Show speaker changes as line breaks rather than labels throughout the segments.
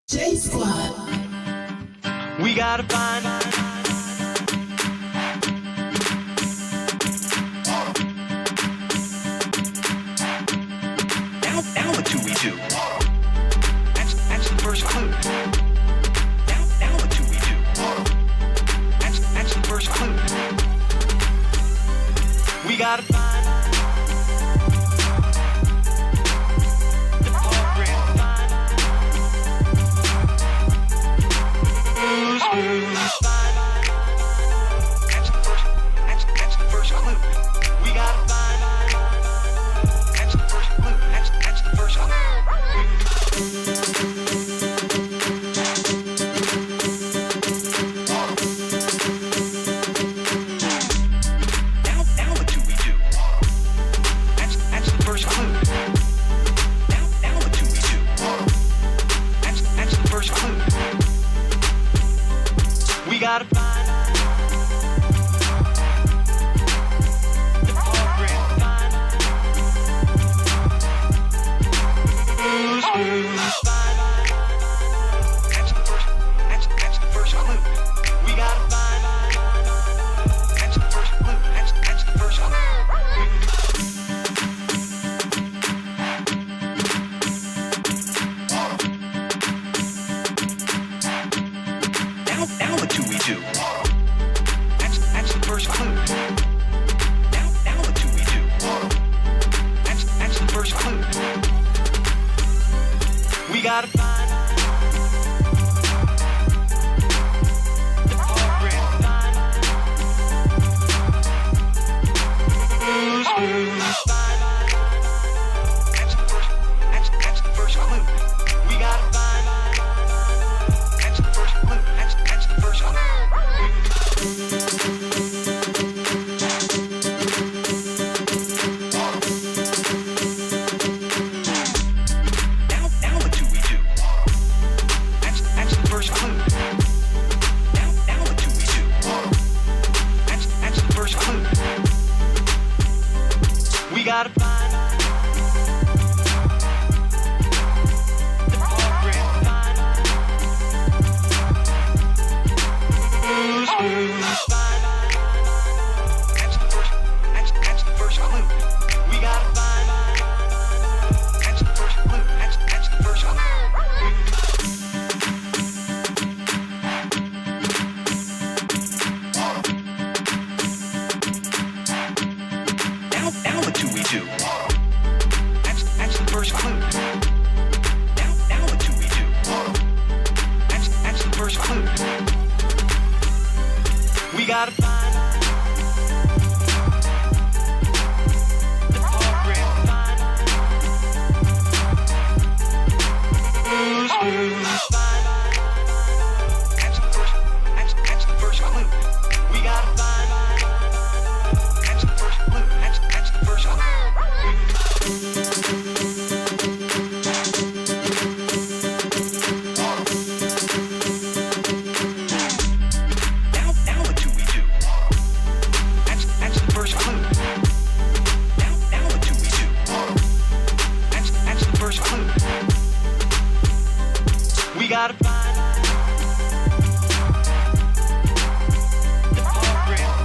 J Squad.
We gotta find now what do we do? That's the first clue. Now what do we do? That's the first clue. We gotta find the program. That's the first clue. We gotta find. That's the first clue. That's the first clue. Now what do we do? That's the first clue. Now what do we do? That's the first clue. We gotta find the program. That's the first clue. We gotta find. That's the first clue. That's the first clue. Now what do we do? That's the first clue. Now what do we do? That's the first clue. We gotta find the program. That's the first clue. We gotta find. That's the first clue. That's the first clue. Now what do we do? That's the first clue. Now what do we do? That's the first clue. We gotta find the program. That's the first clue. We gotta find. That's the first clue. That's the first clue. Now what do we do? That's the first clue. Now what do we do? That's the first clue. We gotta find the program. That's the first clue. We gotta find. That's the first clue. That's the first clue. Now what do we do? That's the first clue. Now what do we do? That's the first clue. We gotta find the program.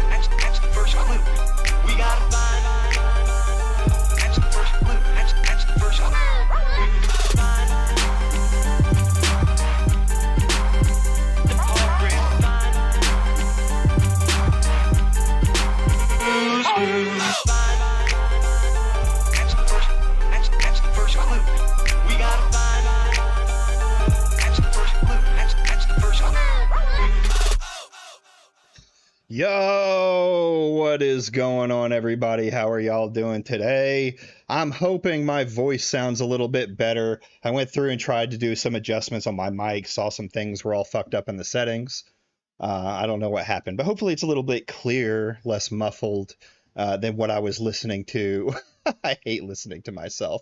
That's the first clue. We gotta find. That's the first clue. That's the first clue. The program. That's the first clue. We gotta find. That's the first clue. That's the first clue.
Yo, what is going on, everybody? How are y'all doing today? I'm hoping my voice sounds a little bit better. I went through and tried to do some adjustments on my mic, saw some things were all fucked up in the settings. I don't know what happened, but hopefully it's a little bit clearer, less muffled than what I was listening to I hate listening to myself.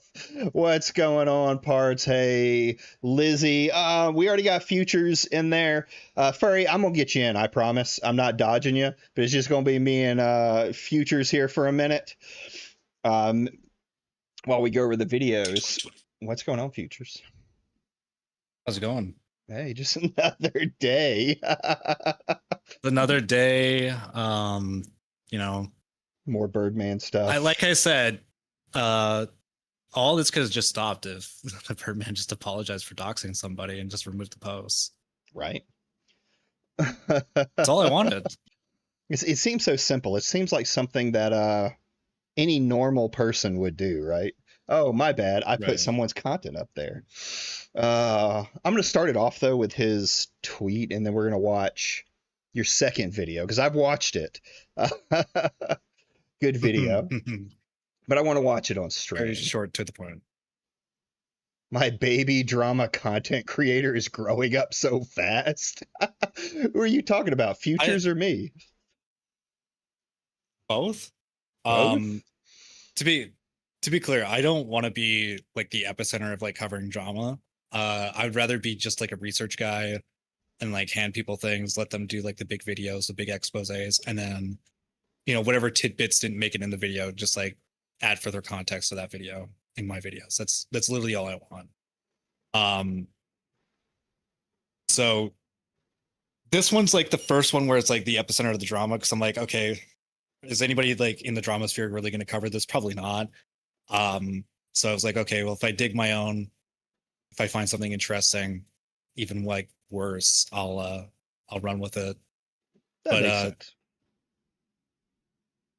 What's going on, parts? Hey, Lizzie. We already got futures in there. Furry, I'm gonna get you in. I promise. I'm not dodging you, but it's just gonna be me and futures here for a minute. While we go over the videos. What's going on, futures?
How's it going?
Hey, just another day.
Another day.
More Birdman stuff.
Like I said, all this could have just stopped if the Birdman just apologized for doxing somebody and just removed the post.
Right.
That's all I wanted.
It seems so simple. It seems like something that any normal person would do, right? Oh, my bad. I put someone's content up there. I'm going to start it off, though, with his tweet, and then we're going to watch your second video, because I've watched it. Good video. But I want to watch it on stream.
Very short to the point.
My baby drama content creator is growing up so fast. Who are you talking about? Futures or me?
Both?
Both?
To be clear, I don't want to be like the epicenter of like covering drama. I'd rather be just like a research guy and like hand people things, let them do like the big videos, the big exposés, and then, whatever tidbits didn't make it in the video, just like add further context to that video in my videos. That's literally all I want. So this one's like the first one where it's like the epicenter of the drama, because I'm like, okay, is anybody like in the drama sphere really going to cover this? Probably not. So I was like, okay, well, if I dig my own, if I find something interesting, even like worse, I'll run with it.
That makes sense.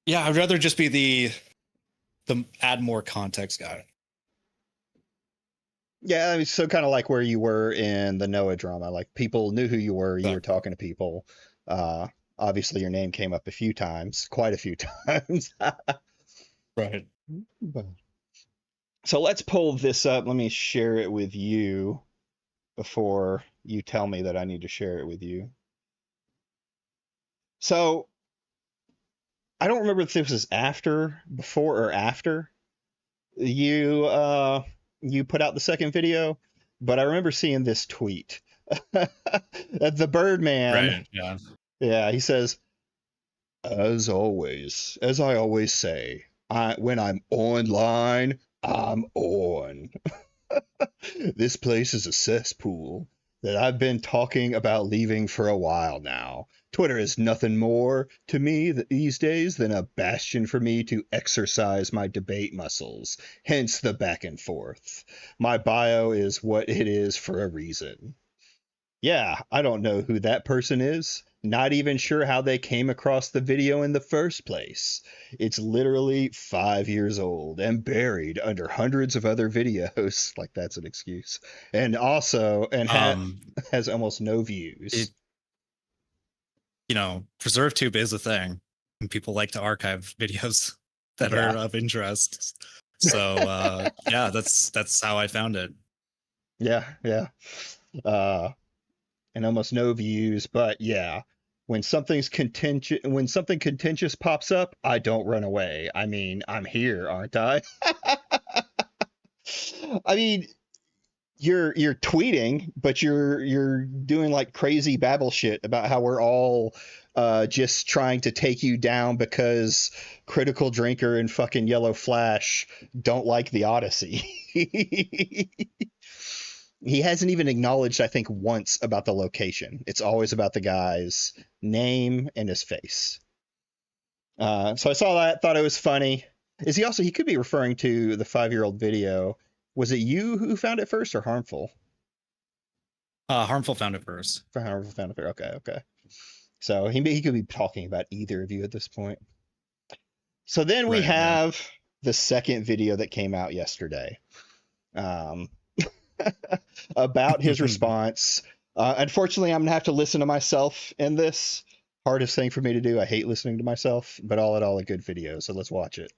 Yeah, I'd rather just be the add more context guy.
Yeah, I mean, so kind of like where you were in the Noah drama. Like, people knew who you were. You were talking to people. Obviously, your name came up a few times, quite a few times.
Right.
So let's pull this up. Let me share it with you before you tell me that I need to share it with you. So I don't remember if this was before or after you put out the second video, but I remember seeing this tweet. The Birdman.
Right, yeah.
Yeah, he says, as I always say, when I'm online, I'm on. This place is a cesspool that I've been talking about leaving for a while now. Twitter is nothing more to me these days than a bastion for me to exercise my debate muscles, hence the back and forth. My bio is what it is for a reason. Yeah, I don't know who that person is. Not even sure how they came across the video in the first place. It's literally 5 years old and buried under hundreds of other videos. Like, that's an excuse. And also, has almost no views.
PreserveTube is a thing, and people like to archive videos that are of interest. So, yeah, that's how I found it.
Yeah. And almost no views, but yeah, when something contentious pops up, I don't run away. I mean, I'm here, aren't I? I mean, you're tweeting, but you're doing like crazy babble shit about how we're all just trying to take you down because Critical Drinker and fucking Yellow Flash don't like the Odyssey. He hasn't even acknowledged, I think, once about the location. It's always about the guy's name and his face. So I saw that, thought it was funny. He could be referring to the 5-year-old video. Was it you who found it first or Harmful?
Harmful found it first.
Harmful found it first. Okay. So he could be talking about either of you at this point. So then we have the second video that came out yesterday. About his response. Unfortunately, I'm gonna have to listen to myself in this. Hardest thing for me to do. I hate listening to myself, but all in all, a good video. So let's watch it.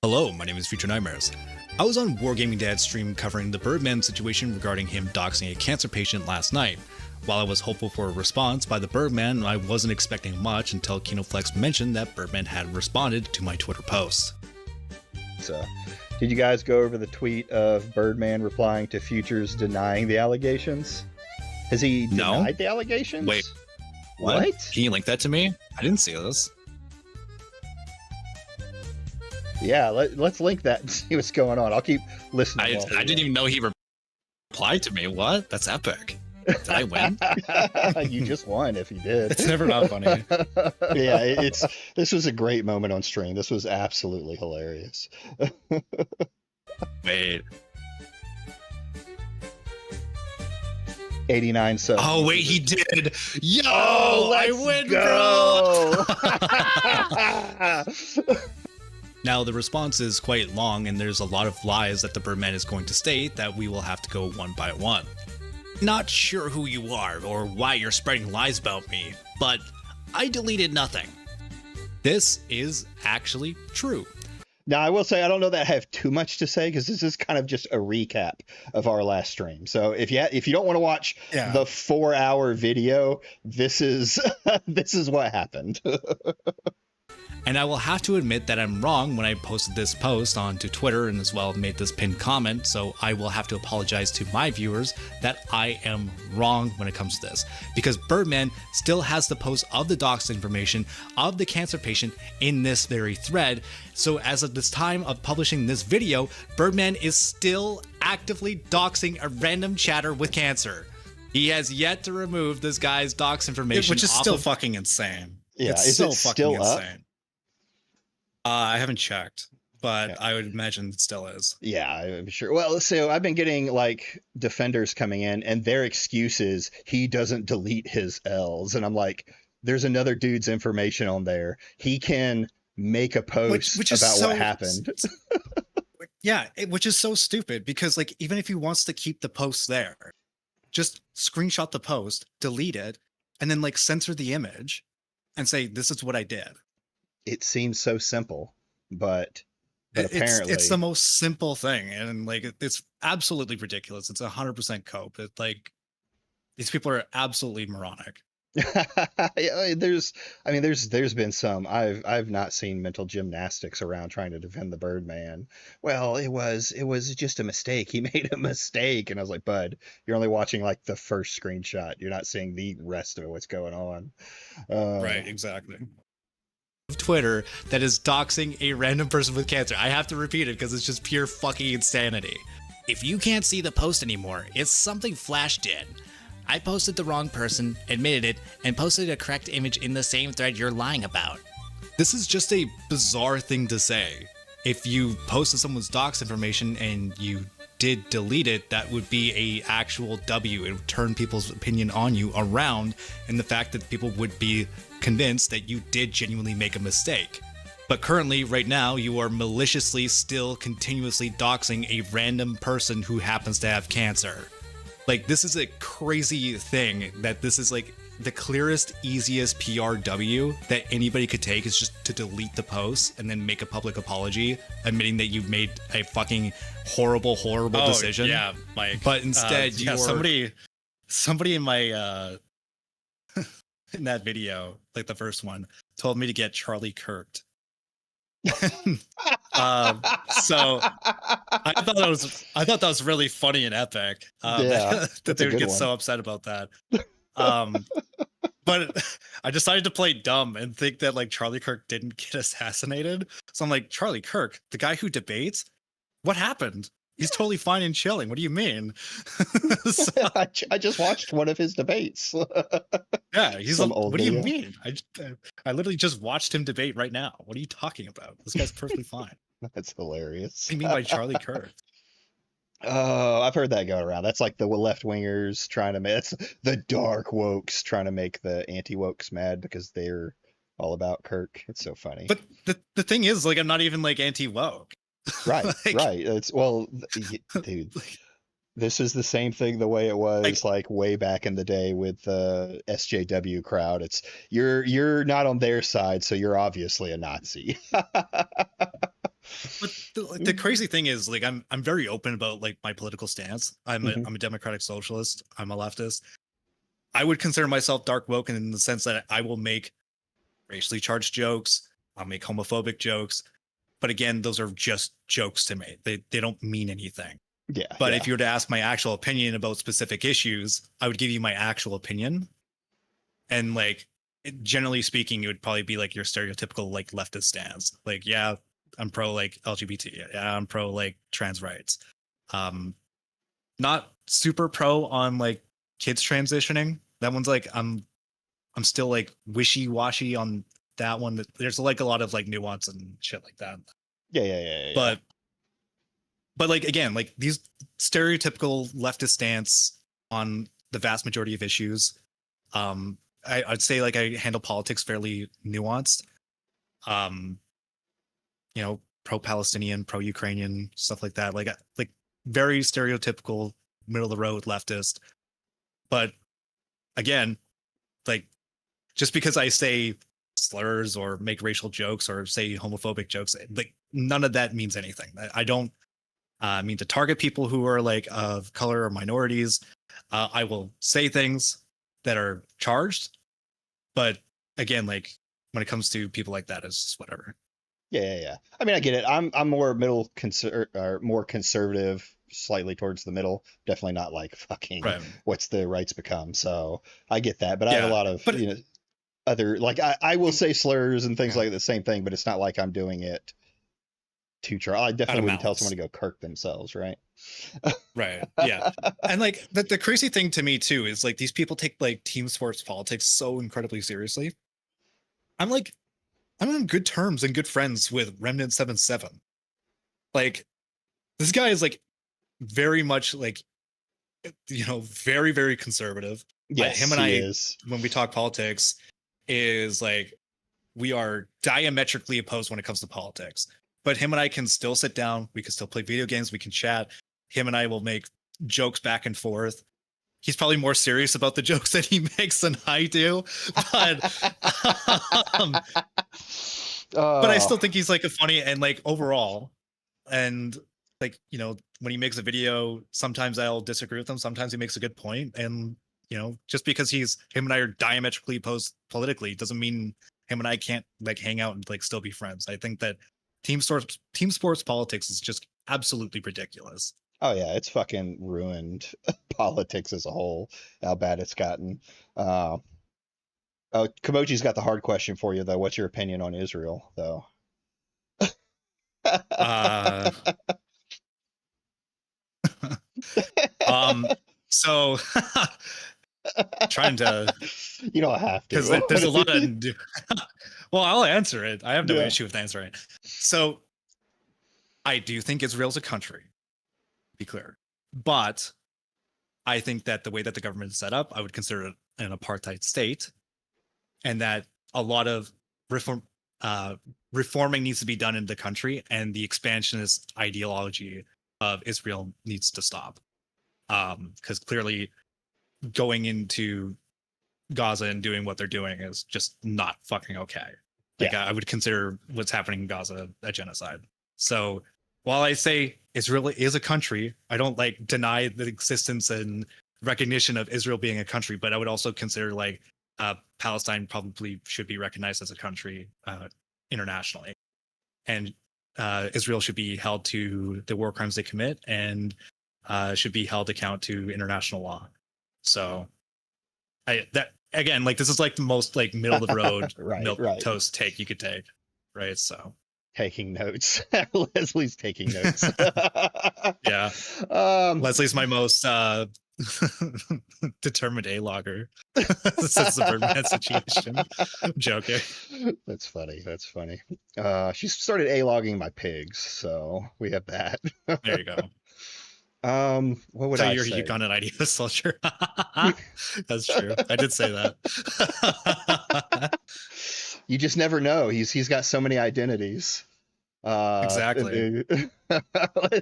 Hello, my name is Future Nightmares. I was on Wargaming Dad's stream covering the Birdman situation regarding him doxing a cancer patient last night. While I was hopeful for a response by the Birdman, I wasn't expecting much until KinoFlex mentioned that Birdman had responded to my Twitter post.
So, did you guys go over the tweet of Birdman replying to Futures denying the allegations? Has he denied the allegations?
Wait,
what?
Can you link that to me? I didn't see this.
Yeah, let's link that and see what's going on. I'll keep listening.
I didn't even know he replied to me. What? That's epic. Did I win?
You just won if you did.
It's never not funny.
Yeah, this was a great moment on stream. This was absolutely hilarious.
Wait.
89 subs.
Oh wait, he did. Yo,
I
win, bro. Now the response is quite long, and there's a lot of lies that the Birdman is going to state that we will have to go one by one. Not sure who you are or why you're spreading lies about me, but I deleted nothing. This is actually true.
Now, I will say, I don't know that I have too much to say because this is kind of just a recap of our last stream. So if you don't want to watch the 4-hour video, this is this is what happened.
And I will have to admit that I'm wrong when I posted this post onto Twitter and as well made this pinned comment, so I will have to apologize to my viewers that I am wrong when it comes to this. Because Birdman still has the post of the doxed information of the cancer patient in this very thread, so as of this time of publishing this video, Birdman is still actively doxing a random chatter with cancer. He has yet to remove this guy's dox information,
which is still fucking insane.
Yeah,
it's
is
so
it
fucking
still up?
insane. I haven't checked, but I would imagine it still is.
Yeah, I'm sure. Well, so I've been getting like defenders coming in, and their excuse is he doesn't delete his L's, and I'm like, there's another dude's information on there. He can make a post
which is
about
so,
what happened.
Yeah, which is so stupid because like even if he wants to keep the post there, just screenshot the post, delete it, and then like censor the image and say this is what I did.
It seems so simple, but apparently
it's the most simple thing, and like it's absolutely ridiculous. It's 100% cope. It's like these people are absolutely moronic.
there's been some. I've not seen mental gymnastics around trying to defend the Birdman. Well, it was just a mistake. He made a mistake, and I was like, bud, you're only watching like the first screenshot. You're not seeing the rest of what's going on.
Right, exactly.
Twitter that is doxing a random person with cancer. I have to repeat it because it's just pure fucking insanity. If you can't see the post anymore, it's something Flash did. I posted the wrong person, admitted it, and posted a correct image in the same thread you're lying about. This is just a bizarre thing to say. If you posted someone's dox information and you did delete it, that would be a actual W. It would turn people's opinion on you around, and the fact that people would be convinced that you did genuinely make a mistake. But currently, right now, you are maliciously still continuously doxing a random person who happens to have cancer. Like, this is a crazy thing that this is like the clearest, easiest PRW that anybody could take is just to delete the post and then make a public apology, admitting that you've made a fucking horrible decision.
Yeah, Mike.
But instead,
yeah,
you're...
somebody in my in that video, like the first one, told me to get Charlie Kirked. So I thought that was really funny and epic. That they would get so upset about that. But I decided to play dumb and think that like Charlie Kirk didn't get assassinated. So I'm like, Charlie Kirk, the guy who debates, what happened? He's totally fine and chilling. What do you mean? So,
I just watched one of his debates.
Yeah, he's like, what do you
video.
mean? I literally just watched him debate right now. What are you talking about? This guy's perfectly fine.
That's hilarious.
What do you mean by Charlie Kirk?
Oh, I've heard that go around. That's like the left wingers trying to make, that's the dark wokes trying to make the anti wokes mad because they're all about Kirk. It's so funny.
But the thing is, like, I'm not even like anti woke.
Right,
Like-
right. It's dude. This is the same thing the way it was like way back in the day with the SJW crowd. It's you're not on their side, so you're obviously a Nazi.
But the crazy thing is, like, I'm very open about like my political stance. I'm a democratic socialist. I'm a leftist. I would consider myself dark woke in the sense that I will make racially charged jokes. I'll make homophobic jokes. But again, those are just jokes to me. They don't mean anything.
Yeah.
But
yeah.
if you were to ask my actual opinion about specific issues, I would give you my actual opinion. And like, generally speaking, it would probably be like your stereotypical like leftist stance. Like, yeah, I'm pro like LGBT. Yeah, I'm pro like trans rights. Not super pro on like kids transitioning. That one's like I'm still like wishy-washy on that one. There's like a lot of like nuance and shit like that.
Yeah.
But like again, like these stereotypical leftist stance on the vast majority of issues. I'd say like I handle politics fairly nuanced. You know, pro-Palestinian, pro-Ukrainian, stuff like that. Like very stereotypical middle of the road leftist. But again, like just because I say slurs or make racial jokes or say homophobic jokes, like none of that means anything. I don't mean to target people who are like of color or minorities. I will say things that are charged, but again, like when it comes to people like that, it's just whatever.
Yeah. I mean, I get it. I'm more more conservative, slightly towards the middle. Definitely not like fucking
Right.
what's the rights become. So I get that, but I have a lot of
but
other like I will say slurs and things like the same thing, but it's not like I'm doing it to try. I definitely wouldn't tell someone to go kirk themselves, right?
Right. Yeah. And like the crazy thing to me too is like these people take like team sports politics so incredibly seriously. I'm on good terms and good friends with Remnant 77. Like this guy is like very much like, you know, very, very conservative.
Yes,
him and I,
is.
when we talk politics, is like we are diametrically opposed when it comes to politics. But him and I can still sit down. We can still play video games. We can chat. Him and I will make jokes back and forth. He's probably more serious about the jokes that he makes than I do. But but I still think he's like a funny and like overall. And like, you know, when he makes a video, sometimes I'll disagree with him. Sometimes he makes a good point. And, you know, just because him and I are diametrically opposed politically doesn't mean him and I can't like hang out and like still be friends. I think that team sports politics is just absolutely ridiculous.
Oh yeah, it's fucking ruined politics as a whole, how bad it's gotten. Oh, Kamochi's got the hard question for you though. What's your opinion on Israel though?
So trying to,
you don't have to,
because there's a lot of well, I'll answer it. I have no
Yeah.
issue with answering it. So I do think Israel's a country, to be clear, but I think that the way that the government is set up, I would consider it an apartheid state, and that a lot of reforming needs to be done in the country, and the expansionist ideology of Israel needs to stop. Because clearly going into Gaza and doing what they're doing is just not fucking okay. Like I would consider what's happening in Gaza a genocide. So while I say Israel is a country, I don't like deny the existence and recognition of Israel being a country, but I would also consider like Palestine probably should be recognized as a country internationally, and Israel should be held to the war crimes they commit and should be held account to international law. So that again, like this is like the most like middle of the road milk toast take you could take, right? So
taking notes. Leslie's taking notes.
Yeah. Leslie's my most determined A-logger since the Birdman situation. I'm joking.
That's funny. She started A-logging my pigs, so we have that.
There you go.
What would
So
I say?
you got an idea, soldier. That's true. I did say that.
You just never know. He's got so many identities.
Exactly.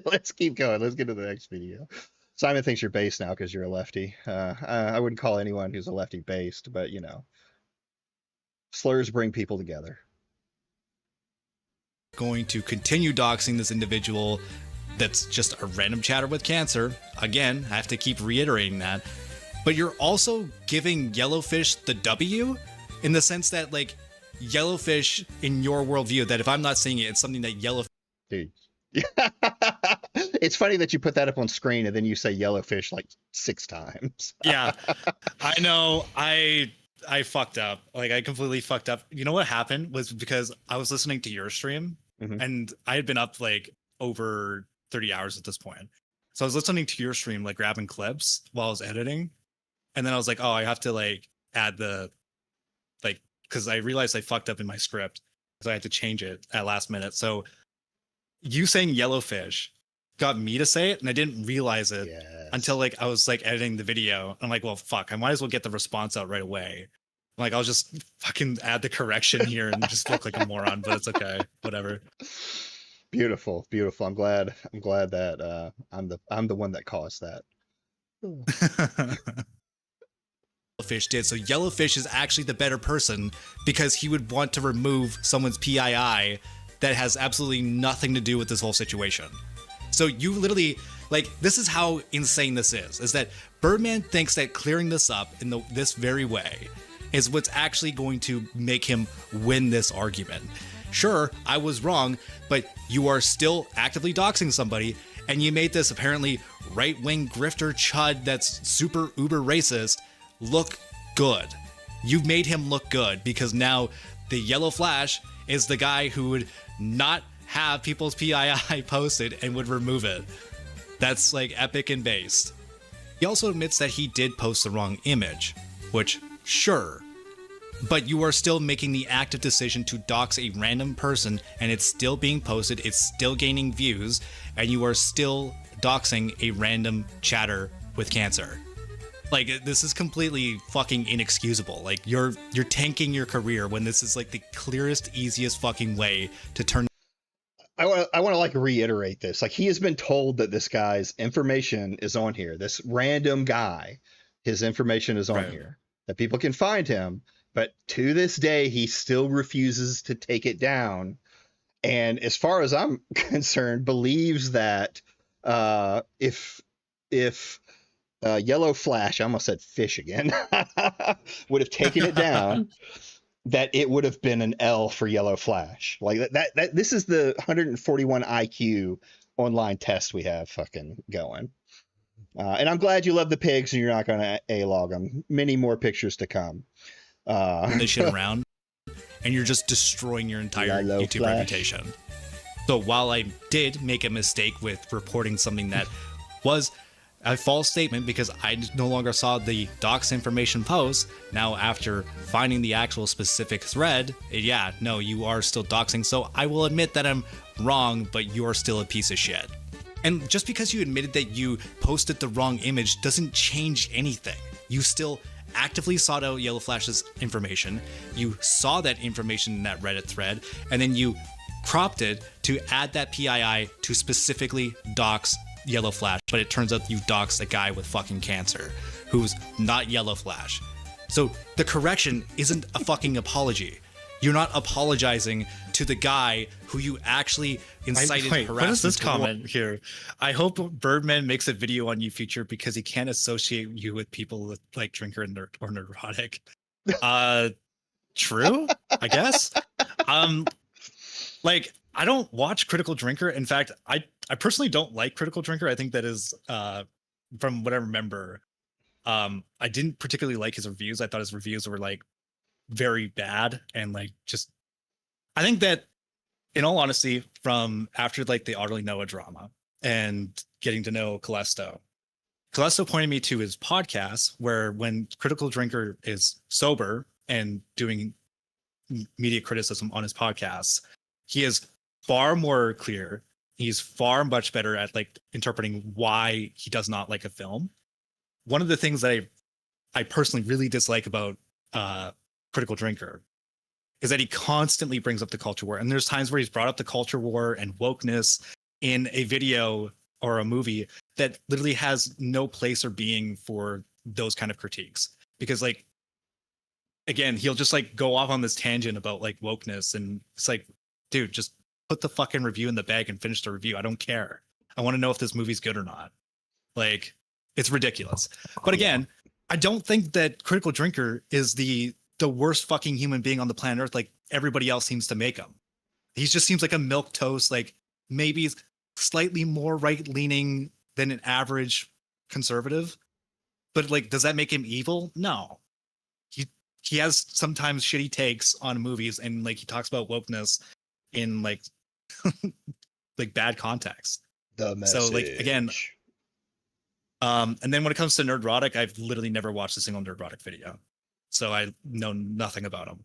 Let's keep going. Let's get to the next video. Simon thinks you're based now because you're a lefty. I wouldn't call anyone who's a lefty based, but you know, slurs bring people together.
Going to continue doxing this individual that's just a random chatter with cancer. Again, I have to keep reiterating that. But you're also giving Yellowfish the W in the sense that like yellowfish in your worldview that if I'm not seeing it, it's something that yellowfish.
Dude. It's funny that you put that up on screen and then you say yellowfish like 6 times.
Yeah, I know. I fucked up. Like, I completely fucked up. You know what happened was because I was listening to your stream, and I had been up like over 30 hours at this point. So I was listening to your stream, like grabbing clips while I was editing. And then I was like, oh, I have to like add the, like, because I realized I fucked up in my script. So I had to change it at last minute. So you saying yellowfish got me to say it, and I didn't realize it until like I was like editing the video. I'm like, well, fuck, I might as well get the response out right away. I'm like, I'll just fucking add the correction here and just look like a moron, but it's okay, whatever.
Beautiful, beautiful. I'm glad that I'm the one that caused that.
Yellowfish did. So Yellowfish is actually the better person because he would want to remove someone's PII that has absolutely nothing to do with this whole situation. So you literally, like, this is how insane this is that Birdman thinks that clearing this up in this very way is what's actually going to make him win this argument. Sure, I was wrong, but you are still actively doxing somebody, and you made this apparently right-wing grifter chud that's super uber racist look good. You've made him look good because now the Yellow Flash is the guy who would not have people's PII posted and would remove it. That's like epic and based. He also admits that he did post the wrong image, which, sure, but you are still making the active decision to dox a random person and it's still being posted, it's still gaining views, and you are still doxing a random chatter with cancer. Like, this is completely fucking inexcusable. Like, you're tanking your career when this is like the clearest, easiest fucking way to turn.
I want to like reiterate this. Like, he has been told that this guy's information is on here. This random guy, his information is on here, that people can find him. But to this day, he still refuses to take it down. And as far as I'm concerned, believes that if Yellow Flash, I almost said fish again, would have taken it down, that it would have been an L for Yellow Flash. Like that this is the 141 IQ online test we have fucking going. And I'm glad you love the pigs and you're not going to A-log them. Many more pictures to come.
This shit around, and you're just destroying your entire
Yellow
YouTube
Flash.
reputation. So while I did make a mistake with reporting something that was a false statement because I no longer saw the docs information post, now after finding the actual specific thread, yeah, no, you are still doxing. So I will admit that I'm wrong, but you're still a piece of shit. And just because you admitted that you posted the wrong image doesn't change anything. You still actively sought out Yellow Flash's information. You saw that information in that Reddit thread, and then you cropped it to add that PII to specifically dox Yellow Flash. But it turns out you doxed a guy with fucking cancer who's not Yellow Flash. So the correction isn't a fucking apology. You're not apologizing to the guy who you actually incited harassment.
What is this comment here? I hope Birdman makes a video on you feature because he can't associate you with people with like drinker or neurotic. True, I guess. Like, I don't watch Critical Drinker. In fact, I personally don't like Critical Drinker. I think that is from what I remember. I didn't particularly like his reviews. I thought his reviews were like very bad and like just, I think that in all honesty, from after like the Audrey Noah drama and getting to know Callisto pointed me to his podcast where when Critical Drinker is sober and doing media criticism on his podcast, he is far more clear. He's far much better at like interpreting why he does not like a film. One of the things that I personally really dislike about Critical Drinker is that he constantly brings up the culture war. And there's times where he's brought up the culture war and wokeness in a video or a movie that literally has no place or being for those kind of critiques. Because like, again, he'll just like go off on this tangent about like wokeness. And it's like, dude, just put the fucking review in the bag and finish the review. I don't care. I want to know if this movie's good or not. Like, it's ridiculous. But again, I don't think that Critical Drinker is the worst fucking human being on the planet Earth. Like,
everybody else seems to make him. He just seems like a milquetoast, like maybe slightly more right leaning than an average conservative. But like, does that make him evil? No. He has sometimes shitty takes on movies, and like he talks about wokeness in like like bad context.
The message.
So like again, and then when it comes to Nerdrotic, I've literally never watched a single Nerdrotic video, so I know nothing about him.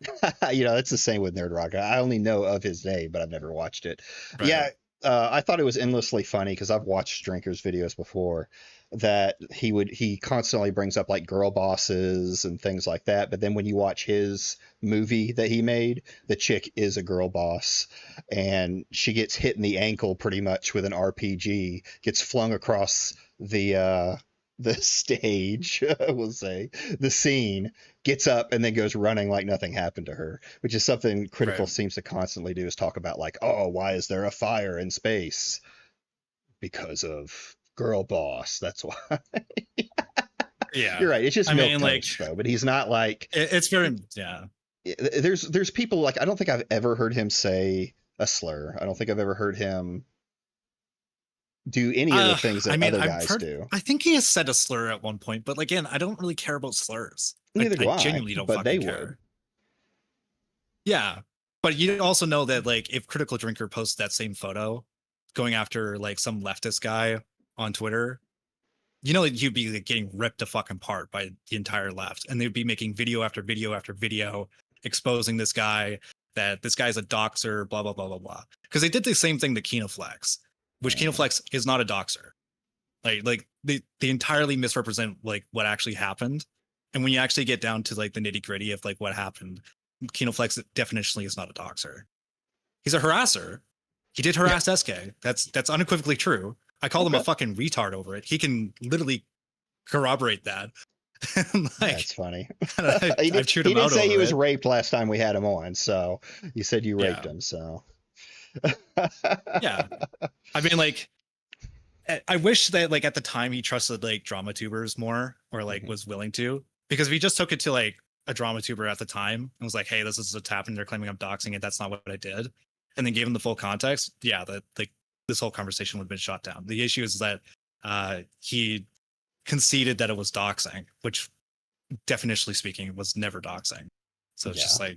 You know, it's the same with Nerd Rock. I only know of his name, but I've never watched it.
Right.
Yeah, I thought it was endlessly funny because I've watched Drinkers videos before. That he constantly brings up like girl bosses and things like that. But then when you watch his movie that he made, the chick is a girl boss, and she gets hit in the ankle pretty much with an RPG, gets flung across the stage, we'll say, the scene, gets up and then goes running like nothing happened to her, which is something Critical
Right.
seems to constantly do, is talk about like, oh, why is there a fire in space? Because of girl boss. That's why.
Yeah,
You're right. It's just
I mean,
milquetoast,
like,
though, but he's not like,
it's very, yeah.
there's people like, I don't think I've ever heard him say a slur. I don't think I've ever heard him do any of the things that other guys do.
I think he has said a slur at one point, but again, I don't really care about slurs.
Neither do I,
genuinely don't
but they
fucking care.
would.
Yeah, but you also know that like if Critical Drinker posts that same photo going after like some leftist guy on Twitter, you know that you'd be like getting ripped a fucking apart by the entire left, and they'd be making video after video after video exposing this guy, that this guy's a doxer, blah blah blah blah blah. Because they did the same thing to Kinoflex, which Kinoflex is not a doxer. Like they entirely misrepresent like what actually happened, and when you actually get down to like the nitty gritty of like what happened, Kinoflex definitionally is not a doxer. He's a harasser. He did harass SK. That's unequivocally true. I call him a fucking retard over it. He can literally corroborate that. Like,
That's funny.
I've
he
chewed him
didn't
out
say he
over
was
it.
raped last time we had him on, so you said you raped
Yeah.
him, so.
Yeah. I mean, like, I wish that like at the time he trusted like drama tubers more, or like was willing to, because if he just took it to like a drama tuber at the time and was like, hey, this is what's happened, they're claiming I'm doxing it, that's not what I did, and then gave him the full context, yeah, that like this whole conversation would have been shot down. The issue is that he conceded that it was doxing, which definitionally speaking was never doxing. So it's just like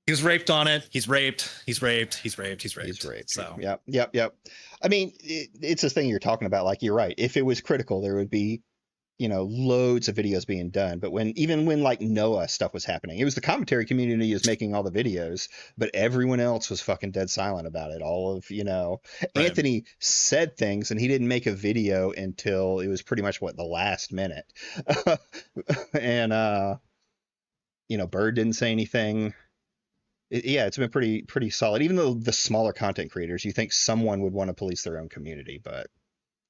he was raped on it. He's raped. He's raped. He's raped. He's raped.
He's raped.
So
Yep. I mean, it's this thing you're talking about. Like, you're right. If it was Critical, there would be, you know, loads of videos being done. But even when like Noah stuff was happening, it was the commentary community is making all the videos, but everyone else was fucking dead silent about it. All of, you know,
Right.
Anthony said things and he didn't make a video until it was pretty much the last minute. And, you know, Bird didn't say anything. It's been pretty solid. Even though the smaller content creators, you think someone would want to police their own community, but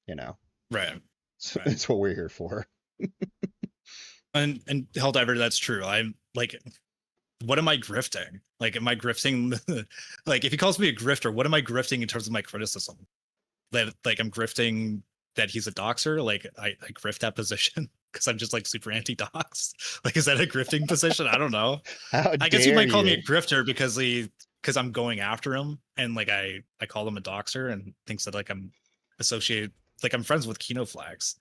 you know,
right.
it's what we're here for.
And Helldiver, that's true. I'm like, what am I grifting? Like, am I grifting? Like, if he calls me a grifter, what am I grifting in terms of my criticism? That like I'm grifting that he's a doxer? Like I grift that position because I'm just like super anti-dox. Like, is that a grifting position? I don't know. I guess you might call me a grifter because I'm going after him, and like I call him a doxer and thinks that like I'm associated, like I'm friends with Kinoflex,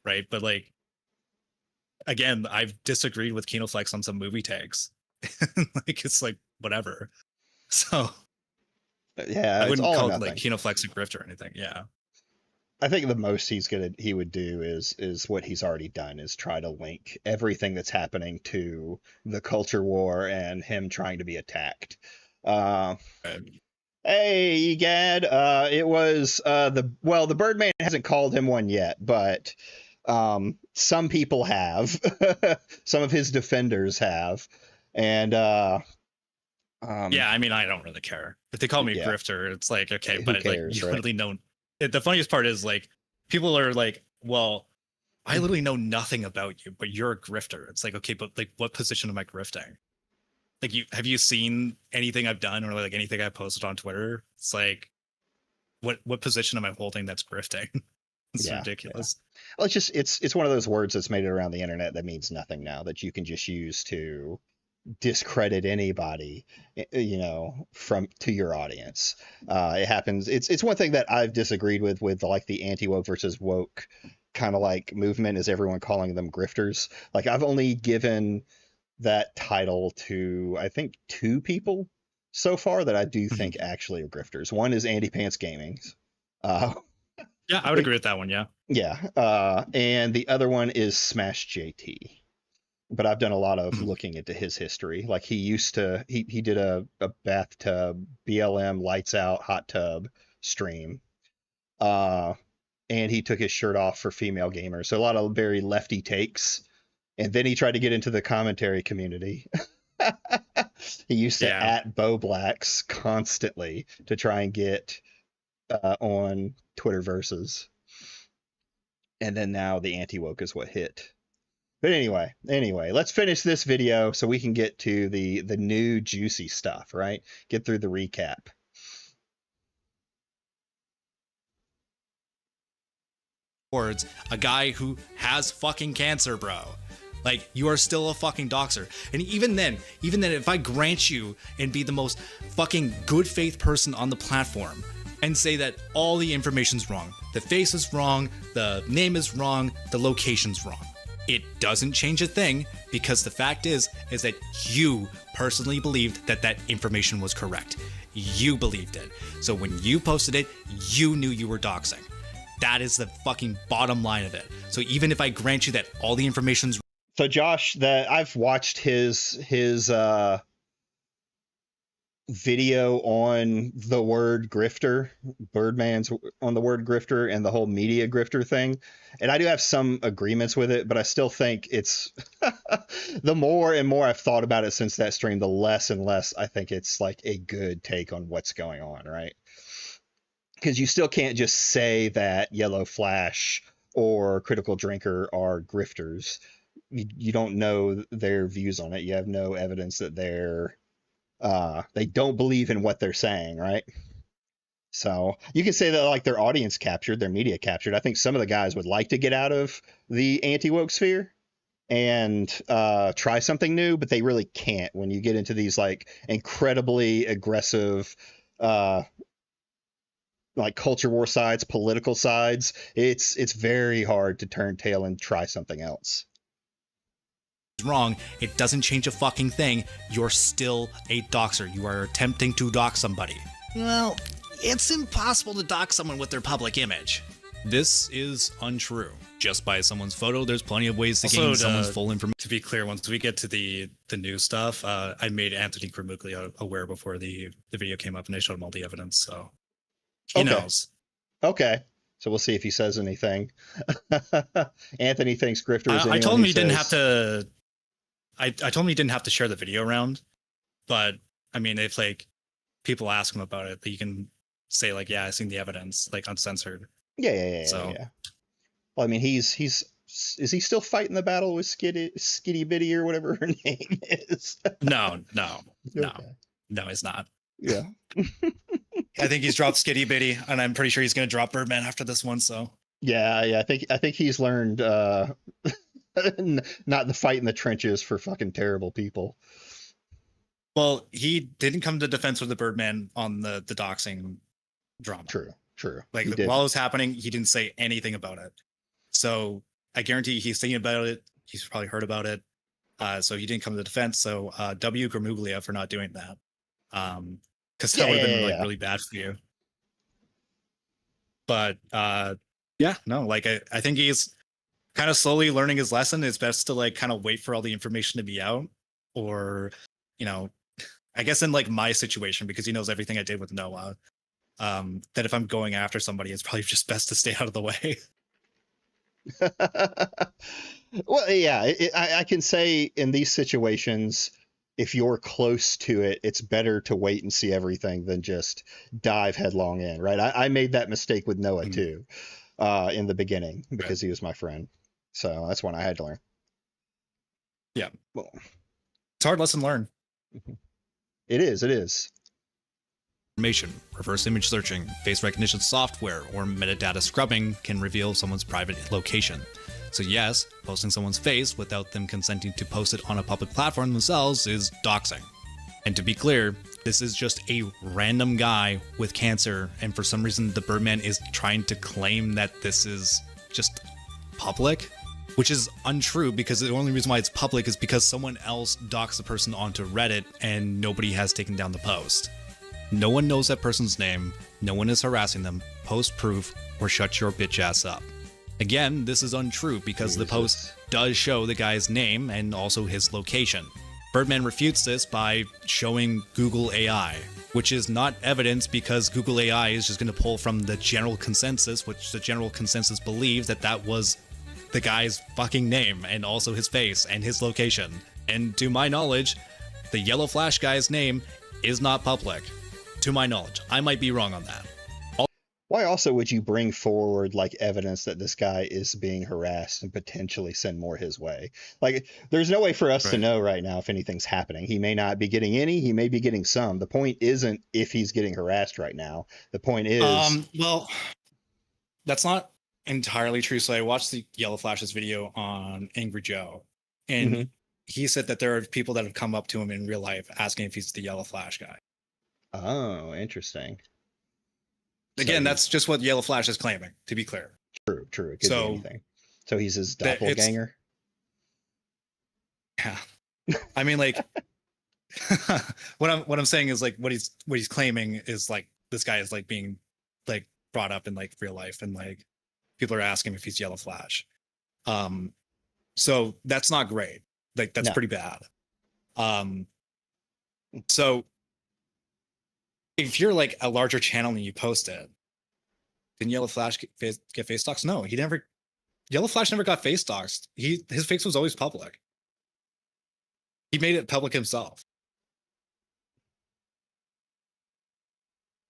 right? But like again, I've disagreed with Kinoflex on some movie tags. Like it's like whatever. So
yeah,
I wouldn't
all
call
or
it like
nothing.
Kinoflex a grift or anything. Yeah.
I think the most he would do is what he's already done, is try to link everything that's happening to the culture war and him trying to be attacked.
Right.
Hey, Egad, it was the Birdman hasn't called him one yet, but some people have. Some of his defenders have. And
Yeah, I mean, I don't really care. If they call me a
Yeah.
grifter, it's like, okay,
Who
but
cares,
like you
right?
literally know. The funniest part is like people are like, well, I literally know nothing about you, but you're a grifter. It's like, okay, but like what position am I grifting? Like, have you seen anything I've done or like anything I posted on Twitter? It's like, what position am I holding that's grifting? It's
Yeah,
ridiculous.
well, it's one of those words that's made it around the internet that means nothing now, that you can just use to discredit anybody, you know, from to your audience. It happens. It's one thing that I've disagreed with like the anti-woke versus woke kind of like movement, is everyone calling them grifters. Like I've only given that title to I think 2 people so far that I do think actually are grifters. One is Andy Pants Gaming.
Yeah, I would agree with that one. Yeah.
Yeah. And the other one is Smash JT. But I've done a lot of looking into his history. Like he used to, he did a bathtub BLM lights out hot tub stream. And he took his shirt off for female gamers. So a lot of very lefty takes. And then he tried to get into the commentary community. He used to at Bo Blacks constantly to try and get on Twitter versus. And then now the anti-woke is what hit. But anyway, let's finish this video so we can get to the new juicy stuff, right? Get through the recap.
Towards a guy who has fucking cancer, bro. Like, you are still a fucking doxer. And even then, if I grant you and be the most fucking good faith person on the platform and say that all the information's wrong, the face is wrong, the name is wrong, the location's wrong, it doesn't change a thing, because the fact is that you personally believed that information was correct. You believed it. So when you posted it, you knew you were doxing. That is the fucking bottom line of it. So even if I grant you that all the information's...
So Josh, that I've watched his video on the word grifter, Birdman's on the word grifter and the whole media grifter thing. And I do have some agreements with it, but I still think it's the more and more I've thought about it since that stream, the less and less I think it's like a good take on what's going on, right? Because you still can't just say that Yellow Flash or Critical Drinker are grifters. You don't know their views on it. You have no evidence that they don't believe in what they're saying, right? So you can say that like their audience captured, their media captured. I think some of the guys would like to get out of the anti-woke sphere and try something new, but they really can't when you get into these like incredibly aggressive like culture war sides, political sides. It's very hard to turn tail and try something else.
Wrong, it doesn't change a fucking thing. You're still a doxer. You are attempting to dox somebody. Well, it's impossible to dox someone with their public image. This is untrue. Just by someone's photo, there's plenty of ways to gain someone's full information.
To be clear, once we get to the new stuff, I made Anthony Grimuglia aware before the video came up, and I showed him all the evidence, so he knows.
Okay. So we'll see if he says anything. Anthony thinks grifters.
I told him he didn't have to. I told him he didn't have to share the video around, but I mean, if like people ask him about it, you can say like, "Yeah, I seen the evidence," like uncensored.
Yeah. Well, I mean, is he still fighting the battle with Skitty Bitty or whatever her name is?
No,
Okay.
no, he's not.
Yeah.
I think he's dropped Skitty Bitty, and I'm pretty sure he's going to drop Birdman after this one. So
yeah. I think he's learned not the fight in the trenches for fucking terrible people.
Well, he didn't come to defense with the Birdman on the doxing drama.
True.
Like while it was happening, he didn't say anything about it. So I guarantee he's thinking about it. He's probably heard about it. So he didn't come to defense. So W. Grimuglia for not doing that. Because that would have been really bad for you. But like I think he's kind of slowly learning his lesson. It's best to like kind of wait for all the information to be out, or I guess in like my situation, because he knows everything I did with Noah, that if I'm going after somebody, it's probably just best to stay out of the way.
Well, yeah, I can say in these situations, if you're close to it, it's better to wait and see everything than just dive headlong in, right? I made that mistake with Noah too, in the beginning, because he was my friend. So that's one I had to learn.
Yeah.
Well,
it's a hard lesson to learn.
It is.
Information, reverse image searching, face recognition software, or metadata scrubbing can reveal someone's private location.
So yes, posting someone's face without them consenting to post it on a public platform themselves is doxing. And to be clear, this is just a random guy with cancer, and for some reason the Birdman is trying to claim that this is just public, which is untrue, because the only reason why it's public is because someone else doxed the person onto Reddit and nobody has taken down the post. No one knows that person's name, no one is harassing them. Post proof or shut your bitch ass up. Again, this is untrue because the post does show the guy's name and also his location. Birdman refutes this by showing Google AI, which is not evidence because Google AI is just going to pull from the general consensus, which the general consensus believes that that was the guy's fucking name and also his face and his location. And to my knowledge, the Yellow Flash guy's name is not public. To my knowledge. I might be wrong on that.
Why also would you bring forward like evidence that this guy is being harassed and potentially send more his way? Like, there's no way for us to know right now if anything's happening. He may not be getting any, he may be getting some. The point isn't if he's getting harassed right now. The point is,
well, that's not entirely true. So I watched the Yellow Flash's video on Angry Joe, and he said that there are people that have come up to him in real life asking if he's the Yellow Flash guy.
Oh, interesting.
Again,
So
that's just what Yellow Flash is claiming, to be clear.
true. It could
So-
be anything. So he's his
that it's-
doppelganger.
Yeah. I mean, like, what I'm saying is like what he's claiming is like this guy is like being like brought up in like real life, and like people are asking if he's Yellow Flash. So that's not great. Like that's
No.
pretty bad. So if you're like a larger channel and you post it, didn't Yellow Flash get face doxed? No, he never. Yellow Flash never got face doxed. His face was always public. He made it public himself.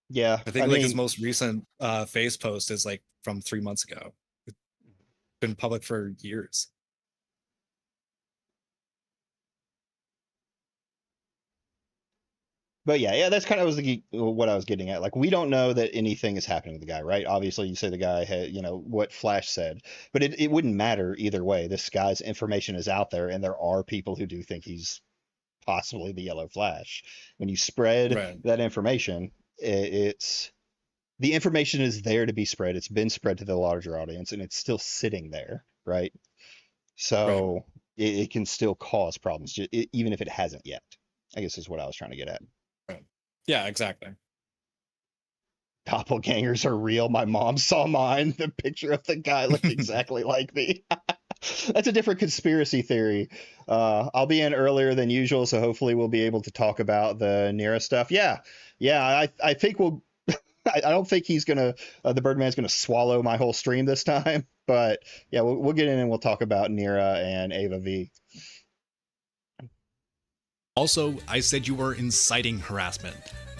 Yeah,
I think like his most recent face post is like from 3 months ago. It's been public for years.
But yeah, that's kind of what I was getting at. Like, we don't know that anything is happening with the guy, right? Obviously, you say the guy had, what Flash said, but it wouldn't matter either way. This guy's information is out there, and there are people who do think he's possibly the Yellow Flash. When you spread
Right.
that information, it's the information is there to be spread. It's been spread to the larger audience, and it's still sitting there, right? So it can still cause problems, even if it hasn't yet. I guess is what I was trying to get at.
Yeah, exactly.
Doppelgangers are real. My mom saw mine. The picture of the guy looked exactly like me. That's a different conspiracy theory. I'll be in earlier than usual, so hopefully we'll be able to talk about the Nira stuff. Yeah. I think we'll. I don't think he's gonna. The Birdman's gonna swallow my whole stream this time. But yeah, we'll get in and we'll talk about Nira and Ava V.
Also, I said you were inciting harassment.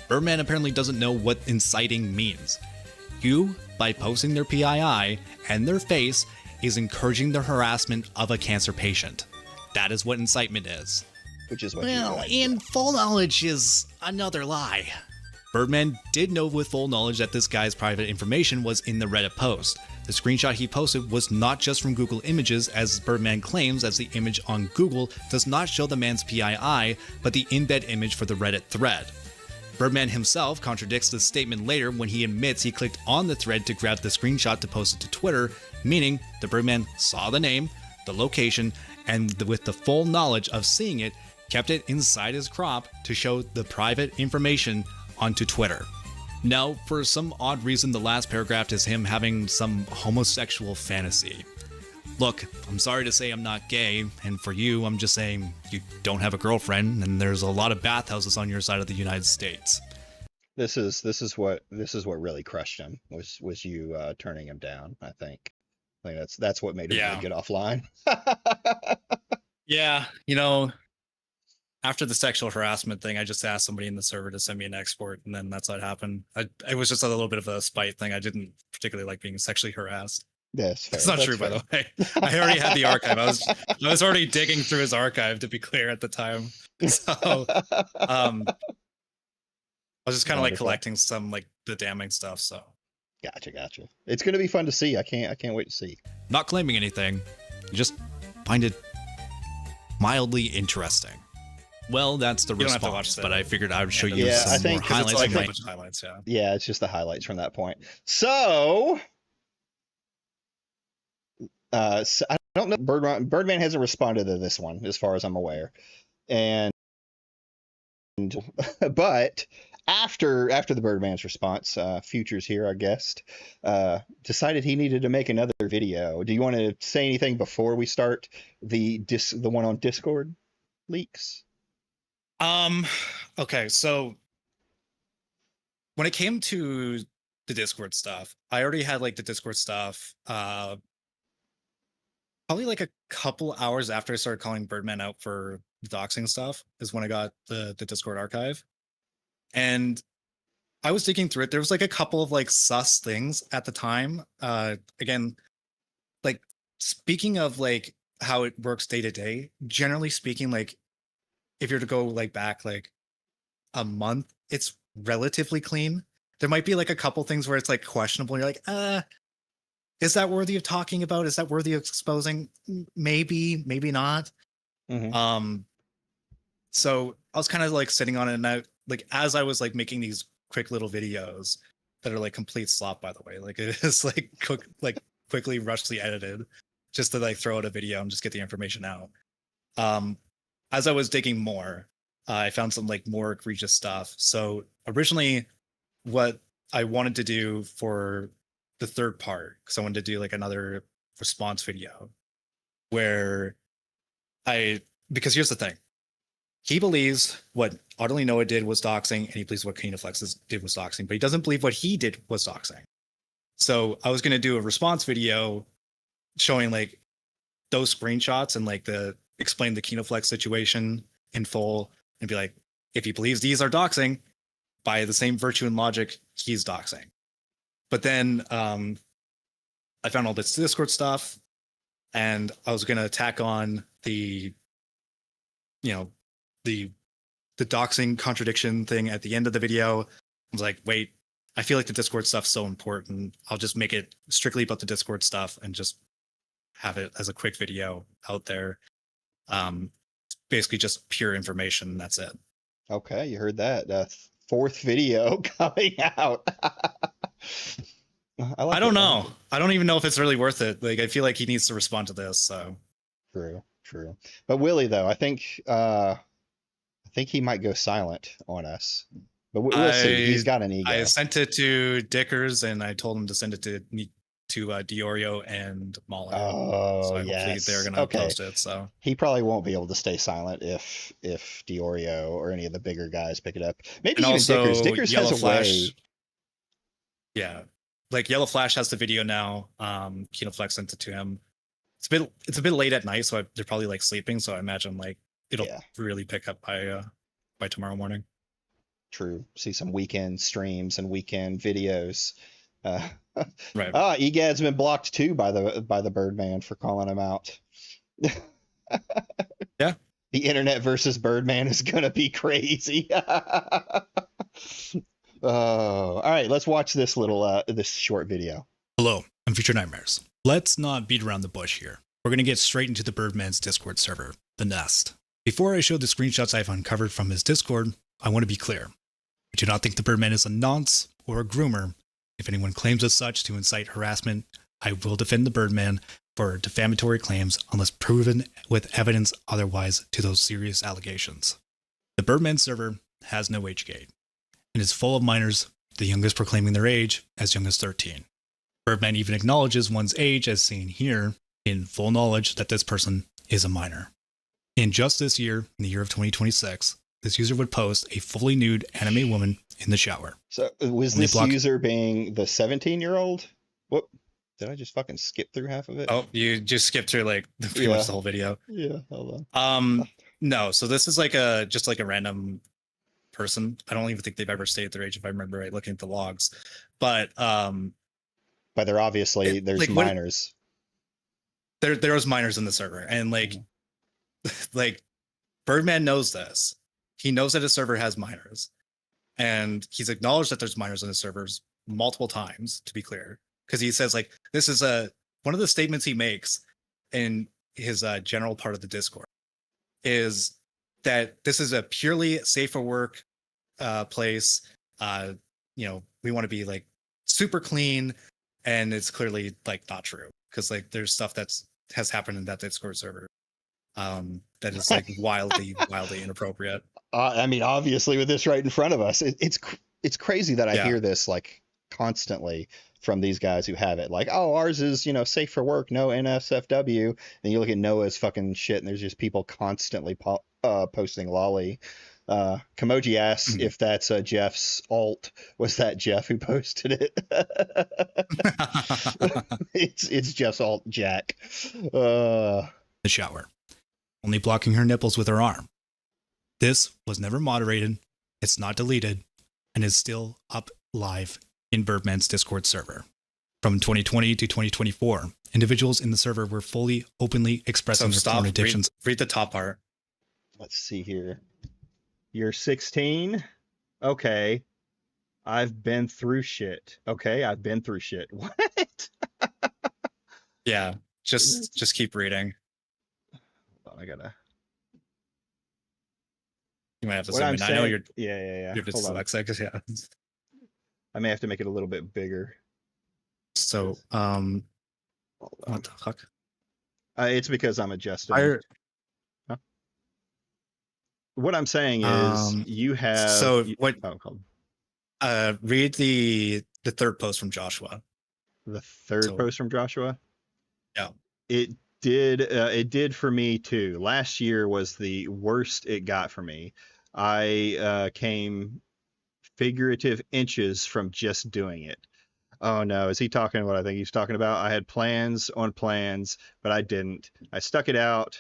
Birdman apparently doesn't know what inciting means. You, by posting their PII and their face, is encouraging the harassment of a cancer patient. That is what incitement is.
Which is what.
Well, and full knowledge is another lie. Birdman did know with full knowledge that this guy's private information was in the Reddit post. The screenshot he posted was not just from Google Images, as Birdman claims, as the image on Google does not show the man's PII, but the embed image for the Reddit thread. Birdman himself contradicts this statement later when he admits he clicked on the thread to grab the screenshot to post it to Twitter, meaning the Birdman saw the name, the location, and with the full knowledge of seeing it, kept it inside his crop to show the private information onto Twitter. Now, for some odd reason, the last paragraph is him having some homosexual fantasy. Look, I'm sorry to say I'm not gay, and for you, I'm just saying you don't have a girlfriend, and there's a lot of bathhouses on your side of the United States.
This is what really crushed him was you turning him down. I think that's what made him really get offline.
Yeah, after the sexual harassment thing, I just asked somebody in the server to send me an export, and then that's what happened. It was just a little bit of a spite thing. I didn't particularly like being sexually harassed.
Yes,
It's not true, by the way. I already had the archive. I was already digging through his archive, to be clear, at the time. So I was just kind of like collecting some like the damning stuff. So
Gotcha. It's gonna be fun to see. I can't wait to see.
not claiming anything,
just find it mildly interesting. Well, that's the
You don't have to
response,
watch that.
but I figured I would show you
Yeah, I
some
think
more
'cause it's
highlights.
like
from
a
my-
bunch of highlights, yeah.
Yeah, it's just the highlights from that point. So, I don't know. Birdman hasn't responded to this one, as far as I'm aware, and but after the Birdman's response, Futures here, our guest, decided he needed to make another video. Do you want to say anything before we start the one on Discord leaks?
Okay, so when it came to the Discord stuff, I already had like the Discord stuff probably like a couple hours after I started calling Birdman out for the doxing stuff is when I got the Discord archive. And I was digging through it. There was like a couple of like sus things at the time. Again, like speaking of like how it works day to day, generally speaking, like if you're to go like back like a month, it's relatively clean. There might be like a couple things where it's like questionable. You're like, is that worthy of talking about? Is that worthy of exposing? Maybe, maybe not.
Mhm.
So I was kind of like sitting on it, and I like as I was like making these quick little videos that are like complete slop, by the way. Like it is like quickly rushly edited just to like throw out a video and just get the information out. As I was digging more, I found some like more egregious stuff. So originally, what I wanted to do for the third part, because I wanted to do like another response video where because here's the thing. He believes what Utterly Noah did was doxing, and he believes what Kineflex did was doxing, but he doesn't believe what he did was doxing. So I was going to do a response video showing like those screenshots and like explain the Kineflex situation in full and be like, if he believes these are doxing, by the same virtue and logic, he's doxing. But then I found all this Discord stuff, and I was going to tack on the doxing contradiction thing at the end of the video. I was like, wait, I feel like the Discord stuff's so important. I'll just make it strictly about the Discord stuff and just have it as a quick video out there. Basically just pure information. And that's it.
Okay, you heard that. Fourth video coming out.
I don't know. I don't even know if it's really worth it. Like, I feel like he needs to respond to this. So
True. But Willie, though, I think he might go silent on us. But we'll see. He's got an ego.
I sent it to Dickers, and I told him to send it to Diorio and Mahler.
Oh,
so hopefully they're gonna post it. So
he probably won't be able to stay silent if Diorio or any of the bigger guys pick it up. Maybe
and
even
also
Dickers. Dickers
Yellow
has a
Flash.
way.
Yeah, like Yellow Flash has the video now. Kineflex sent it to him. It's a bit late at night, so they're probably like sleeping. So I imagine like it'll really pick up by tomorrow morning.
True. See some weekend streams and weekend videos.
Right.
Egad's been blocked too by the Birdman for calling him out.
Yeah.
The internet versus Birdman is gonna be crazy. All right, let's watch this this short video.
Hello, I'm Future Nightmares. Let's not beat around the bush here. We're going to get straight into the Birdman's Discord server, The Nest. Before I show the screenshots I've uncovered from his Discord, I want to be clear. I do not think the Birdman is a nonce or a groomer. If anyone claims as such to incite harassment, I will defend the Birdman for defamatory claims unless proven with evidence otherwise to those serious allegations. The Birdman server has no age gate and is full of minors, the youngest proclaiming their age as young as 13. Birdman even acknowledges one's age as seen here, in full knowledge that this person is a minor. In just this year, in the year of 2026, this user would post a fully nude anime woman in the shower.
So was this user being the 17-year-old? Whoop. Did I just fucking skip through half of it?
Oh, you just skipped through like pretty much the whole video.
Yeah, hold
on. No, so this is like just like a random person. I don't even think they've ever stated their age if I remember right looking at the logs. But
they're obviously there's like, minors.
There was minors in the server, and like like Birdman knows this. He knows that his server has minors, and he's acknowledged that there's minors in his servers multiple times, to be clear, because he says like this is one of the statements he makes in
his general part of the Discord is that this is a purely safe for work place. We want to be like super clean, and it's clearly like not true because like there's stuff has happened in that Discord server that is like wildly inappropriate.
I mean, obviously, with this right in front of us, it's crazy that I hear this like constantly from these guys who have it. Like, oh, ours is safe for work, no NSFW, and you look at Noah's fucking shit, and there's just people constantly posting lolly. Kamoji asks if that's Jeff's alt. Was that Jeff who posted it? it's Jeff's alt, Jack.
The shower, only blocking her nipples with her arm. This was never moderated, it's not deleted, and is still up live in Birdman's Discord server. From 2020 to 2024, individuals in the server were fully, openly expressing their porn addictions.
Read the top part.
Let's see here. You're 16? Okay. I've been through shit. Okay, I've been through shit. What?
Yeah, just keep reading.
Hold on, I gotta...
You might have to zoom in. I know you're
Yeah.
You're dyslexic, yeah.
I may have to make it a little bit bigger.
So, what the fuck?
It's because I'm adjusting. What I'm saying is you have...
So what?
Oh,
read the third post from Joshua.
The third post from Joshua?
Yeah.
It did for me too. Last year was the worst it got for me. I came figurative inches from just doing it. Oh no, is he talking what I think he's talking about? I had plans on plans, but I didn't. I stuck it out.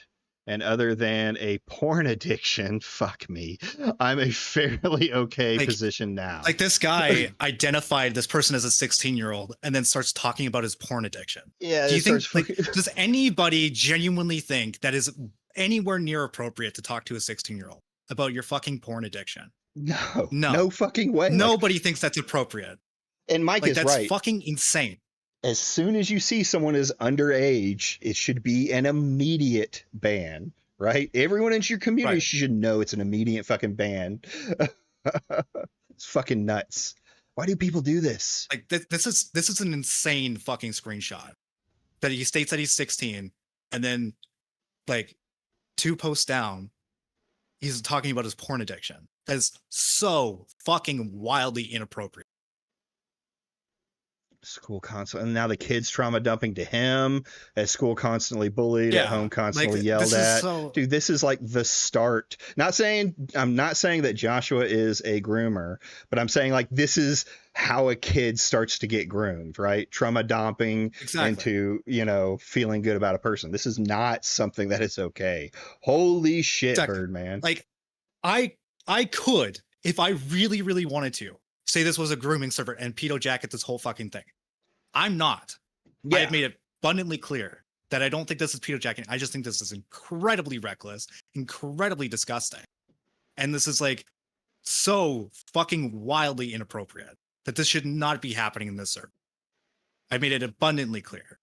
And other than a porn addiction, fuck me, I'm a fairly okay position now.
Like this guy identified this person as a 16-year-old and then starts talking about his porn addiction.
Yeah.
Do you think, does anybody genuinely think that is anywhere near appropriate to talk to a 16-year-old about your fucking porn addiction?
No fucking way.
Nobody thinks that's appropriate.
And Mike is
that's
right.
Fucking insane.
As soon as you see someone is underage, it should be an immediate ban, right? Everyone in your community should know it's an immediate fucking ban. It's fucking nuts. Why do people do this?
Like this is an insane fucking screenshot that he states that he's 16, and then like 2 posts down, he's talking about his porn addiction. That is so fucking wildly inappropriate.
School constantly, and now the kids trauma dumping to him, at school constantly bullied, at home constantly yelled at. Dude, this is like the start. I'm not saying that Joshua is a groomer, but I'm saying like this is how a kid starts to get groomed, right? Trauma dumping into, feeling good about a person. This is not something that is okay. Holy shit, Birdman.
Like I could, if I really, really wanted to, say this was a grooming server and pedo jacket this whole fucking thing. I'm not. I have made it abundantly clear that I don't think this is pedo jacking. I just think this is incredibly reckless, incredibly disgusting. And this is like so fucking wildly inappropriate that this should not be happening in this server. I made it abundantly clear.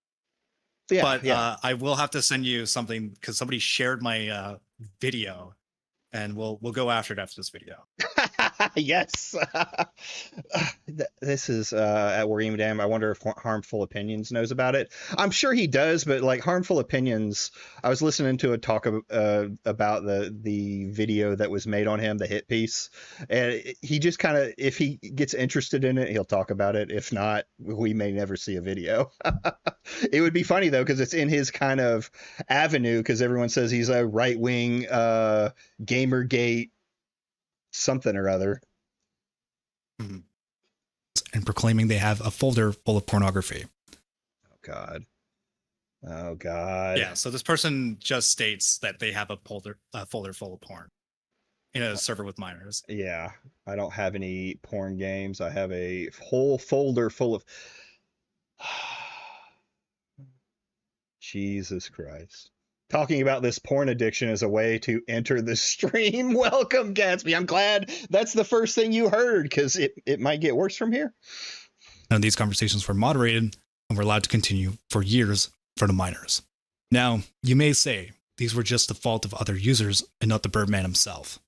I will have to send you something because somebody shared my video, and we'll go after it after this video.
Yes. This is at Wargame Dam. I wonder if Harmful Opinions knows about it. I'm sure he does, but like Harmful Opinions, I was listening to a talk about the video that was made on him, the hit piece, and he just kind of, if he gets interested in it, he'll talk about it. If not, we may never see a video. It would be funny though, because it's in his kind of avenue, because everyone says he's a right-wing Gamergate something or other.
And proclaiming they have a folder full of pornography.
Oh God.
Yeah, so this person just states that they have a folder full of porn in a server with minors.
Yeah, I don't have any porn games. I have a whole folder full of... Jesus Christ. Talking about this porn addiction as a way to enter the stream. Welcome, Gatsby. I'm glad that's the first thing you heard, because it might get worse from here.
None of these conversations were moderated and were allowed to continue for years for the minors. Now, you may say these were just the fault of other users and not the Birdman himself.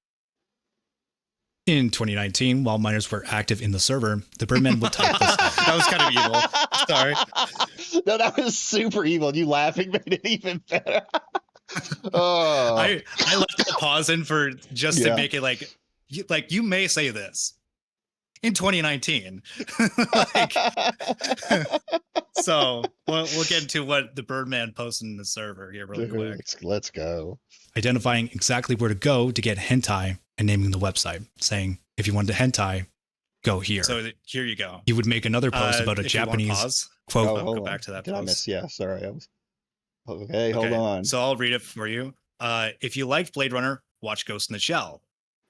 In 2019, while miners were active in the server, the Birdman would type this out.
That was kind of evil. Sorry.
No, that was super evil. You laughing made it even better. Oh.
I left the pause in for just to make it like you may say this in 2019. So we'll get into what the Birdman posted in the server here really quick.
Let's go.
Identifying exactly where to go to get hentai and naming the website, saying, if you want to hentai, go here.
So here you go.
He would make another post about a
if you want
Japanese
pause,
quote.
Oh,
go back to that
Did I
post.
miss? Yeah, sorry. I was... Okay, hold on.
So I'll read it for you. If you like Blade Runner, watch Ghost in the Shell.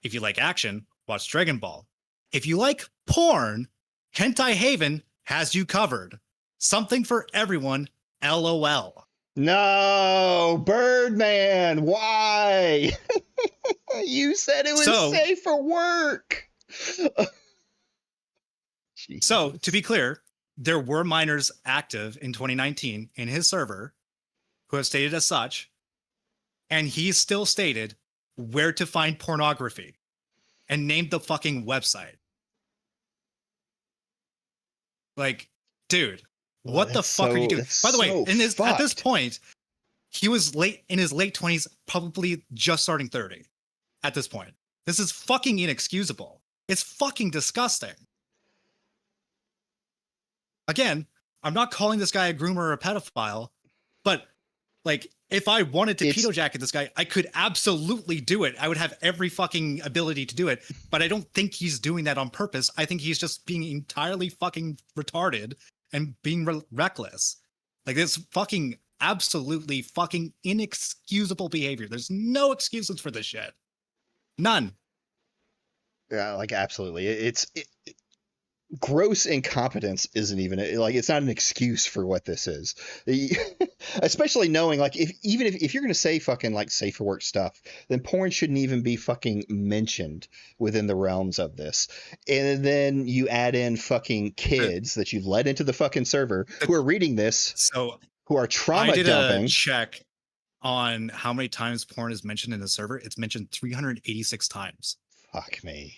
If you like action, watch Dragon Ball. If you like porn, Hentai Haven has you covered. Something for everyone, LOL.
No, Birdman, why? You said it was safe for work.
So, to be clear, there were miners active in 2019 in his server who have stated as such, and he still stated where to find pornography and named the fucking website. Like, dude, what the fuck are you doing? By the way, at this point, he was in his late 20s, probably just starting 30 at this point. This is fucking inexcusable. It's fucking disgusting. Again, I'm not calling this guy a groomer or a pedophile, but like, if I wanted to pedo jacket this guy, I could absolutely do it. I would have every fucking ability to do it, but I don't think he's doing that on purpose. I think he's just being entirely fucking retarded and being reckless. Like, this fucking absolutely fucking inexcusable behavior. There's no excuses for this shit. None.
Yeah, like, absolutely. It's gross incompetence isn't even like, it's not an excuse for what this is. Especially knowing, like, if you're going to say fucking like safe for work stuff, then porn shouldn't even be fucking mentioned within the realms of this. And then you add in fucking kids that you've let into the fucking server who are reading this,
so
who are trauma
I did
dumping.
a check on how many times porn is mentioned in the server. It's mentioned 386 times.
Fuck me.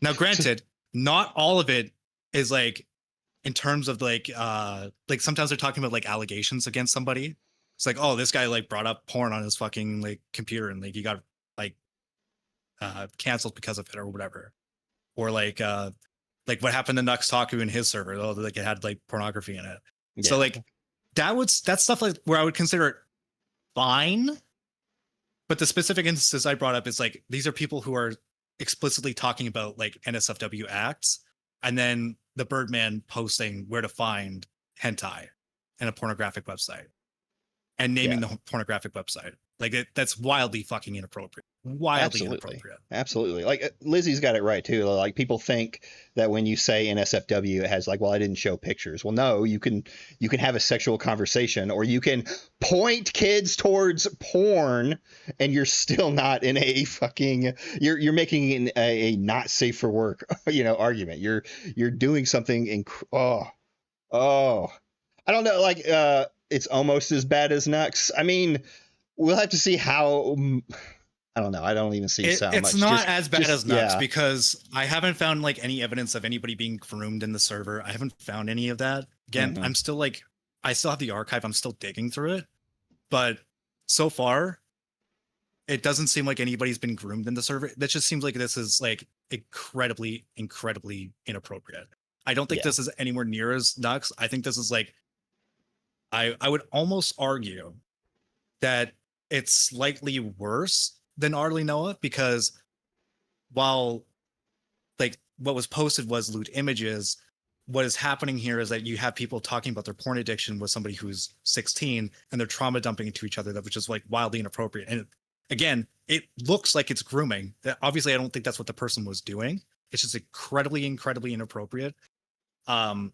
Now, granted, not all of it is like, in terms of like sometimes they're talking about like allegations against somebody. It's like, oh, this guy like brought up porn on his fucking like computer and like he got like canceled because of it or whatever. Or like what happened to Nux Taku in his server, oh, like it had like pornography in it. Yeah. So like that's stuff like where I would consider it fine. But the specific instances I brought up is like, these are people who are explicitly talking about like NSFW acts, and then the Birdman posting where to find hentai and a pornographic website and naming the pornographic website. Like, that's wildly fucking inappropriate. Inappropriate.
Absolutely. Like, Lizzie's got it right too. Like, people think that when you say NSFW, it has like, well, I didn't show pictures. Well, no, you can have a sexual conversation, or you can point kids towards porn, and you're still not in a fucking, you're making a not safe for work, argument. You're doing something I don't know. Like, it's almost as bad as Nux. I mean, we'll have to see how. I don't know. I don't even see
it's
much.
It's not as bad as Nux because I haven't found like any evidence of anybody being groomed in the server. I haven't found any of that. Again, I'm still like, I still have the archive. I'm still digging through it, but so far, it doesn't seem like anybody's been groomed in the server. That just seems like this is like incredibly, incredibly inappropriate. I don't think this is anywhere near as Nux. I think this is like, I would almost argue that it's slightly worse than Arlie Noah, because while like what was posted was lewd images, what is happening here is that you have people talking about their porn addiction with somebody who's 16 and they're trauma dumping into each other, which is like wildly inappropriate. And again, it looks like it's grooming. Obviously, I don't think that's what the person was doing. It's just incredibly, incredibly inappropriate. And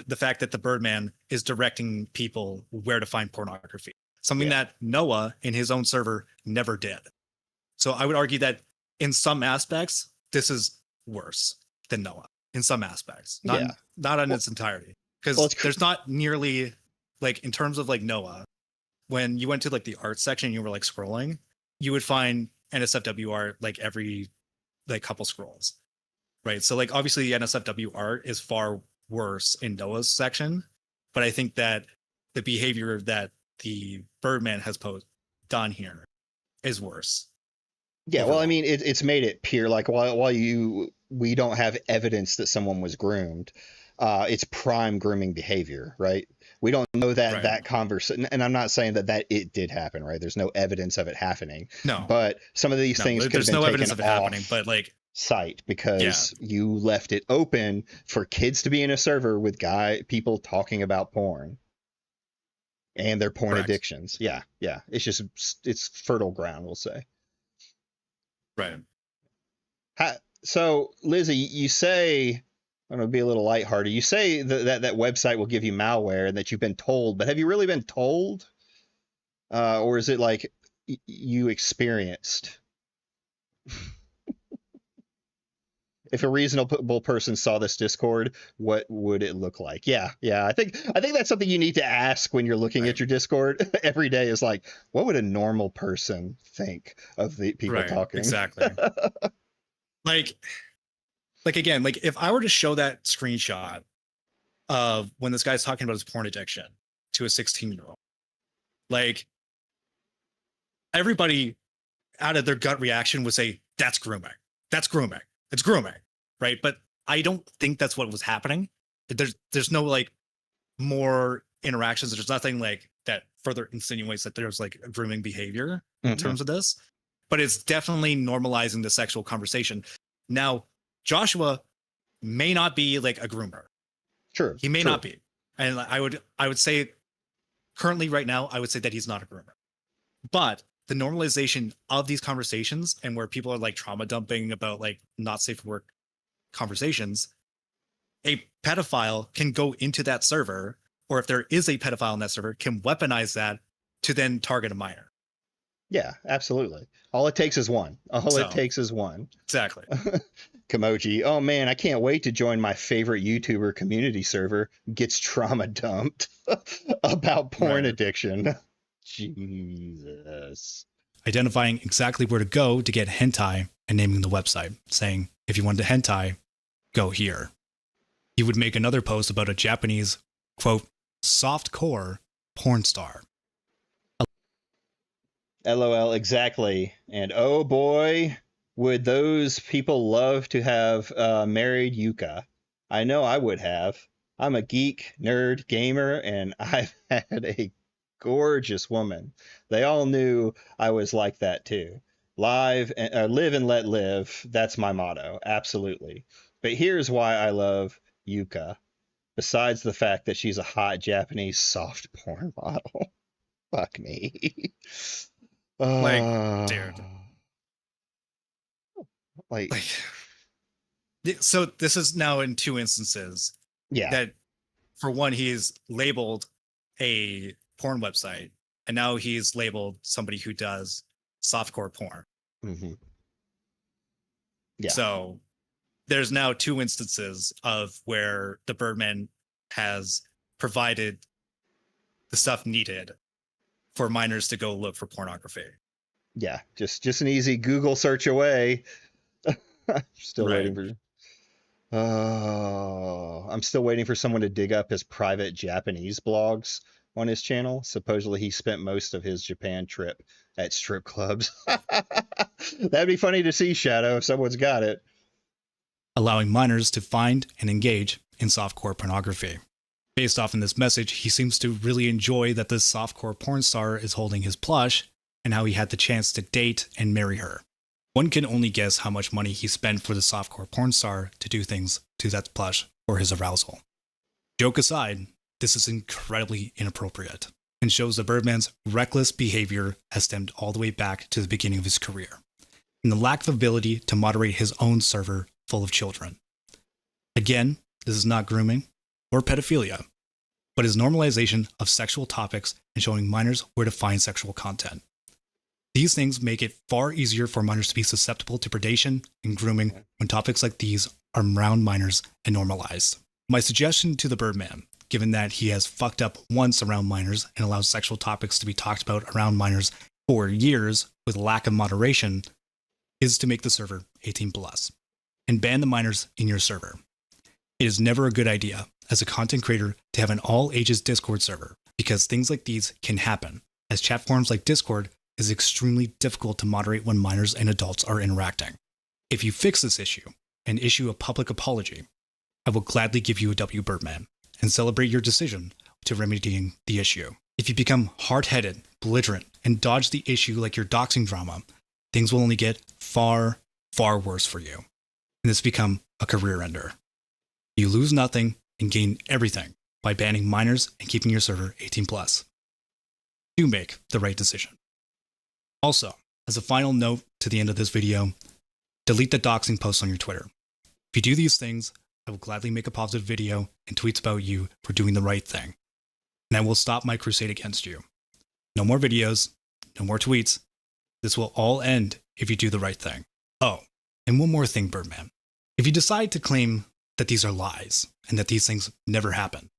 the fact that the Birdman is directing people where to find pornography, something that Noah in his own server never did. So I would argue that in some aspects, this is worse than Noah in some aspects, not in its entirety, because there's not nearly like in terms of like Noah, when you went to like the art section, you were like scrolling, you would find NSFW art like every like couple scrolls, right? So like obviously NSFW art is far worse in Noah's section, but I think that the behavior that the Birdman has done here is worse.
Yeah, well, I
overall.
mean, it's made it pure. Like while we don't have evidence that someone was groomed, it's prime grooming behavior, right? We don't know that
Right.
that conversation, and I'm not saying that it did happen, right? There's no evidence of it happening,
No,
but some of these
no,
things could have
there's
been
no
taken
evidence of it
off
happening, but like,
site because you left it open for kids to be in a server with people talking about porn and their porn
Correct.
addictions. Yeah, it's fertile ground, we'll say.
right.
So, Lizzie, you say, I'm going to be a little lighthearted. You say that website will give you malware and that you've been told, but have you really been told? Or is it like you experienced? If a reasonable person saw this Discord, what would it look like? Yeah. I think that's something you need to ask when you're looking at your Discord every day. Is like, what would a normal person think of the people talking?
Exactly. like again, like if I were to show that screenshot of when this guy's talking about his porn addiction to a 16-year-old, like everybody out of their gut reaction would say, that's grooming. It's grooming, right? But I don't think that's what was happening. There's no like more interactions. There's nothing like that further insinuates that there's like a grooming behavior in terms of this, but it's definitely normalizing the sexual conversation. Now, Joshua may not be like a groomer.
True.
He may not be. And I would say currently right now, I would say that he's not a groomer. But the normalization of these conversations and where people are like trauma dumping about like not safe for work conversations, a pedophile can go into that server, or if there is a pedophile in that server, can weaponize that to then target a minor.
Yeah, absolutely. All it takes is one.
Exactly.
Kimoji, oh man, I can't wait to join my favorite YouTuber community server. Gets trauma dumped about porn addiction. Jesus.
Identifying exactly where to go to get hentai and naming the website, saying, if you want to hentai, go here. He would make another post about a Japanese, quote, soft-core porn star.
LOL, exactly. And oh boy, would those people love to have married Yuka. I know I would have. I'm a geek, nerd, gamer, and I've had a gorgeous woman. They all knew I was like that too. Live and let live. That's my motto. Absolutely. But here's why I love Yuka. Besides the fact that she's a hot Japanese soft porn model. Fuck me.
Dude.
Like,
so this is now in two instances.
yeah.
That for one, he's labeled a porn website, and now he's labeled somebody who does softcore porn.
Mm-hmm. Yeah.
So there's now two instances of where the Birdman has provided the stuff needed for minors to go look for pornography.
Yeah, just an easy Google search away. Still waiting for. Oh, I'm still waiting for someone to dig up his private Japanese blogs on his channel. Supposedly he spent most of his Japan trip at strip clubs. That'd be funny to see, Shadow, if someone's got it.
Allowing minors to find and engage in softcore pornography. Based off in this message, he seems to really enjoy that this softcore porn star is holding his plush and how he had the chance to date and marry her. One can only guess how much money he spent for the softcore porn star to do things to that plush for his arousal. Joke aside, this is incredibly inappropriate and shows the Birdman's reckless behavior has stemmed all the way back to the beginning of his career, and the lack of ability to moderate his own server full of children. Again, this is not grooming or pedophilia, but is normalization of sexual topics and showing minors where to find sexual content. These things make it far easier for minors to be susceptible to predation and grooming when topics like these are around minors and normalized. My suggestion to the Birdman, given that he has fucked up once around minors and allows sexual topics to be talked about around minors for years with lack of moderation, is to make the server 18 plus and ban the minors in your server. It is never a good idea as a content creator to have an all ages Discord server because things like these can happen, as chat forums like Discord is extremely difficult to moderate when minors and adults are interacting. If you fix this issue and issue a public apology, I will gladly give you a W Birdman and celebrate your decision to remedying the issue. If you become hard-headed, belligerent, and dodge the issue like your doxing drama, things will only get far, far worse for you. And this become a career ender. You lose nothing and gain everything by banning minors and keeping your server 18 plus. Do make the right decision. Also, as a final note to the end of this video, delete the doxing posts on your Twitter. If you do these things, I will gladly make a positive video and tweets about you for doing the right thing. And I will stop my crusade against you. No more videos, no more tweets. This will all end if you do the right thing. Oh, and one more thing, Birdman. If you decide to claim that these are lies and that these things never happen,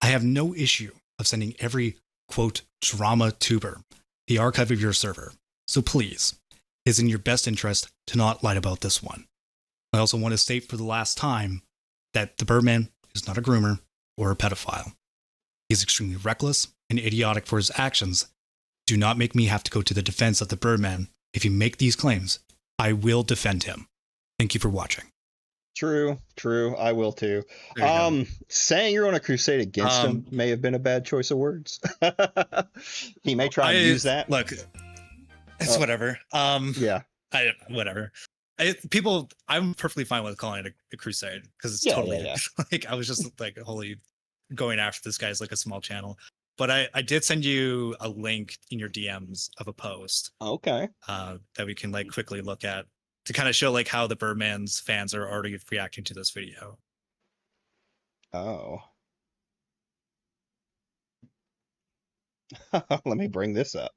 I have no issue of sending every, quote, drama tuber the archive of your server. So please, it is in your best interest to not lie about this one. I also want to state for the last time that the Birdman is not a groomer or a pedophile. He is extremely reckless and idiotic for his actions. Do not make me have to go to the defense of the Birdman. If you make these claims, I will defend him. Thank you for watching.
True. I will too.
There you go.
Saying you're on a crusade against him may have been a bad choice of words. He may try and use that.
Look, it's whatever.
Yeah.
Whatever. I'm perfectly fine with calling it a crusade because it's totally like I was just like wholly going after this guy's like a small channel. But I did send you a link in your DMs of a post.
Okay.
That we can like quickly look at to kind of show like how the Birdman's fans are already reacting to this video.
Oh. Let me bring this up.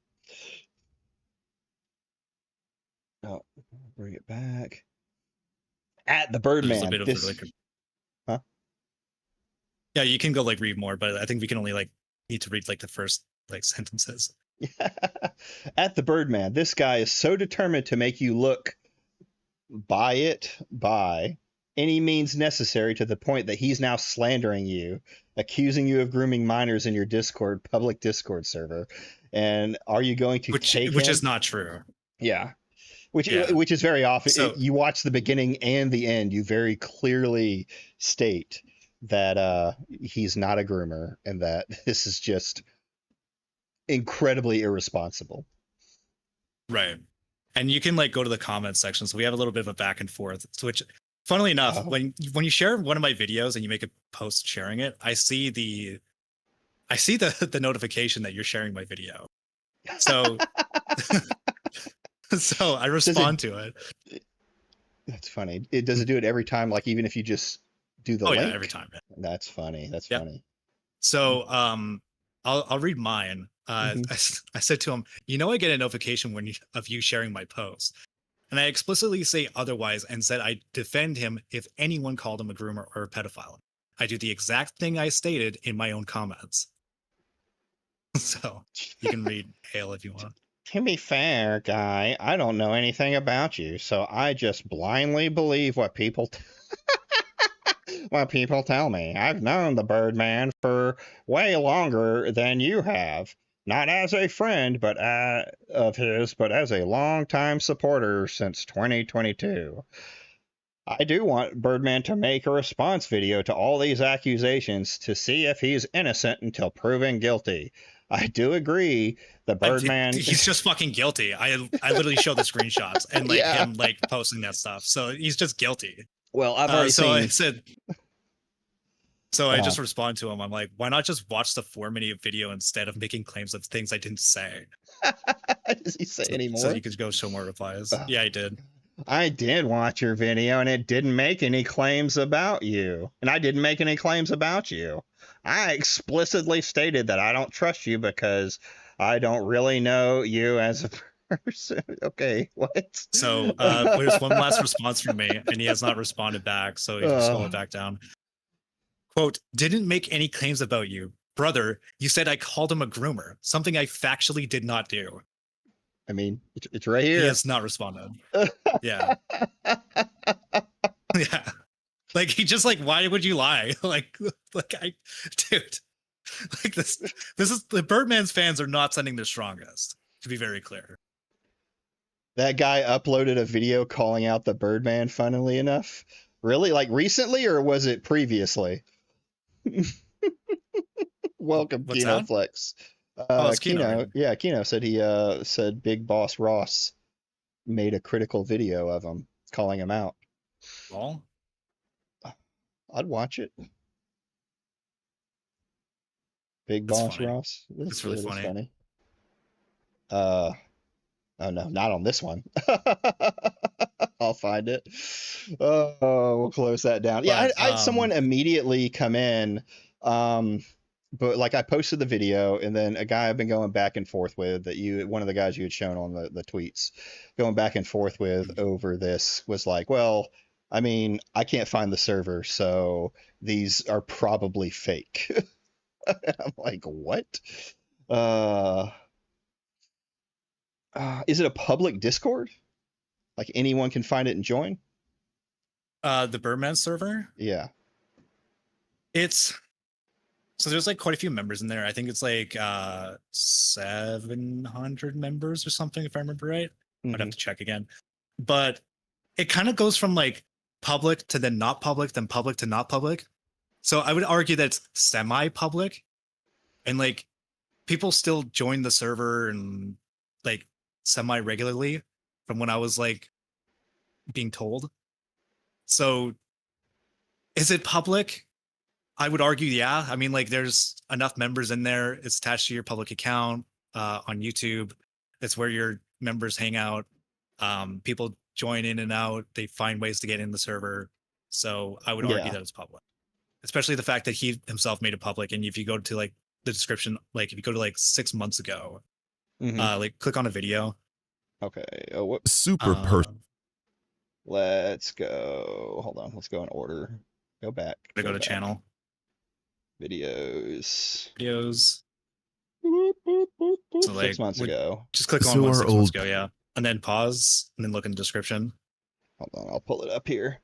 Oh, bring it back. At the Birdman. Huh?
Yeah, you can go like read more, but I think we can only like need to read like the first like sentences.
At the Birdman, this guy is so determined to make you look by any means necessary to the point that he's now slandering you, accusing you of grooming minors in your public Discord server. And are you going to
which
take him?
is not true.
Yeah. Which is very often.
So,
you watch the beginning and the end, you very clearly state that he's not a groomer and that this is just incredibly irresponsible.
Right. And you can like go to the comments section. So we have a little bit of a back and forth. So which, funnily enough, when you share one of my videos and you make a post sharing it, I see the notification that you're sharing my video. So so I respond to it.
That's funny. Does it do it every time? Like even if you just do the link?
Yeah, every time. Yeah.
That's funny. That's funny.
So I'll read mine. I said to him, I get a notification of you sharing my post. And I explicitly say otherwise and said I defend him if anyone called him a groomer or a pedophile. I do the exact thing I stated in my own comments. So you can read Hale if you want.
To be fair, guy, I don't know anything about you, so I just blindly believe what people tell me. I've known the Birdman for way longer than you have. Not as a friend of his, but as a longtime supporter since 2022. I do want Birdman to make a response video to all these accusations to see if he's innocent until proven guilty. I do agree the Birdman...
He's just fucking guilty. I literally show the screenshots and him posting that stuff. So he's just guilty.
Well, I've already seen...
I said... So I just respond to him. I'm like, why not just watch the 4-minute video instead of making claims of things I didn't say?
Does he say any more?
So you could go show more replies. Yeah, I did.
I did watch your video and it didn't make any claims about you. And I didn't make any claims about you. I explicitly stated that I don't trust you because I don't really know you as a person. Okay, what?
So there's one last response from me and he has not responded back. So he just scroll it back down.
Quote, didn't make any claims about you. Brother, you said I called him a groomer, something I factually did not do.
I mean, it's right
He
here.
has not responded. Yeah. Yeah. Like, he just like, why would you lie? Dude, like this is the Birdman's fans are not sending their strongest, to be very clear.
That guy uploaded a video calling out the Birdman, funnily enough. Really? Like recently, or was it previously? Welcome,
What's
Kino
that?
Flex.
It's Kino,
Kino,
right?
yeah, Kino said he said Big Boss Ross made a critical video of him, calling him out.
Well,
I'd watch it. Big
That's
Boss
funny.
Ross.
It's really
It is
funny.
Oh no, not on this one. I'll find it. Oh, we'll close that down. Yeah,
But,
I had someone immediately come in, but like I posted the video, and then a guy I've been going back and forth with one of the guys you had shown on the tweets, going back and forth with over this was like, well, I mean, I can't find the server, so these are probably fake. And I'm like, what? Is it a public Discord? Like anyone can find it and join?
the Birdman server,
Yeah.
it's so there's like quite a few members in there. I think it's like 700 members or something, if I remember right. I'd have to check again. But it kind of goes from like public to then not public, then public to not public. So I would argue that it's semi-public, and like people still join the server and like semi-regularly from when I was like being told. So is it public? I would argue, yeah. I mean, like there's enough members in there. It's attached to your public account on YouTube. That's where your members hang out. People join in and out. They find ways to get in the server. So I would argue that it's public, especially the fact that he himself made it public. And if you go to like the description, like if you go to like 6 months ago, like click on a video.
Okay. Oh, what? Let's go. Hold on. Let's go in order. Go back.
Go to channel.
Videos.
So like
6 months ago.
Just click on one 6 months ago, yeah. And then pause and then look in the description.
Hold on, I'll pull it up here.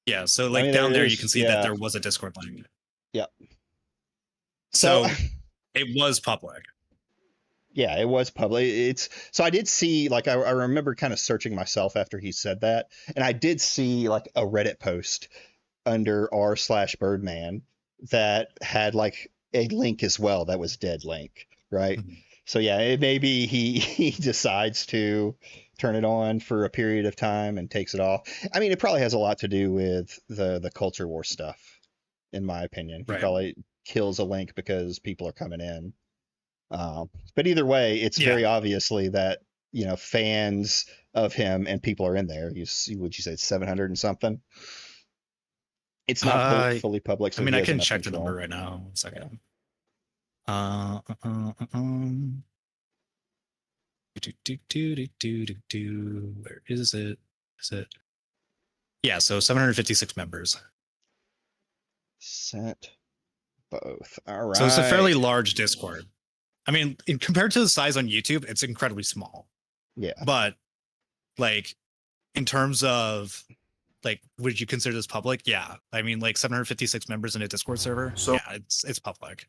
Yeah, so like down there you can see that there was a Discord link.
Yep.
So it was public.
Yeah, it was public. So I did see, like, I remember kind of searching myself after he said that, and I did see like a Reddit post under r/Birdman that had like a link as well that was dead link, right? So yeah, maybe he decides to turn it on for a period of time and takes it off. I mean, it probably has a lot to do with the culture war stuff, in my opinion. He probably kills a link because people are coming in. But either way, it's very obviously that, you know, fans of him and people are in there. Would you say it's 700 and something? It's not fully public. So
I mean, I can check the number right now. 1 second. Where is it? Is it? Yeah, so 756 members.
Sent both. All right.
So it's a fairly large Discord. I mean, compared to the size on YouTube, it's incredibly small.
Yeah.
But like in terms of like, would you consider this public? Yeah. I mean, like 756 members in a Discord server. So yeah, it's public.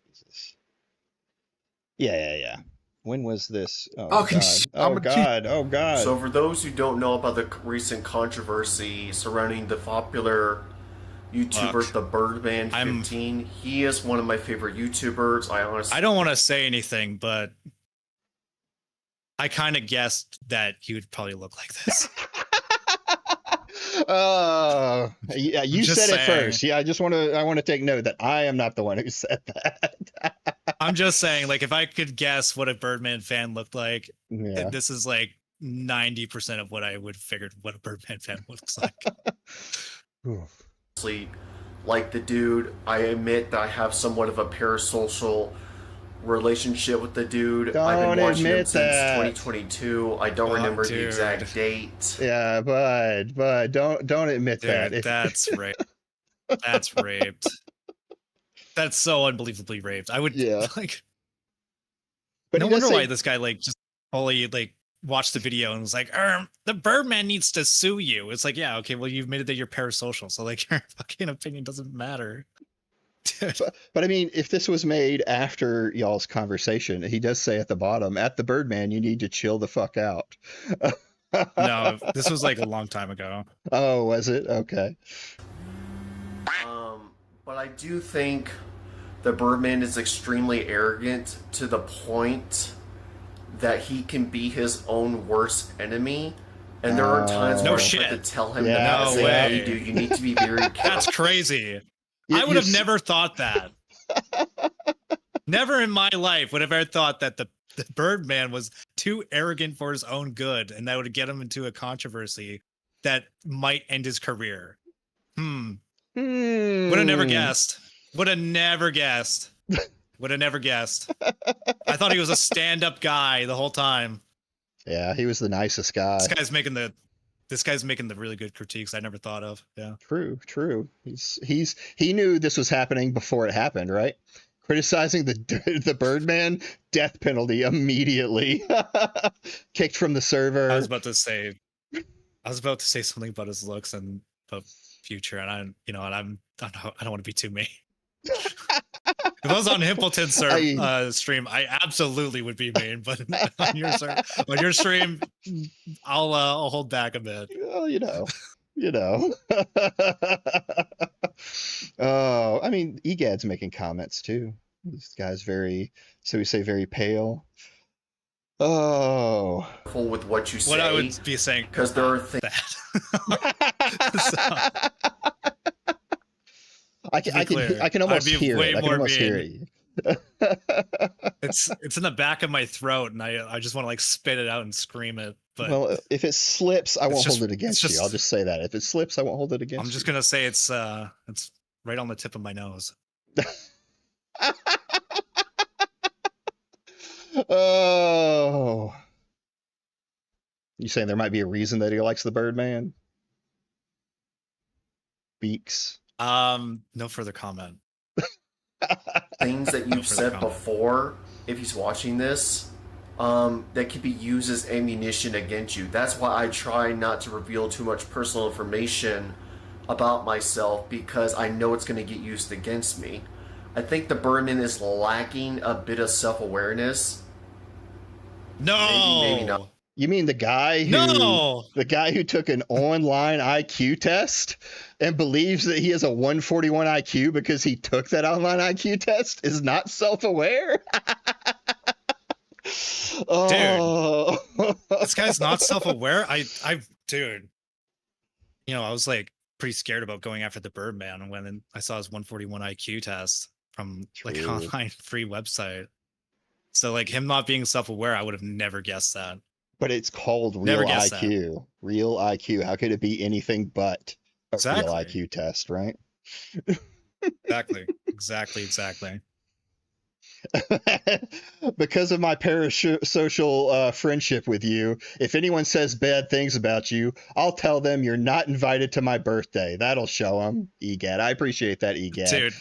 Jesus. Yeah. When was this?
Oh,
God. Oh God.
So for those who don't know about the recent controversy surrounding the popular YouTuber, the Birdman 15, he is one of my favorite YouTubers. I
don't want to say anything, but I kind of guessed that he would probably look like this.
Yeah, you said it first. Yeah, I want to take note that I am not the one who said that.
I'm just saying, like, if I could guess what a Birdman fan looked like, this is like 90% of what I would figured what a Birdman fan looks like.
Like the dude, I admit that I have somewhat of a parasocial relationship with the dude. I've
Don't
been watching him
admit
since
that.
2022. I don't remember the
dude.
exact date.
Yeah, but don't admit
Dude,
that.
that's rape. That's raped. That's so unbelievably raped. I would
Yeah.
like.
But
No
he does
wonder
say-
why this guy like just fully like watched the video and was like, the Birdman needs to sue you. It's like, yeah, okay, well, you've admitted that you're parasocial, so like your fucking opinion doesn't matter.
But I mean, if this was made after y'all's conversation, he does say at the bottom, at the Birdman, you need to chill the fuck out.
No, this was like a long time ago.
Oh, was it? Okay.
But I do think the Birdman is extremely arrogant to the point that he can be his own worst enemy. And there are times
No
where I
shit.
have to tell him
Yeah,
that
no
say,
way.
hey, dude, you need to be very careful.
That's crazy.
You-
I would have
you-
never thought that. Never in my life would have ever thought that the Birdman was too arrogant for his own good, and that would get him into a controversy that might end his career. Would have never guessed. Would have never guessed. Would have never guessed. I thought he was a stand-up guy the whole time.
Yeah, he was the nicest guy.
This guy's making the really good critiques I never thought of. Yeah.
True. He knew this was happening before it happened, right? Criticizing the Birdman, death penalty immediately. Kicked from the server.
I was about to say something about his looks and the future, and I don't want to be too mean. If I was on Himpleton's stream, I absolutely would be mean. But on your stream, I'll hold back a bit.
Well, you know. Oh, I mean, Egad's making comments too. This guy's very pale. Oh.
Careful with what you say.
What I would be saying,
because there are things.
I can almost hear it. I can almost hear it.
It's in the back of my throat, and I just want to like spit it out and scream it. But
well, if it slips, I won't
just-
hold it against
it's
you.
just-
I'll just say that. If it slips, I won't hold it against
I'm
you.
just gonna say it's right on the tip of my nose.
Oh. You saying there might be a reason that he likes the Birdman? Beaks.
No further comment.
Things that you've
further
said
comment.
before, if he's watching this, that could be used as ammunition against you. That's why I try not to reveal too much personal information about myself, because I know it's going to get used against me. I think the Birdman is lacking a bit of self-awareness.
No,
Maybe not.
You mean the guy who took an online IQ test and believes that he has a 141 IQ because he took that online IQ test is not self-aware? Oh.
This guy's not self-aware. Dude, I was like pretty scared about going after the Birdman when I saw his 141 IQ test from like an
True.
online free website. So like him not being self-aware, I would have never guessed that.
But it's called real
Never guessed that.
IQ. Real IQ. How could it be anything but a real
Exactly.
IQ test, right?
Exactly.
Because of my parasocial friendship with you, if anyone says bad things about you, I'll tell them you're not invited to my birthday. That'll show them. EGAD. I appreciate that, EGAD.
Dude.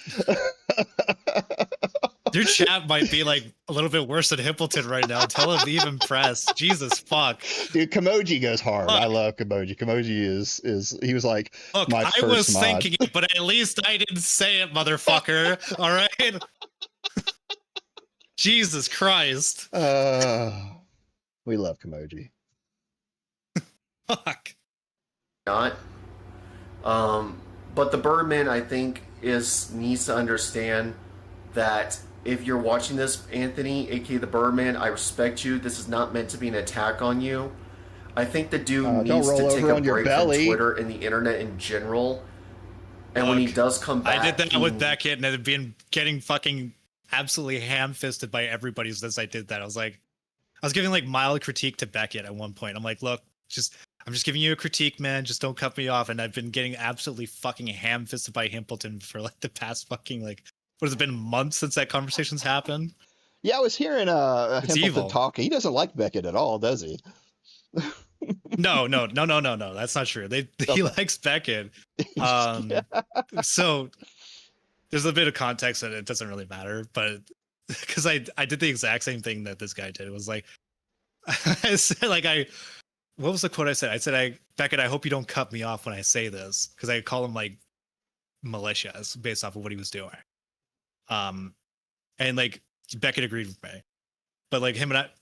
Your chat might be like a little bit worse than Himpleton right now. Tell him to be impressed. Jesus fuck.
Dude, Kamoji goes hard.
Look.
I love Kamoji. Kamoji he was like
Look,
my
I
first
was
mod.
thinking it, but at least I didn't say it, motherfucker. All right. Jesus Christ.
We love Kamoji.
Fuck.
Not. But the Birdman, I think, needs to understand that if you're watching this, Anthony, aka the Birdman, I respect you. This is not meant to be an attack on you. I think the dude
Don't
needs
roll
to take
over
a
on your
break from
belly.
Twitter and the internet in general. And when he
Look,
does come back,
I did that with
he-
Beckett and it been getting fucking absolutely ham-fisted by everybody since I did that. I was giving like mild critique to Beckett at one point. I'm like, look, I'm just giving you a critique, man. Just don't cut me off. And I've been getting absolutely fucking ham-fisted by Himpleton for like the past fucking like, what has it been, months since that conversation's happened?
Yeah, I was hearing
It's
Hempleton
evil.
talk. He doesn't like Beckett at all, does he?
No. That's not true. He
Okay.
likes Beckett. Um, so there's a bit of context and it doesn't really matter, but because I did the exact same thing that this guy did. It was like I said, like what was the quote I said? I said, Beckett, I hope you don't cut me off when I say this, because I call him like malicious based off of what he was doing. And like Beckett agreed with me, but like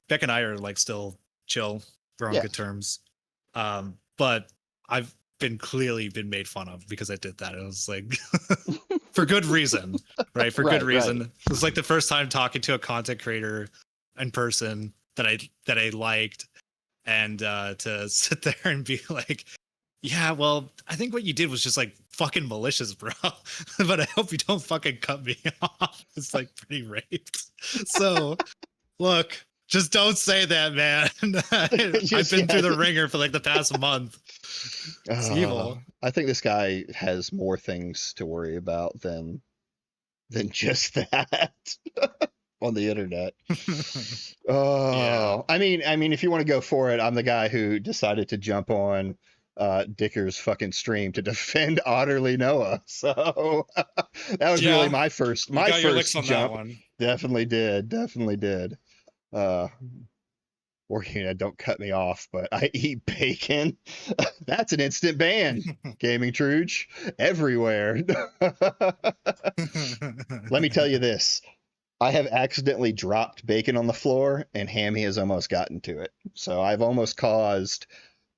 Beck and I are like still chill. We're on good terms. But I've clearly been made fun of because I did that. It was like for good reason, right? For good reason. Right. It was like the first time talking to a content creator in person that I liked, and to sit there and be like, yeah, well, I think what you did was just like fucking malicious, bro. But I hope you don't fucking cut me off. It's like pretty raped. So look, just don't say that, man. I've been through the ringer for like the past month. It's evil.
I think this guy has more things to worry about than just that on the internet. Yeah. I mean, if you want to go for it, I'm the guy who decided to jump on Dicker's fucking stream to defend Otterly Noah. So that was really my first jump. That one. Definitely did. Or, don't cut me off, but I eat bacon. That's an instant ban. Gaming Truge everywhere. Let me tell you this. I have accidentally dropped bacon on the floor and Hammy has almost gotten to it. So I've almost caused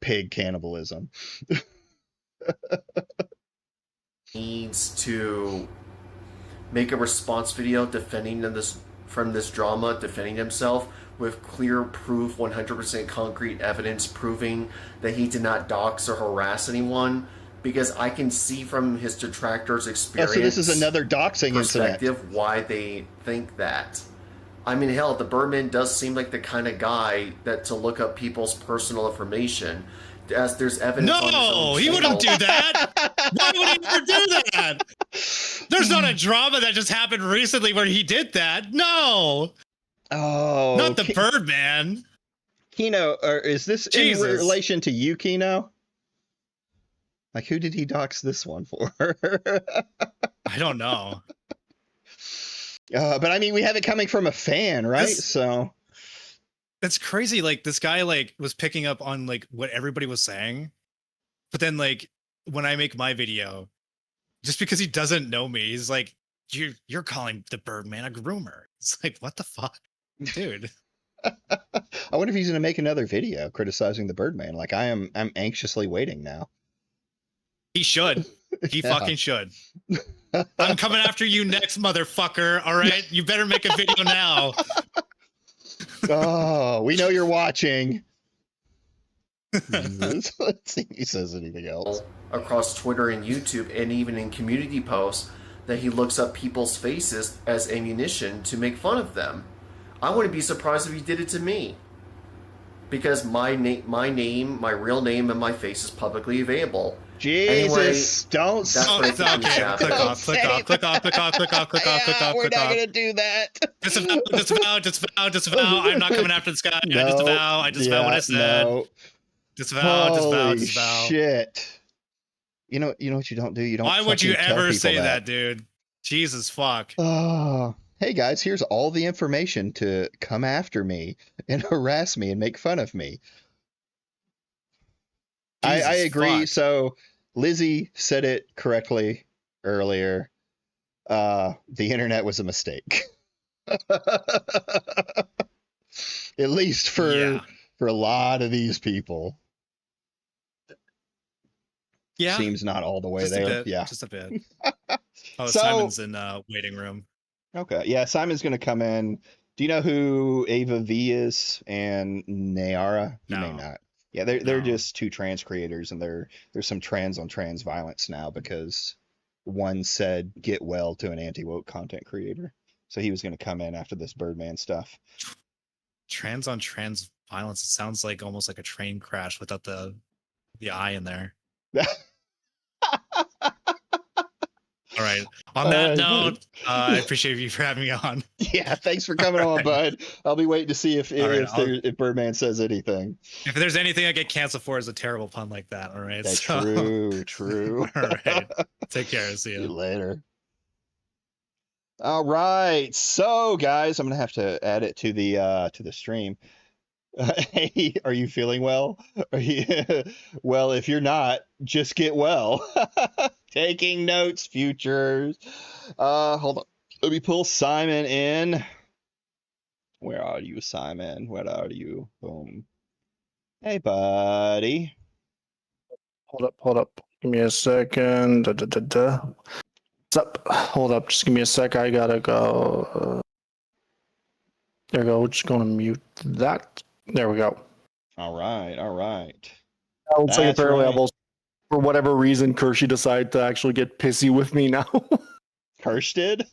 pig cannibalism.
Needs to make a response video defending from this drama, defending himself with clear proof, 100% concrete evidence proving that he did not dox or harass anyone, because I can see from his detractors' experience.
So this is another doxing
perspective
incident.
Why they think that. I mean, hell, the Birdman does seem like the kind of guy that to look up people's personal information, as there's evidence.
No, he wouldn't do that. Why would he ever do that? There's not a drama that just happened recently where he did that. No.
Oh,
not the Birdman.
Kino, or is this in relation to you, Kino? Like, who did he dox this one for?
I don't know.
But I mean, we have it coming from a fan, right? So
that's crazy. Like, this guy like was picking up on like what everybody was saying, but then like when I make my video, just because he doesn't know me, he's like, "You're calling the Birdman a groomer." It's like, what the fuck, dude?
I wonder if he's gonna make another video criticizing the Birdman. Like, I'm anxiously waiting now.
He should. He fucking should. I'm coming after you next, motherfucker. All right, you better make a video now.
Oh, we know you're watching. Let's see if he says anything else.
Across Twitter and YouTube, and even in community posts, that he looks up people's faces as ammunition to make fun of them. I wouldn't be surprised if he did it to me, because my real name, and my face is publicly available.
Jesus, don't stop.
Click off.
We're not gonna do that.
Disavow. I'm not coming after this guy. I disavow what I said.
No.
Disavow.
Shit. You know what you don't do? You don't.
Why would you ever say that, dude? Jesus fuck.
Oh, hey guys, here's all the information to come after me and harass me and make fun of me. I agree. Fuck. So Lizzie said it correctly earlier. The internet was a mistake. At least for a lot of these people.
Yeah.
Seems not all the way just there. Yeah.
Just a bit. Oh, so, Simon's in waiting room.
Okay. Yeah, Simon's gonna come in. Do you know who Ava V is and Nayara? You may not. Yeah, they're just two trans creators, and there's some trans on trans violence now because one said get well to an anti-woke content creator. So he was going to come in after this Birdman stuff.
Trans on trans violence. It sounds like almost like a train crash without the I in there.
All right. On
All
that
right,
note, I appreciate you for having me on.
Yeah, thanks for coming on, bud. I'll be waiting to see if
All right,
if Birdman says anything.
If there's anything I get canceled for, is a terrible pun like that. All right.
That's
So,
true.
all right. Take care. See
See you
you.
later. All right, so guys, I'm gonna have to add it to the stream. Hey, are you feeling well? Are you well? If you're not, just get well. Taking notes, futures. Hold on. Let me pull Simon in. Where are you, Simon? Where are you? Boom. Hey, buddy.
Hold up. Give me a second. What's up? Hold up. Just give me a sec. I gotta go. There we go. Just gonna mute that. There we go.
All right, all right.
Looks like
That's
apparently
right.
I've also, for whatever reason, Kershey decided to actually get pissy with me now.
Kirsch did?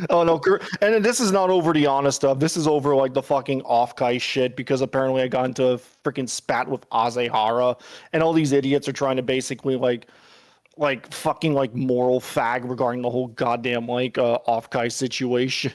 Oh no, and this is not over the honest stuff. This is over like the fucking off-kai shit because apparently I got into a freaking spat with Azehara, and all these idiots are trying to basically like fucking like moral fag regarding the whole goddamn like off-kai situation.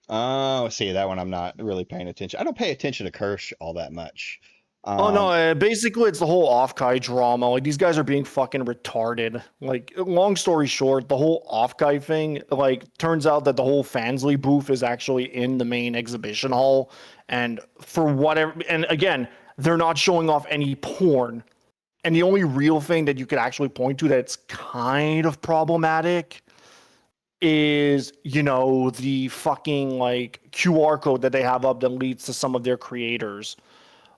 Oh, see, that one I'm not really paying attention. I don't pay attention to Kirsch all that much.
Oh no, basically it's the whole off-kai drama. Like these guys are being fucking retarded. Like long story short, the whole off-kai thing, like turns out that the whole Fansly booth is actually in the main exhibition hall, and for whatever, and again, they're not showing off any porn. And the only real thing that you could actually point to that's kind of problematic is, you know, the fucking like QR code that they have up that leads to some of their creators.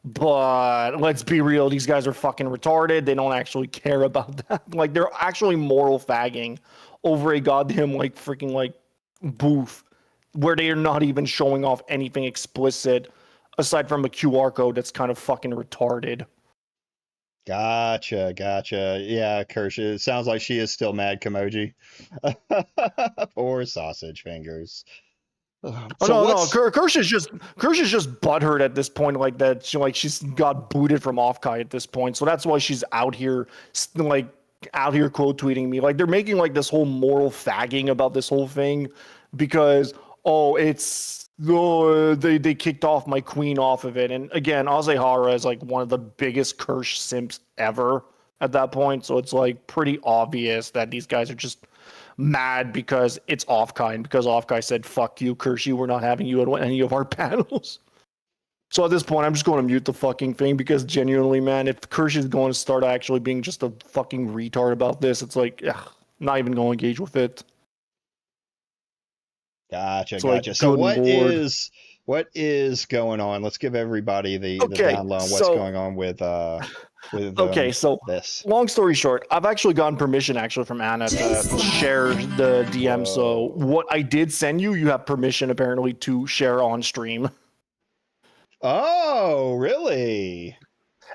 But let's be real, these guys are fucking retarded. They don't actually care about that. Like they're actually moral fagging over a goddamn like freaking like booth where they are not even showing off anything explicit aside from a QR code that's kind of fucking retarded.
Gotcha. Yeah, Kirsch. It sounds like she is still mad, Kimoji. Poor sausage fingers.
Oh
So
no,
what's-
Kirsch is just butthurt at this point, like that. She's got booted from Off-Kai at this point, so that's why she's out here quote tweeting me. Like they're making like this whole moral fagging about this whole thing because they kicked off my queen off of it. And again, Azehara is like one of the biggest Kirsch simps ever at that point, so it's like pretty obvious that these guys are just mad because it's Off-Kai and because Off-Kai said, fuck you, Kershey, we're not having you at any of our panels. So at this point, I'm just going to mute the fucking thing because genuinely, man, if Kershey's going to start actually being just a fucking retard about this, it's like, not even going to engage with it.
Gotcha.
So, like,
So
good lord.
what is going on? Let's give everybody the down low on what's going on with
Okay, so
this.
long story short, I've actually gotten permission from Anna to share the DM. So what I did send you, you have permission apparently to share on stream.
Oh, really?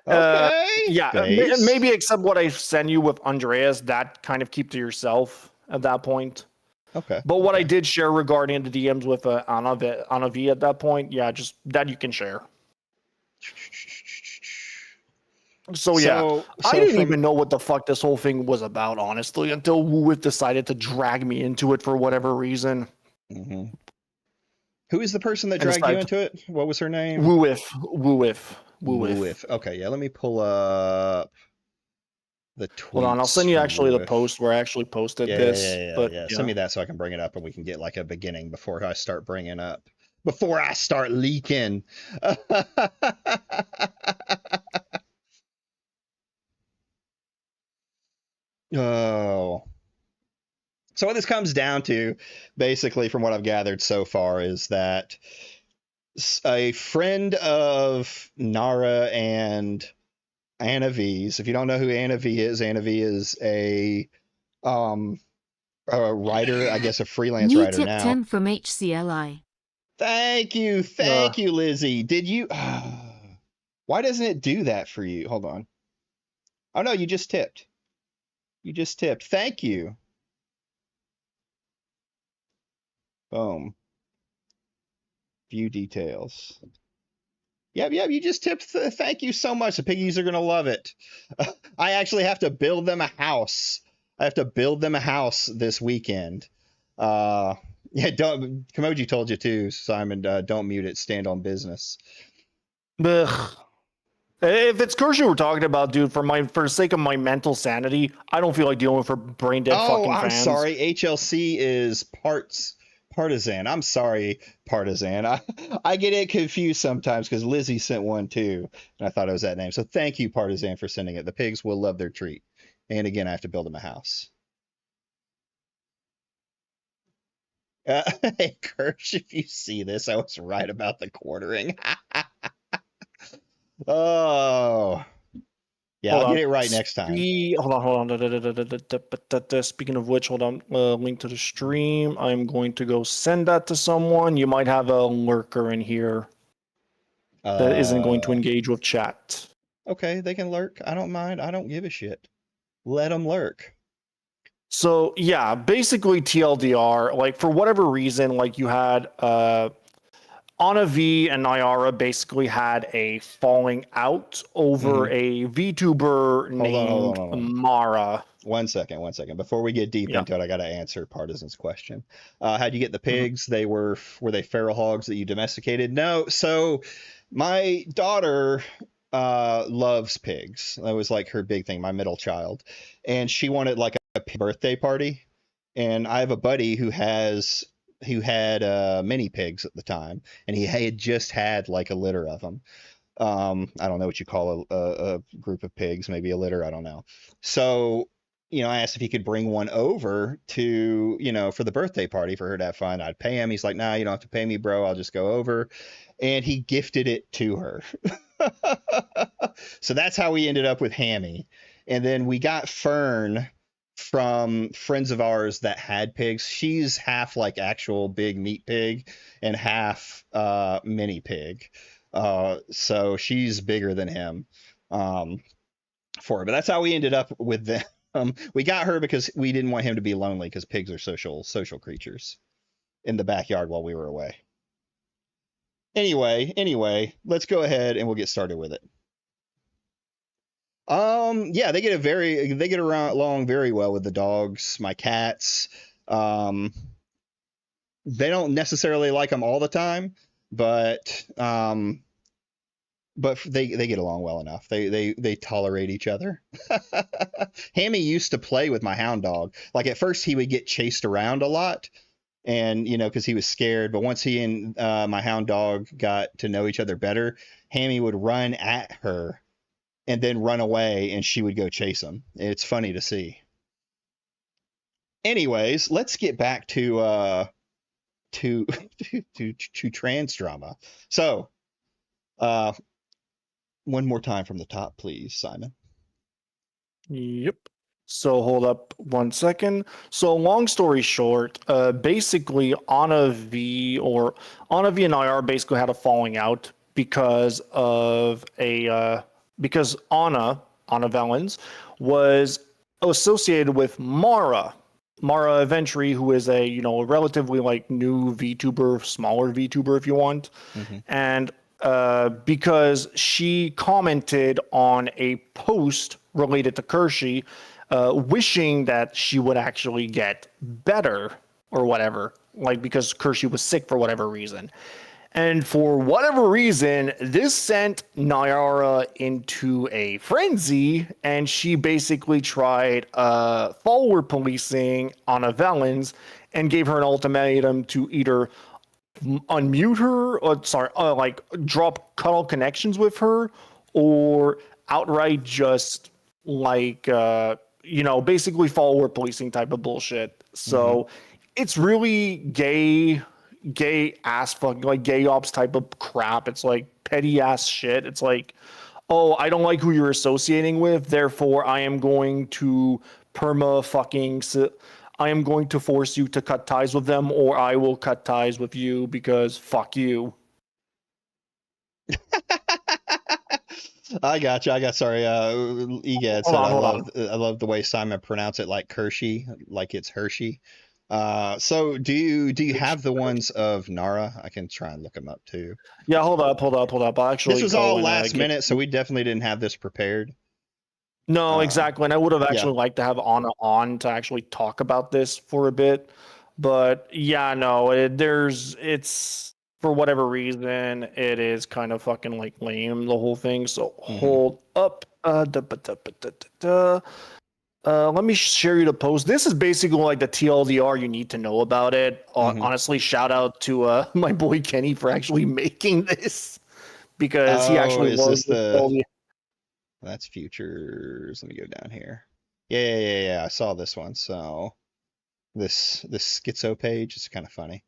Okay.
Yeah,
Base.
maybe except what I send you with Andreas, that kind of keep to yourself at that point.
Okay.
But what I did share regarding the DMs with Anna V at that point, yeah, just that you can share. So yeah, I didn't even know what the fuck this whole thing was about, honestly, until Wooif decided to drag me into it for whatever reason.
Mm-hmm. Who is the person that dragged you into it? What was her name?
Wooif.
Okay, yeah, let me pull up the tweets.
Hold on, I'll send you actually the post where I actually posted this.
Yeah. Send me that so I can bring it up and we can get like a beginning before I start leaking. Oh. So what this comes down to, basically, from what I've gathered so far, is that a friend of Nara and Anna V's. If you don't know who Anna V is a writer, I guess a freelance
New
writer
tip
now.
10 from HCLI.
Thank you, Lizzie. Did you? Why doesn't it do that for you? Hold on. Oh no, you just tipped. Thank you. Boom. View details. Yep, you just tipped. Thank you so much. The piggies are going to love it. I actually have to build them a house. I have to build them a house this weekend. Yeah, don't Kimoji told you too, Simon. Don't mute it. Stand on business.
Ugh. If it's Kershey we're talking about, dude, for the sake of my mental sanity, I don't feel like dealing with her brain dead
Oh,
fucking
I'm
fans.
sorry. HLC is partisan. I'm sorry, partisan. I get it confused sometimes because Lizzie sent one too, and I thought it was that name. So thank you, partisan, for sending it. The pigs will love their treat. And again, I have to build them a house. Hey, Kirsch, if you see this, I was right about the quartering. Oh, yeah,
Hold
I'll
on.
get it right next time.
Hold on. Speaking of which, hold on. Link to the stream. I'm going to go send that to someone. You might have a lurker in here that isn't going to engage with chat.
Okay, they can lurk. I don't mind. I don't give a shit. Let them lurk.
So yeah, basically TLDR, like for whatever reason, like you had Anna V and Nyara basically had a falling out over a VTuber named Mara.
One second. Before we get deep into it, I got to answer Partisan's question. How'd you get the pigs? Were they feral hogs that you domesticated? No. So my daughter loves pigs. That was like her big thing, my middle child. And she wanted like a birthday party. And I have a buddy who had mini pigs at the time, and he had just had like a litter of them. I don't know what you call a group of pigs, maybe a litter, I don't know. So, I asked if he could bring one over to, for the birthday party for her to have fun. I'd pay him. He's like, nah, you don't have to pay me, bro. I'll just go over. And he gifted it to her. So that's how we ended up with Hammy. And then we got Fern from friends of ours that had pigs. She's half like actual big meat pig and half mini pig. So she's bigger than him for it. But that's how we ended up with them. We got her because we didn't want him to be lonely, because pigs are social creatures in the backyard while we were away. Anyway, let's go ahead and we'll get started with it. Yeah, they get along very well with the dogs. My cats, they don't necessarily like them all the time, but they get along well enough. They tolerate each other. Hammy used to play with my hound dog. Like at first he would get chased around a lot, and because he was scared. But once he and my hound dog got to know each other better, Hammy would run at her and then run away, and she would go chase him. It's funny to see. Anyways, let's get back to trans drama. So, one more time from the top, please, Simon.
Yep. So hold up 1 second. So long story short, basically Anna V and IR basically had a falling out because Anna Valens was associated with Mara Ventry, who is a relatively like new VTuber, smaller VTuber if you want, and because she commented on a post related to Kershey, wishing that she would actually get better or whatever, like because Kershey was sick for whatever reason. And for whatever reason, this sent Nyara into a frenzy, and she basically tried follower policing Anna Valens and gave her an ultimatum to either unmute her, or like cut all connections with her, or outright just like basically follower policing type of bullshit. So it's really gay ass fucking like gay ops type of crap. It's like petty ass shit. It's like, oh, I don't like who you're associating with, therefore I am going to I am going to force you to cut ties with them, or I will cut ties with you because fuck you.
I got you. Sorry. Egad said I love the way Simon pronounced it, like Kershey, like it's Hershey. So do you have the ones of Nara? I can try and look them up too.
Yeah, hold up. I'll actually.
This was all last minute, so we definitely didn't have this prepared.
No, exactly. And I would have actually
yeah.
liked to have Anna on to actually talk about this for a bit. But yeah, no, it's for whatever reason, it is kind of fucking like lame, the whole thing. So hold up. Let me share you the post. This is basically like the TLDR you need to know about it. Honestly, shout out to my boy Kenny for actually making this because he actually
is this
loves
that's futures. Let me go down here. Yeah. I saw this one. So this schizo page is kind of funny.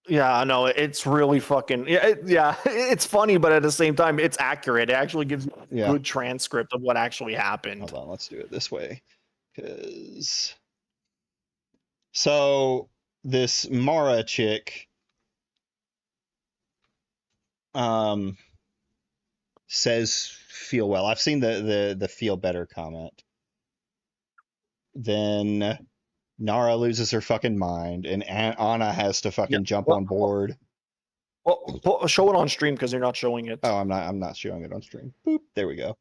Yeah, I know. It's really fucking it's funny, but at the same time, it's accurate. It actually gives a good transcript of what actually happened.
Hold on, let's do it this way. So this Mara chick says feel well. I've seen the feel better comment. Then Nara loses her fucking mind, and Anna has to fucking jump on board.
Well, show it on stream because you're not showing it.
Oh, I'm not showing it on stream. Boop. There we go.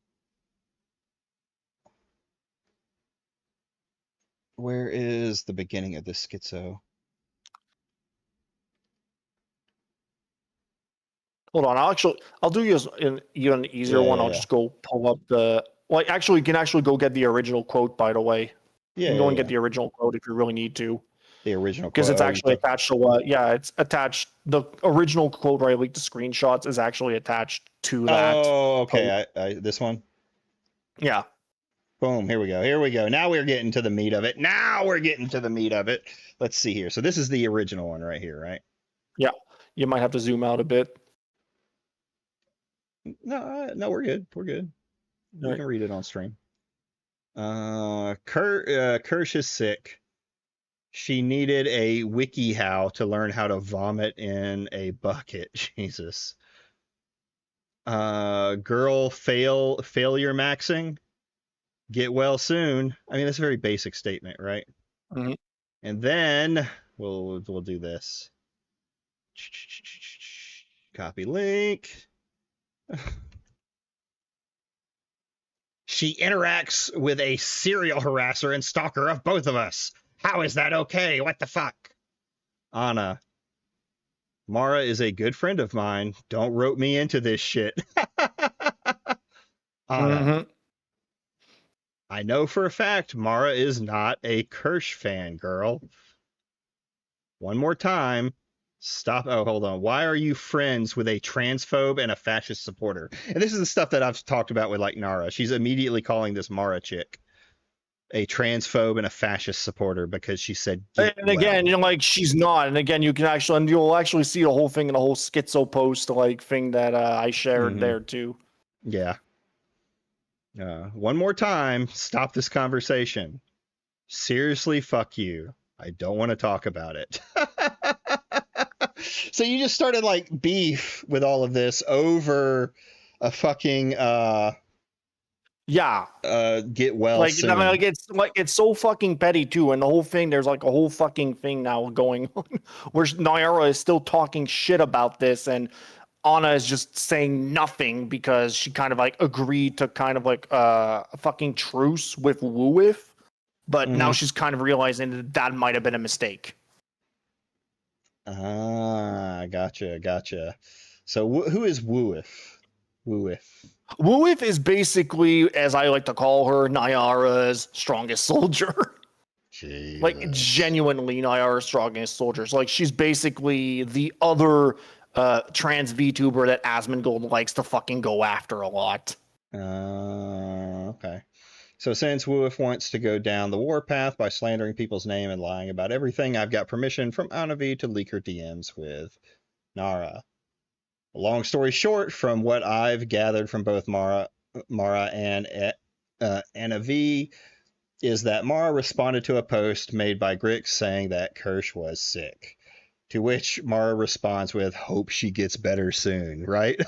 Where is the beginning of this schizo?
Hold on, I'll do you an easier one. I'll just go pull up the actually you can actually go get the original quote, by the way. You can go and get the original quote if you really need to.
The original quote.
Because it's actually attached to it's attached. The original quote where I leaked the screenshots is actually attached to that.
Oh, okay. This one?
Yeah.
Boom. Here we go. Now we're getting to the meat of it. Let's see here. So this is the original one right here, right?
Yeah. You might have to zoom out a bit.
No, we're good. We can read it on stream. Kirsch is sick. She needed a WikiHow to learn how to vomit in a bucket. Jesus. Girl failure maxing. Get well soon. I mean, that's a very basic statement, right?
Mm-hmm.
And then we'll do this. Copy link. She interacts with a serial harasser and stalker of both of us. How is that okay? What the fuck? Anna. Mara is a good friend of mine. Don't rope me into this shit. Anna. I know for a fact Mara is not a Kirsch fan, girl. One more time. Stop. Oh, hold on. Why are you friends with a transphobe and a fascist supporter? And this is the stuff that I've talked about with like Nara. She's immediately calling this Mara chick a transphobe and a fascist supporter because she said.
And again, she's not. And again, you'll actually see the whole thing in the whole schizo post thing that I shared there too.
Yeah. One more time. Stop this conversation. Seriously, fuck you. I don't want to talk about it. So you just started beef with all of this over a fucking get well soon.
I mean, it's so fucking petty too, and the whole thing. There's a whole fucking thing now going on where Naira is still talking shit about this, and Anna is just saying nothing because she kind of agreed to kind of a fucking truce with Wooif, but now she's kind of realizing that might have been a mistake.
Gotcha. So who is Wooif?
Wooif is basically, as I like to call her, Nyara's strongest soldier.
Jesus.
Genuinely Nyara's strongest soldiers. She's basically the other trans VTuber that Asmongold likes to fucking go after a lot.
Okay. So since Wooif wants to go down the warpath by slandering people's name and lying about everything, I've got permission from Anavi to leak her DMs with Nara. Long story short, from what I've gathered from both Mara and Anavi, is that Mara responded to a post made by Grix saying that Kirsch was sick. To which Mara responds with, hope she gets better soon, right?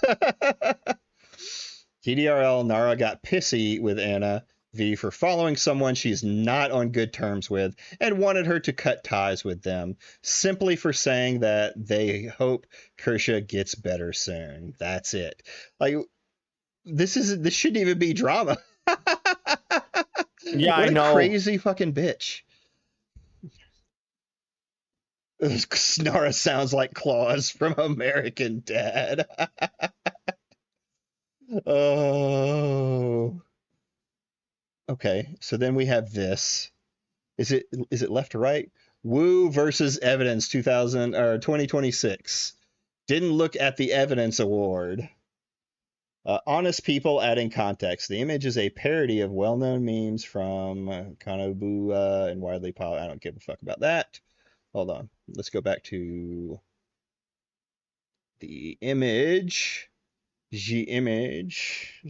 TDRL, Nara got pissy with Anna V for following someone she's not on good terms with and wanted her to cut ties with them simply for saying that they hope Kirsha gets better soon. That's it. This shouldn't even be drama.
Yeah,
what
I
a
know.
crazy fucking bitch. Snara sounds like Claus from American Dad. Oh. Okay, so then we have this. Is it left or right? Woo versus Evidence 2026. Didn't look at the evidence award. Honest people adding context. The image is a parody of well-known memes from Kanobua and widely popular. I don't give a fuck about that. Hold on. Let's go back to the image. Image.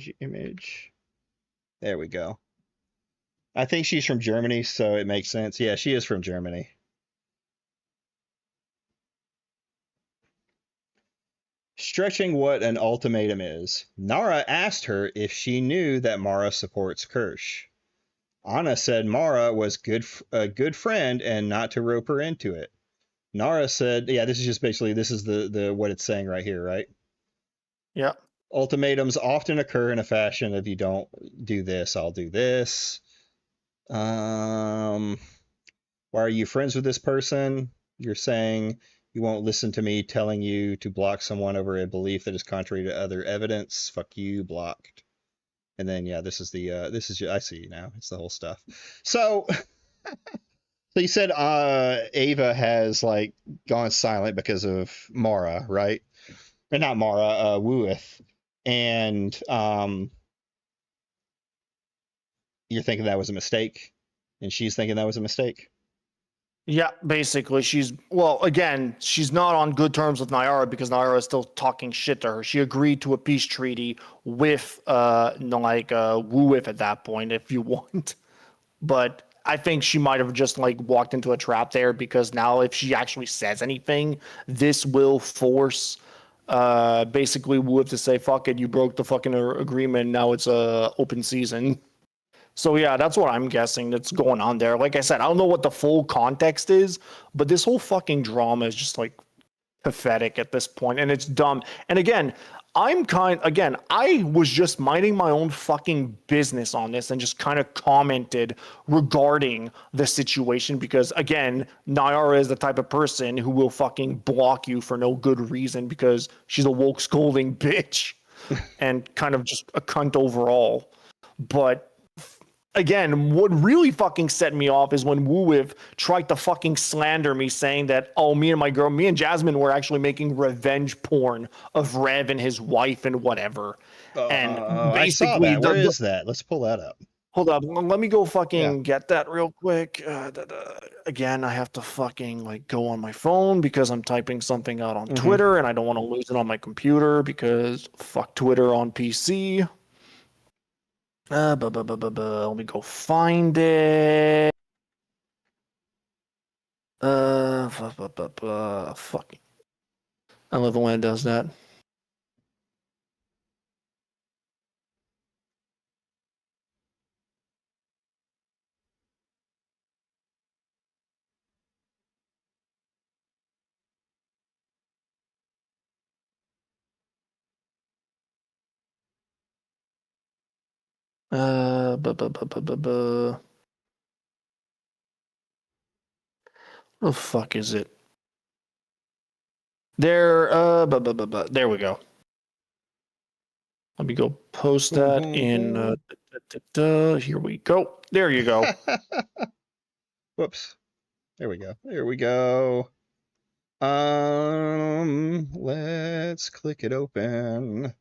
There we go. I think she's from Germany, so it makes sense. Yeah, she is from Germany. Stretching what an ultimatum is. Nara asked her if she knew that Mara supports Kirsch. Anna said Mara was a good friend and not to rope her into it. Nara said, yeah, this is just basically, this is the what it's saying right here, right?
Yeah.
Ultimatums often occur in a fashion of you don't do this, I'll do this. Why are you friends with this person? You're saying you won't listen to me telling you to block someone over a belief that is contrary to other evidence. Fuck you, blocked. And then yeah, this is I see now. It's the whole stuff. So so you said Ava has like gone silent because of Mara, right? Or not Mara, Wooith. And you're thinking that was a mistake, and she's thinking that was a mistake.
Yeah, basically, she's not on good terms with Nyara because Nyara is still talking shit to her. She agreed to a peace treaty with Wooith at that point, if you want. But I think she might have just like walked into a trap there because now if she actually says anything, this will force basically Wooith to say, fuck it, you broke the fucking agreement, now it's a open season. So yeah, that's what I'm guessing that's going on there. Like I said, I don't know what the full context is, but this whole fucking drama is just like pathetic at this point, and it's dumb. And again, I was just minding my own fucking business on this and just kind of commented regarding the situation because again, Nyara is the type of person who will fucking block you for no good reason because she's a woke scolding bitch and kind of just a cunt overall. But again, what really fucking set me off is when Wooith tried to fucking slander me saying that, oh, me and Jasmine were actually making revenge porn of Rev and his wife and whatever. And
I saw that. Where is that? Let's pull that up.
Hold up. Let me go fucking get that real quick. Again, I have to fucking like go on my phone because I'm typing something out on Twitter and I don't want to lose it on my computer because fuck Twitter on PC. Let me go find it. Fucking. I love it when it does that. Where the fuck is it? There, there we go. Let me go post that in, here we go. There you go.
Whoops. There we go. Let's click it open.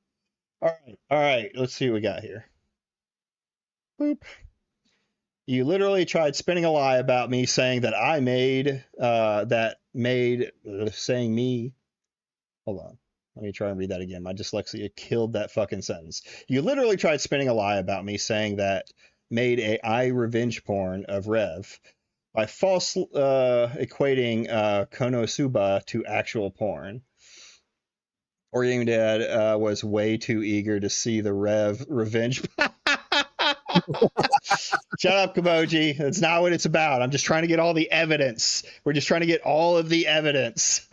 All right. Let's see what we got here. Boop. You literally tried spinning a lie about me saying that I saying me. Hold on. Let me try and read that again. My dyslexia killed that fucking sentence. You literally tried spinning a lie about me saying that made I revenge porn of Rev by false equating Konosuba to actual porn. Or your dad was way too eager to see the Rev revenge. Shut up, Kaboji. That's not what it's about. I'm just trying to get all the evidence. We're just trying to get all of the evidence.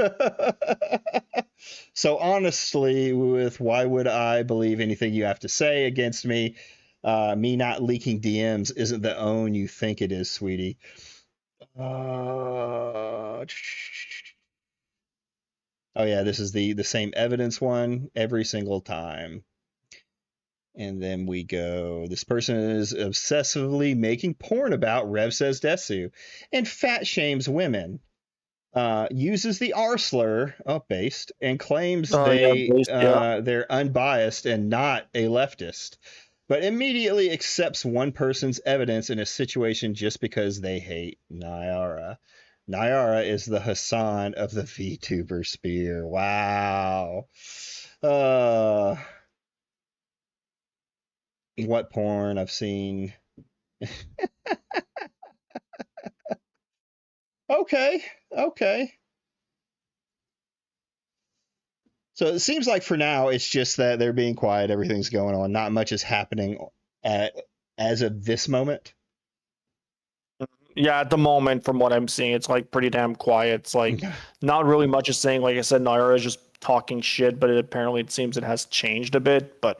So honestly, why would I believe anything you have to say against me? Me not leaking DMs isn't the own you think it is, sweetie. Oh yeah, this is the same evidence one every single time. And then we go, this person is obsessively making porn about Rev Says Desu and fat shames women. Uses the R slur, based, and claims they're unbiased and not a leftist, but immediately accepts one person's evidence in a situation just because they hate Nyara. Nyara is the Hassan of the VTuber sphere. Wow. What porn I've seen. Okay. So it seems like for now it's just that they're being quiet, everything's going on, not much is happening as of this moment.
Yeah, at the moment, from what I'm seeing, it's like pretty damn quiet. It's like not really much is saying. Like I said, Naira is just talking shit, but it seems it has changed a bit. But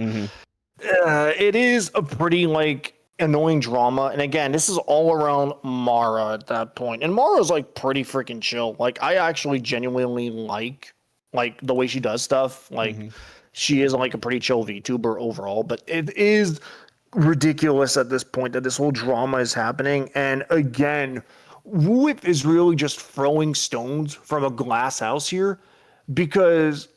it is a pretty like annoying drama. And again, this is all around Mara at that point. And Mara's like pretty freaking chill. Like I actually genuinely like the way she does stuff. Like she is like a pretty chill VTuber overall, but it is ridiculous at this point that this whole drama is happening. And again, Wuip is really just throwing stones from a glass house here, because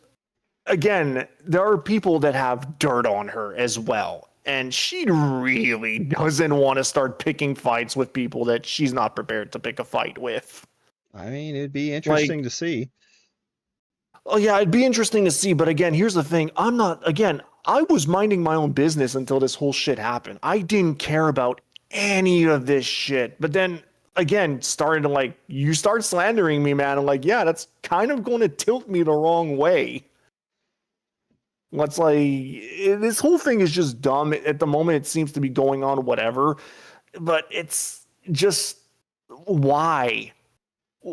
again, there are people that have dirt on her as well. And she really doesn't want to start picking fights with people that she's not prepared to pick a fight with.
I mean, it'd be interesting to see.
Oh yeah, it'd be interesting to see. But again, here's the thing. I was minding my own business until this whole shit happened. I didn't care about any of this shit. But then again, started to like, you start slandering me, man. I'm like, yeah, that's kind of going to tilt me the wrong way. It's like, this whole thing is just dumb. At the moment, it seems to be going on, whatever. But it's just, why?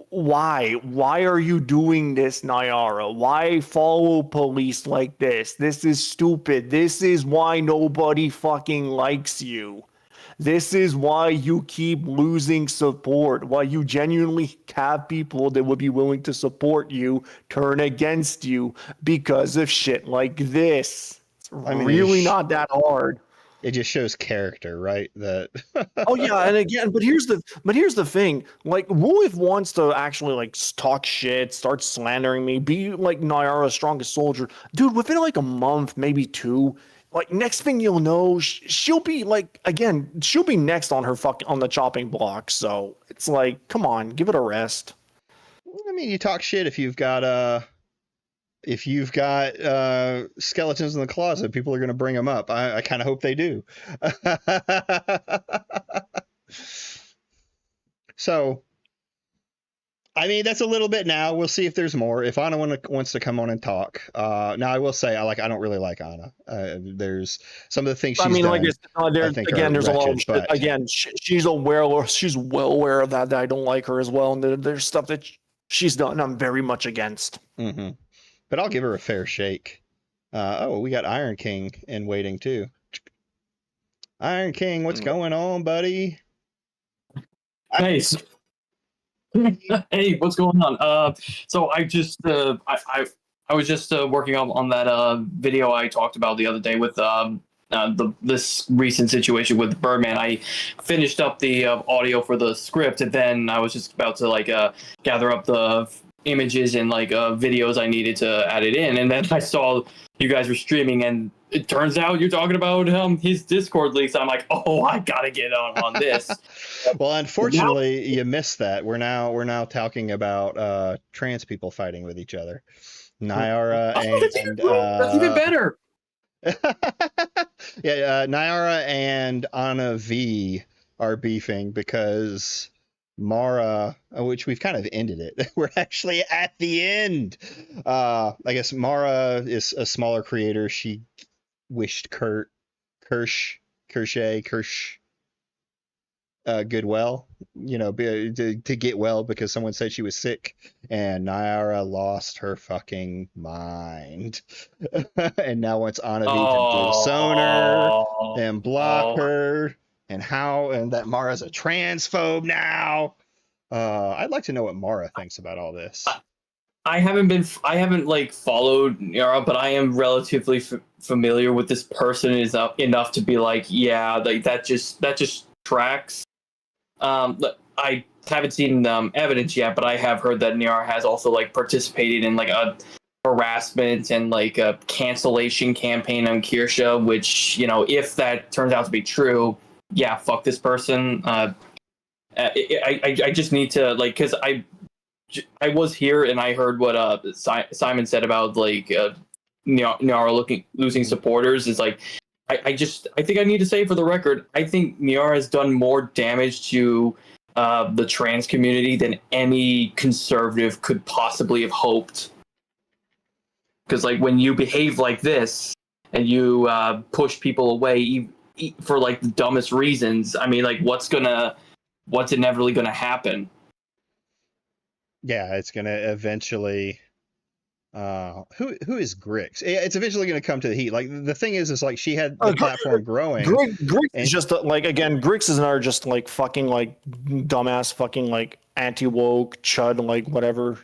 Why are you doing this, Nyara? Why follow police like this? This is stupid. This is why nobody fucking likes you. This is why you keep losing support. Why you genuinely have people that would be willing to support you turn against you because of shit like this. It's really not that hard.
It just shows character, right? That
oh yeah, and again, but here's the thing. Like, Wolf wants to actually like talk shit, start slandering me, be like Nyara's strongest soldier, dude. Within like a month, maybe two, like next thing you'll know, she'll be like, again, she'll be next on on the chopping block. So it's like, come on, give it a rest.
I mean, you talk shit if you've got skeletons in the closet, people are going to bring them up. I kind of hope they do. So, I mean, that's a little bit now. We'll see if there's more. If Anna wants to come on and talk. Now, I will say, I don't really like Anna. There's some of the things she's done.
Like there's a lot of shit. Again, she's well aware of that I don't like her as well. And there's stuff that she's done I'm very much against.
Mm-hmm. But I'll give her a fair shake. We got Iron King in waiting too. Iron King, what's going on, buddy?
Nice. Hey, what's going on? So I just I was just working on that video I talked about the other day with this recent situation with Birdman. I finished up the audio for the script, and then I was just about to gather up the images and videos I needed to add it in, and then I saw you guys were streaming, and it turns out you're talking about his Discord leaks. I'm like, oh, I gotta get on this.
Well, unfortunately, you missed that. We're now talking about trans people fighting with each other. Nyara
that's even better.
Yeah, Nyara and Anna V are beefing because Mara, which we've kind of ended it. We're actually at the end. I guess Mara is a smaller creator. She wished Kirsch Goodwill, to get well because someone said she was sick, and Nyara lost her fucking mind, and now wants Anavi to disown her and block her, and that Mara's a transphobe now. I'd like to know what Mara thinks about all this.
I haven't like followed Yara, but I am relatively familiar with this person enough to be like, yeah, like that just tracks. I haven't seen evidence yet, but I have heard that Niara has also like participated in like a harassment and like a cancellation campaign on Kirsha, which, if that turns out to be true, yeah, fuck this person. I just need to like, because I was here and I heard what Simon said about like Niara losing supporters. Is like I think I need to say for the record, I think Niara has done more damage to the trans community than any conservative could possibly have hoped. Because like when you behave like this and you push people away for like the dumbest reasons, I mean, like what's inevitably gonna happen?
Yeah, it's gonna eventually. Who is Grix? It's eventually going to come to the heat. Like the thing is like she had the platform growing.
Grix is just like, again, Grix is another just like fucking like dumbass fucking like anti-woke chud like whatever.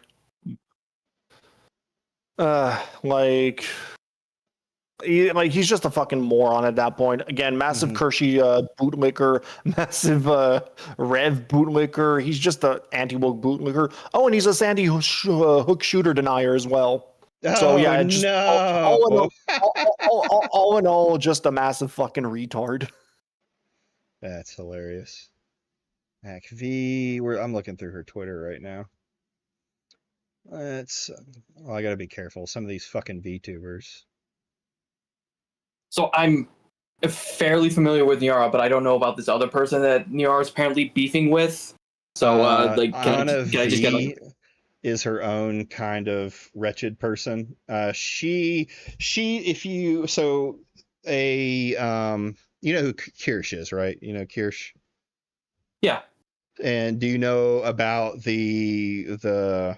He's just a fucking moron at that point. Again, massive Kershey bootlicker, massive Rev bootlicker. He's just an anti-woke bootlicker. Oh, and he's a Sandy Hook shooter denier as well. So yeah, just all in all, just a massive fucking retard.
That's hilarious. Mac V, I'm looking through her Twitter right now. I gotta be careful. Some of these fucking VTubers.
So I'm fairly familiar with Niara, but I don't know about this other person that Niara is apparently beefing with. So can I just get like...
is her own kind of wretched person. She if you so a you know who Kirsch is, right? You know Kirsch?
Yeah.
And do you know about the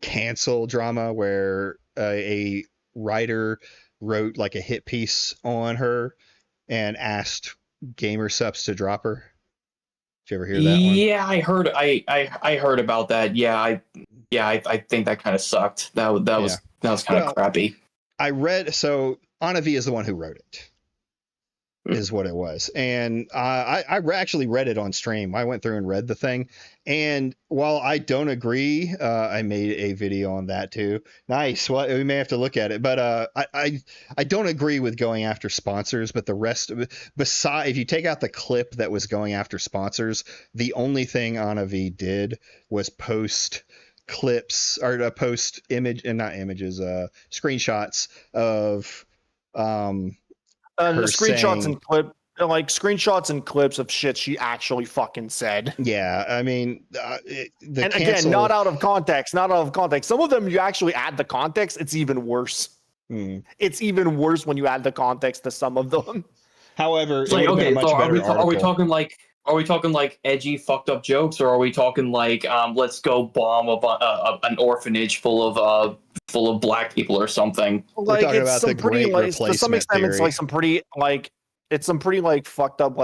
cancel drama where a writer wrote like a hit piece on her and asked gamer subs to drop her? Did you ever hear that one?
Yeah, I heard about that. I think that kind of sucked. That was kind of crappy.
I read, so Anavi is the one who wrote it. Is what it was. And I actually read it on stream. I went through and read the thing. And while I don't agree, I made a video on that too. Nice. Well, we may have to look at it. But I don't agree with going after sponsors. But the rest of it, if you take out the clip that was going after sponsors, the only thing Anavi did was post clips or post screenshots of
the screenshots and clips of shit she actually fucking said.
Yeah, I mean,
again, not out of context. Some of them you actually add the context, it's even worse. It's even worse when you add the context to some of them.
However,
so are we talking like edgy fucked up jokes, or are we talking like let's go bomb an orphanage full of black people or something?
We're talking about the great replacement
to some extent
theory.
It's like some pretty fucked up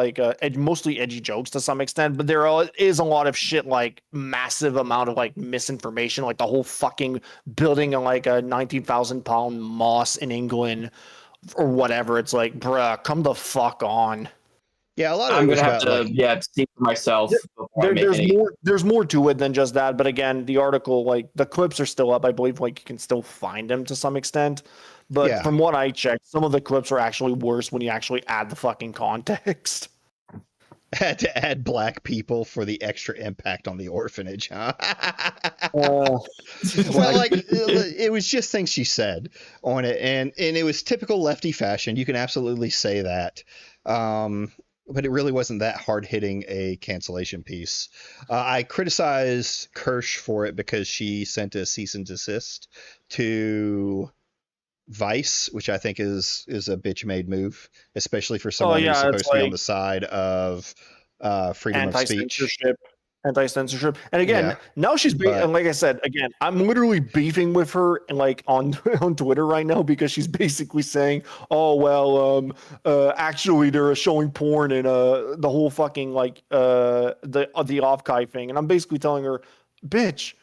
mostly edgy jokes to some extent, but there is a lot of shit like massive amount of like misinformation, like the whole fucking building of like a 19,000 pound moss in England or whatever. It's like, bruh, come the fuck on.
Yeah, a lot of
I'm gonna have to see for myself.
There's more to it than just that. But again, the article, like the clips are still up. I believe like you can still find them to some extent. But from what I checked, some of the clips are actually worse when you actually add the fucking context.
Had to add black people for the extra impact on the orphanage, huh? Well, like it was just things she said on it, and it was typical lefty fashion. You can absolutely say that. But it really wasn't that hard hitting a cancellation piece. I criticized Kirsch for it because she sent a cease and desist to Vice, which I think is a bitch made move, especially for someone who's supposed to be on the side of freedom of speech.
Anti-censorship. And again,
Yeah,
now she's being,
but-
and like I said, again, I'm literally beefing with her and like on Twitter right now because she's basically saying, oh well, actually they're showing porn and the whole fucking like the off-kai thing, and I'm basically telling her, bitch,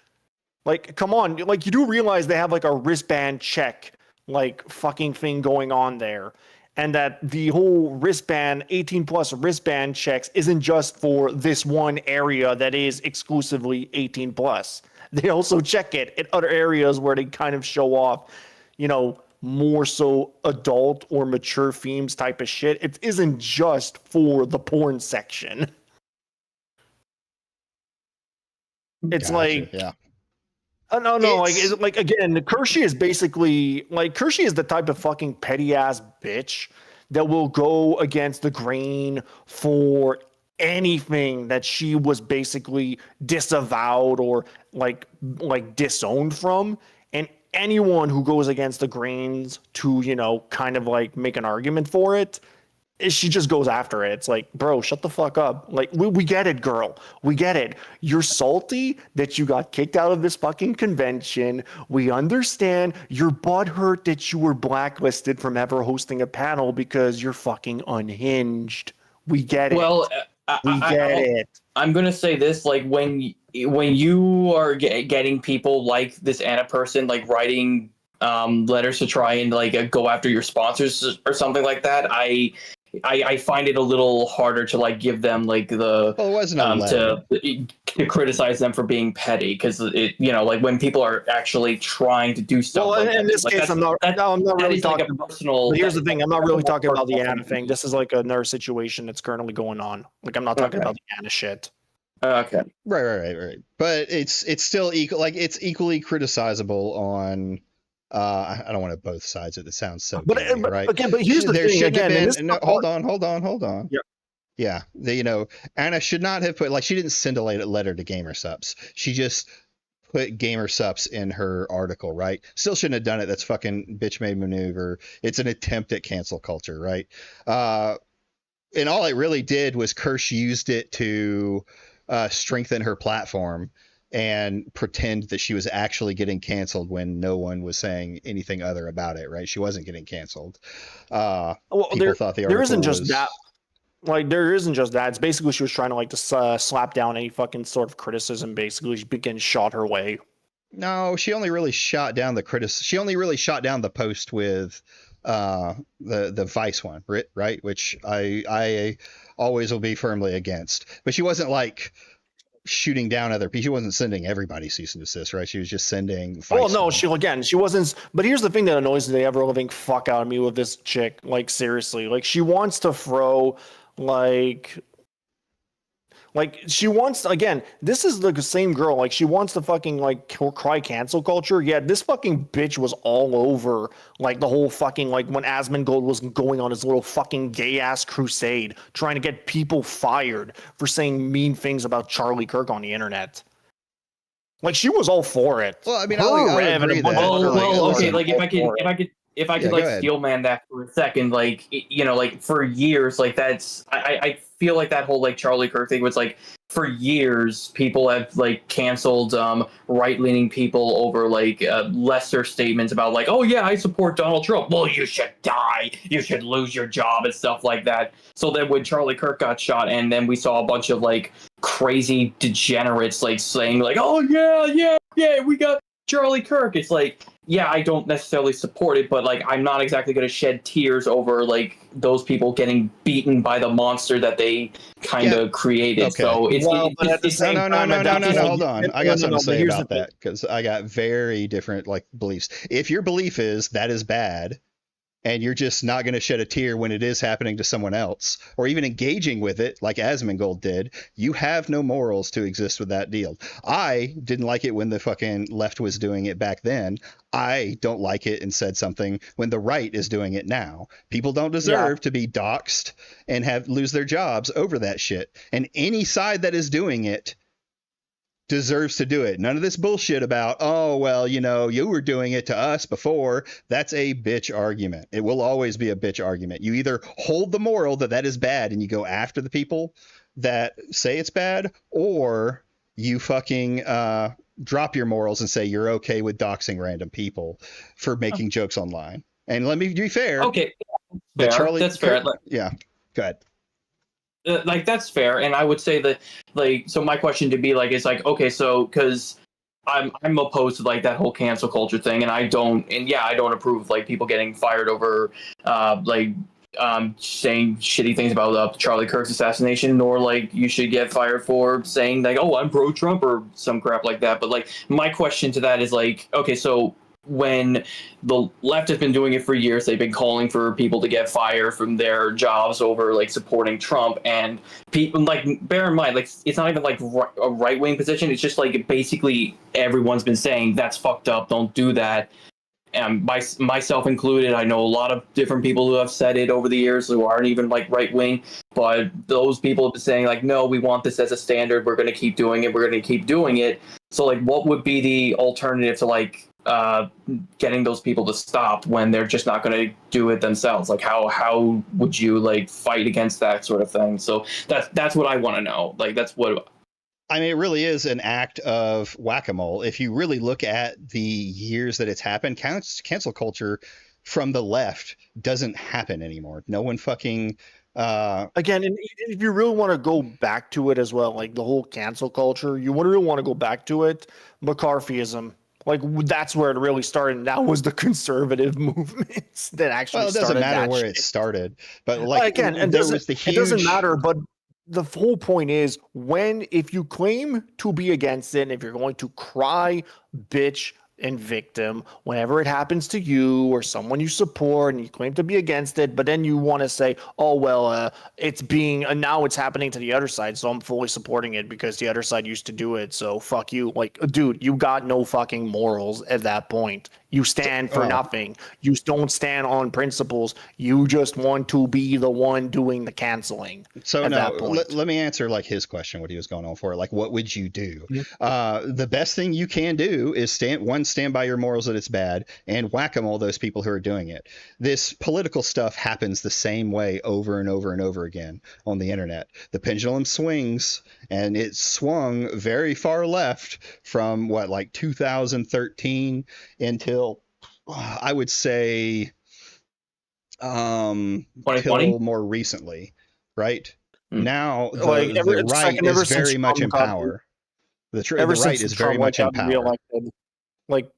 like come on, like you do realize they have like a wristband check like fucking thing going on there. And that the whole wristband, 18 plus wristband checks isn't just for this one area that is exclusively 18 plus. They also check it in other areas where they kind of show off, you know, more so adult or mature themes type of shit. It isn't just for the porn section. It's
Gotcha,
like,
yeah.
no, like again, Kershey is basically like Kershey is the type of fucking petty ass bitch that will go against the grain for anything that she was basically disavowed or like disowned from, and anyone who goes against the grains to, you know, kind of like make an argument for it, she just goes after it. It's like, bro, shut the fuck up. Like, we get it, girl. We get it. You're salty that you got kicked out of this fucking convention. We understand. You're butthurt that you were blacklisted from ever hosting a panel because you're fucking unhinged. We get it.
Well,
we get it.
I'm gonna say this: like when you are getting people like this Anna person, like writing letters to try and like go after your sponsors or something like that, I find it a little harder to like give them like the
Well, it wasn't a letter.
to criticize them for being petty, because it, you know, like when people are actually trying to do stuff.
Well,
like
in this
like
case, I'm not really talking
like a personal.
But here's the thing: I'm not really talking about the Anna thing. This is like another situation that's currently going on. Like, I'm not talking about the Anna shit.
Okay.
Right. But it's still equal. Like, it's equally criticizable on. I don't want to both sides. It sounds so.
But
gay, right?
again, but here's the
There
thing.
shouldn't have
Again,
been- no, hold on.
Yep.
Yeah, you know, Anna should not have put, like, she didn't send a letter to GamerSups. She just put GamerSups in her article, right? Still shouldn't have done it. That's fucking bitch made maneuver. It's an attempt at cancel culture, right? And all it really did was Kirsch used it to strengthen her platform and pretend that she was actually getting canceled when no one was saying anything other about it, right? She wasn't getting canceled.
Well,
People thought the article
there isn't just
was...
that. Like, there isn't just that. It's basically she was trying to like to slap down any fucking sort of criticism. Basically, she began shot her way.
No, she only really shot down the She only really shot down the post with the Vice one, right? Which I always will be firmly against. But she wasn't like shooting down other people. She wasn't sending everybody cease and desist, right? She was just sending Vice.
Well, no, she wasn't. But here's the thing that annoys the ever living fuck out of me with this chick. Like, seriously, like she wants to throw like she wants, again, this is the same girl, like she wants to fucking like cry cancel culture. Yeah, this fucking bitch was all over like the whole fucking, like when Asmongold was going on his little fucking gay ass crusade trying to get people fired for saying mean things about Charlie Kirk on the internet. Like, she was all for it.
Well, I mean,
Her,
I'll
Rev, and a
agree
bunch
that.
of other
Well,
ladies
okay,
are
like
all for it.
if I could
Yeah,
like
go ahead.
steel man that for a second, like, you know, like for years, like that's I feel like that whole like Charlie Kirk thing was like, for years people have like canceled right-leaning people over like lesser statements about like, oh yeah, I support Donald Trump. Well, you should die, you should lose your job and stuff like that. So then when Charlie Kirk got shot, and then we saw a bunch of like crazy degenerates like saying like, oh yeah, we got Charlie Kirk. It's like, yeah, I don't necessarily support it, but like I'm not exactly going to shed tears over like those people getting beaten by the monster that they kind of created.
Okay.
So it's
Well, but at the same
No,
time,
hold on. I got something to
but
say
here's
about
the thing.
that, because I got very different like beliefs. If your belief is that is bad, and you're just not going to shed a tear when it is happening to someone else, or even engaging with it like Asmongold did, you have no morals to exist with that deal. I didn't like it when the fucking left was doing it back then. I don't like it and said something when the right is doing it now. People don't deserve to be doxxed and lose their jobs over that shit. And any side that is doing it deserves to do it. None of this bullshit about, oh, well, you know, you were doing it to us before. That's a bitch argument. It will always be a bitch argument. You either hold the moral that is bad and you go after the people that say it's bad, or you fucking drop your morals and say you're okay with doxing random people for making jokes online. And let me be fair.
Okay,
But
fair. That's fair.
Yeah, go ahead.
Like that's fair, and I would say that, like, so my question to be like is like, okay, so because I'm opposed to like that whole cancel culture thing, and I don't approve of like people getting fired over saying shitty things about Charlie Kirk's assassination, nor like you should get fired for saying like, oh, I'm pro Trump or some crap like that. But like my question to that is like, okay, so when the left has been doing it for years, they've been calling for people to get fired from their jobs over like supporting Trump, and people, like, bear in mind, like, it's not even like a right-wing position, it's just like basically everyone's been saying that's fucked up, don't do that. And myself included, I know a lot of different people who have said it over the years who aren't even like right-wing, but those people have been saying like, no, we want this as a standard, we're going to keep doing it, we're going to keep doing it. So like, what would be the alternative to like getting those people to stop when they're just not going to do it themselves? Like how would you like fight against that sort of thing? So that's what I want to know. Like that's what
I mean, it really is an act of whack-a-mole. If you really look at the years that it's happened, cancel culture from the left doesn't happen anymore. No one fucking
again, and if you really want to go back to it as well, like the whole cancel culture, you really want to go back to it, McCarthyism. Like that's where it really started. And that was the conservative movements that actually.
Well, it doesn't matter where it started, but like
again, and
there was the huge.
It doesn't matter, but the whole point is if you claim to be against it, and if you're going to cry, bitch, and victim whenever it happens to you or someone you support, and you claim to be against it, but then you want to say, oh well, it's being now it's happening to the other side, so I'm fully supporting it because the other side used to do it, so fuck you. Like, dude, you got no fucking morals at that point. You stand for nothing. You don't stand on principles. You just want to be the one doing the canceling.
So let me answer like his question, what he was going on for. Like, what would you do? The best thing you can do is stand by your morals that it's bad, and whack-a-mole those people who are doing it. This political stuff happens the same way over and over and over again on the internet. The pendulum swings, and it swung very far left from like 2013 until I would say until more recently, right? Now the right is very much in power. The right is very much in power.
Like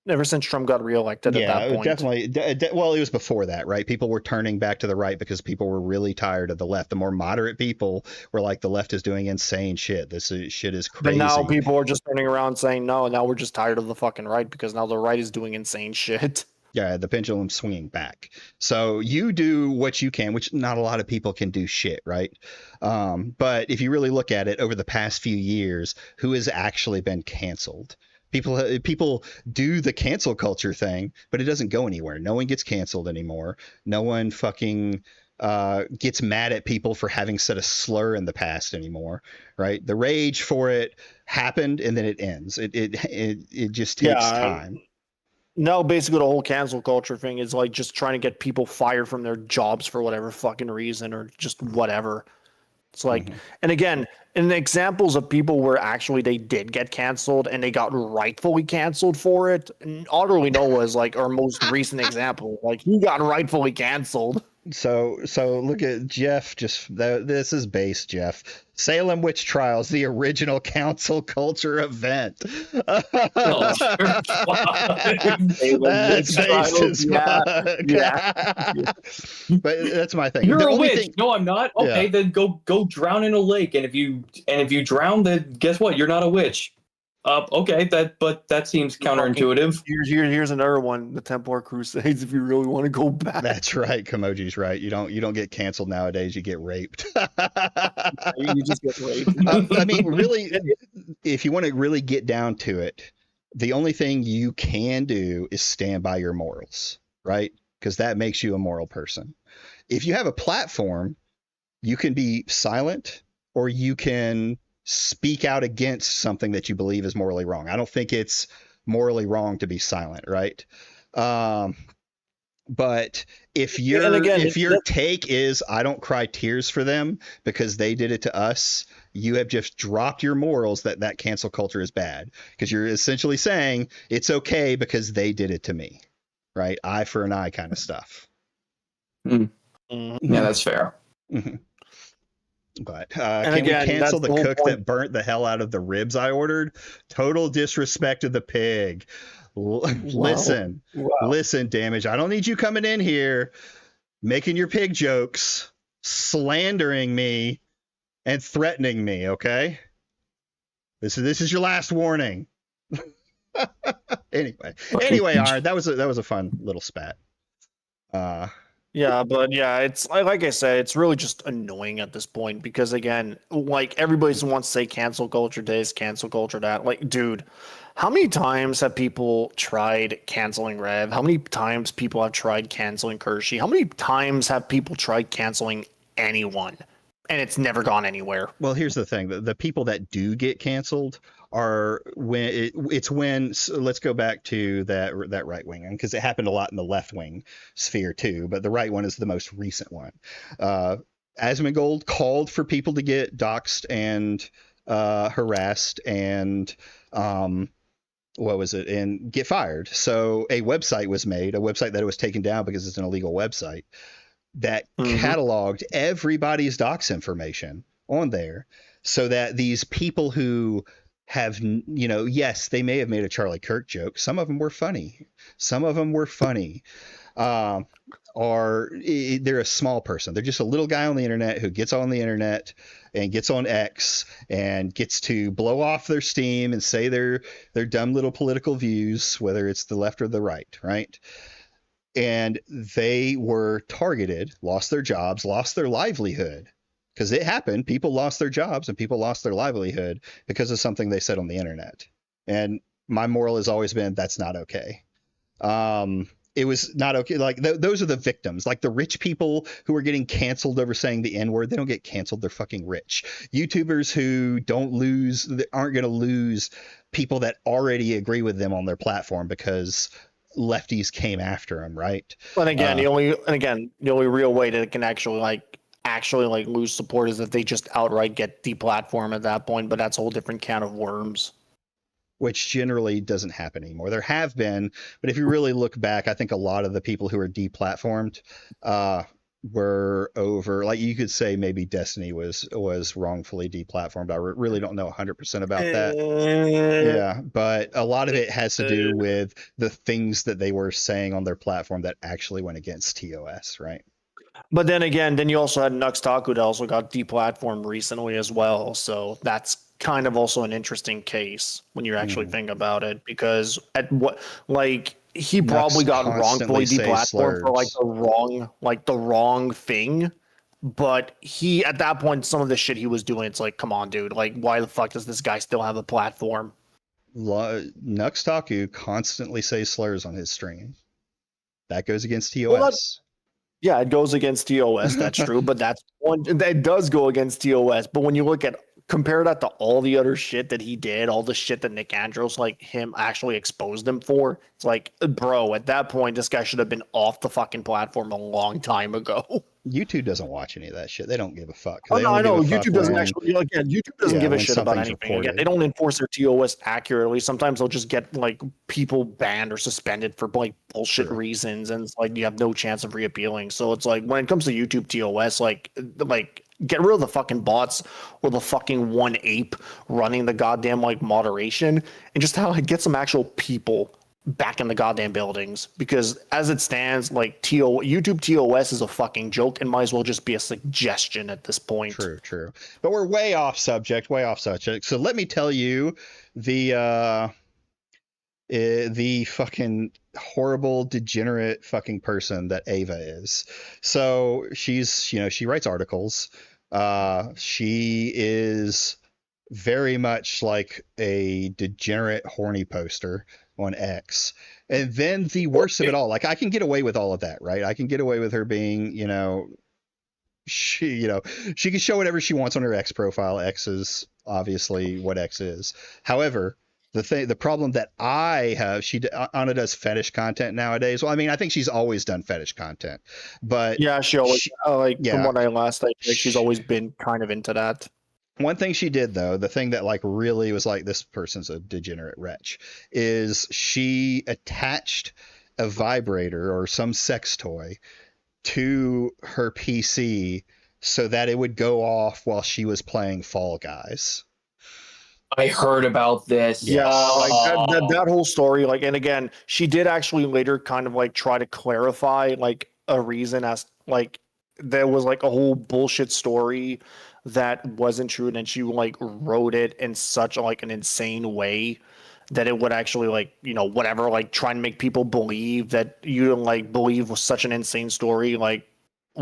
ever since Trump got reelected at that point.
Definitely. Well, it was before that, right? People were turning back to the right because people were really tired of the left. The more moderate people were like, the left is doing insane shit. Shit is crazy.
But now people are just turning around saying, no, now we're just tired of the fucking right because now the right is doing insane shit.
Yeah, the pendulum's swinging back. So you do what you can, which not a lot of people can do shit, right? But if you really look at it over the past few years, who has actually been canceled? People do the cancel culture thing, but it doesn't go anywhere. No one gets canceled anymore. No one fucking gets mad at people for having said a slur in the past anymore, right? The rage for it happened and then it ends. It just takes time.
No, basically the whole cancel culture thing is like just trying to get people fired from their jobs for whatever fucking reason or just whatever. It's like, and again, in the examples of people where actually they did get canceled and they got rightfully canceled for it, Utterly Noah is like our most recent example. Like he got rightfully canceled.
So look at Jeff. This is base Jeff. Salem Witch Trials, the original cancel culture event. That's based as fuck. Yeah. But that's my thing.
You're a witch. No, I'm not. Okay, then go drown in a lake. And if you drown, then guess what? You're not a witch. Okay, that seems counterintuitive.
Here's another one: the Templar Crusades. If you really want to go back,
that's right. Kamoji's right. You don't get canceled nowadays. You get raped.
You just get raped.
I mean, really, if you want to really get down to it, the only thing you can do is stand by your morals, right? Because that makes you a moral person. If you have a platform, you can be silent or you can speak out against something that you believe is morally wrong. I don't think it's morally wrong to be silent, right? But if your take is I don't cry tears for them because they did it to us, you have just dropped your morals that cancel culture is bad, because you're essentially saying it's okay because they did it to me, right? Eye for an eye kind of stuff.
Yeah, that's fair.
Mm-hmm. But can we cancel the cook that burnt the hell out of the ribs I ordered? Total disrespect to the pig. Listen, Damage. I don't need you coming in here making your pig jokes, slandering me, and threatening me. Okay, this is your last warning. Anyway, Aaron, that was a fun little spat.
Yeah, but yeah, it's like I said, it's really just annoying at this point because again, like everybody wants to say cancel culture this, cancel culture that. Like, dude, how many times have people tried canceling Rev? How many times people have tried canceling Kershey? How many times have people tried canceling anyone? And it's never gone anywhere.
Well, here's the thing: the people that do get canceled are when so let's go back to that right wing, because it happened a lot in the left wing sphere too, but the right one is the most recent one. Asmongold called for people to get doxxed and harassed and what was it, and get fired. So a website was made, a website that was taken down because it's an illegal website, that cataloged everybody's dox information on there, so that these people who have, yes, they may have made a Charlie Kirk joke. Some of them were funny. Or they're a small person. They're just a little guy on the internet who gets on the internet and gets on X and gets to blow off their steam and say their dumb little political views, whether it's the left or the right, right? And they were targeted, lost their jobs, lost their livelihood. Because it happened. People lost their jobs and people lost their livelihood because of something they said on the internet. And my moral has always been that's not okay. It was not okay. Like those are the victims. Like the rich people who are getting canceled over saying the N-word, they don't get canceled. They're fucking rich. YouTubers who aren't going to lose people that already agree with them on their platform because lefties came after them, right?
But again, the only real way that it can actually lose support is if they just outright get deplatformed at that point, but that's a whole different can of worms.
Which generally doesn't happen anymore. There have been, but if you really look back, I think a lot of the people who are deplatformed were over, like you could say maybe Destiny was wrongfully deplatformed. I really don't know 100% about that. Yeah, but a lot of it has to do with the things that they were saying on their platform that actually went against TOS, right?
But then again, you also had Nux Taku that also got deplatformed recently as well. So that's kind of also an interesting case when you actually think about it, because he probably got wrongfully deplatformed for the wrong thing. But he, at that point, some of the shit he was doing, it's like, come on, dude, like, why the fuck does this guy still have a platform?
Nux Taku constantly says slurs on his stream. That goes against TOS.
Yeah, it goes against TOS. That's true, but it does go against TOS. But when you compare that to all the other shit that he did, all the shit that Nick Andros, him actually exposed him for, it's like, bro, at that point, this guy should have been off the fucking platform a long time ago.
YouTube doesn't watch any of that shit. They don't give a fuck.
Oh, no, I know. YouTube doesn't YouTube doesn't give a shit about anything. Again, they don't enforce their TOS accurately. Sometimes they'll just get people banned or suspended for bullshit reasons, and it's like you have no chance of reappealing. So it's like when it comes to YouTube TOS, get rid of the fucking bots or the fucking one ape running the goddamn moderation, and just get some actual people back in the goddamn buildings, because as it stands, YouTube TOS is a fucking joke and might as well just be a suggestion at this point.
True. But we're way off subject. So let me tell you the fucking horrible, degenerate fucking person that Ava is. So she's, she writes articles. She is very much like a degenerate, horny poster on X. And then the worst of it all, I can get away with all of that, right? I can get away with her being, she can show whatever she wants on her X profile. X is obviously what X is. However, the problem that I have, Anna does fetish content nowadays. Well, I mean, I think she's always done fetish content, but
Yeah, she always from what I last like she's always been kind of into that.
One thing she did, though, the thing that like really was like, this person's a degenerate wretch, is she attached a vibrator or some sex toy to her PC so that it would go off while she was playing Fall Guys.
I heard about this.
Yeah, like that whole story. Like, and again, she did actually later kind of like try to clarify like a reason as like there was like a whole bullshit story that wasn't true, and then she like wrote it in such like an insane way that it would actually like, you know, whatever, like try and make people believe that you don't like believe was such an insane story, like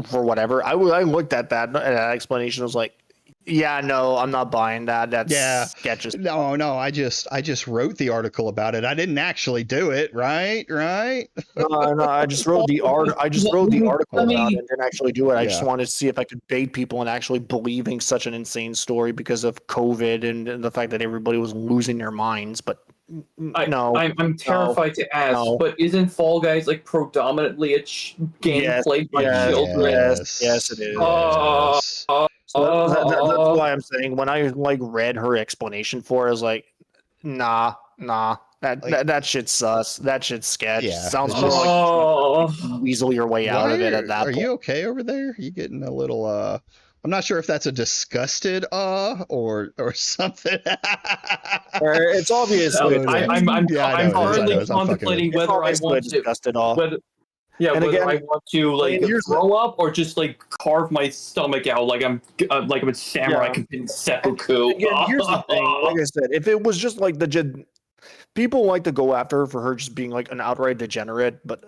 for whatever. I looked at that and that explanation was like, yeah, no, I'm not buying that. That's sketches.
No, I just wrote the article about it. I didn't actually do it, right?
No, I just wrote the article about it and didn't actually do it. I just wanted to see if I could bait people in actually believing such an insane story because of COVID and the fact that everybody was losing their minds. But
I'm terrified to ask, but isn't Fall Guys like predominantly a game played by children?
Yes, it is. So that's why I'm saying when I like read her explanation for it, I was like, nah, that shit's sus. That shit's sketch.
Yeah,
sounds more like weasel your way out of it at that point.
Are you okay over there? You getting a little I'm not sure if that's a disgusted or something.
It's obviously.
I'm currently contemplating whether I want to
disgusted awe.
Whether I want to like throw up or just like carve my stomach out like I'm a samurai committing seppuku.
Again, here's the thing. Like I said, if it was just like people like to go after her for her just being like an outright degenerate, but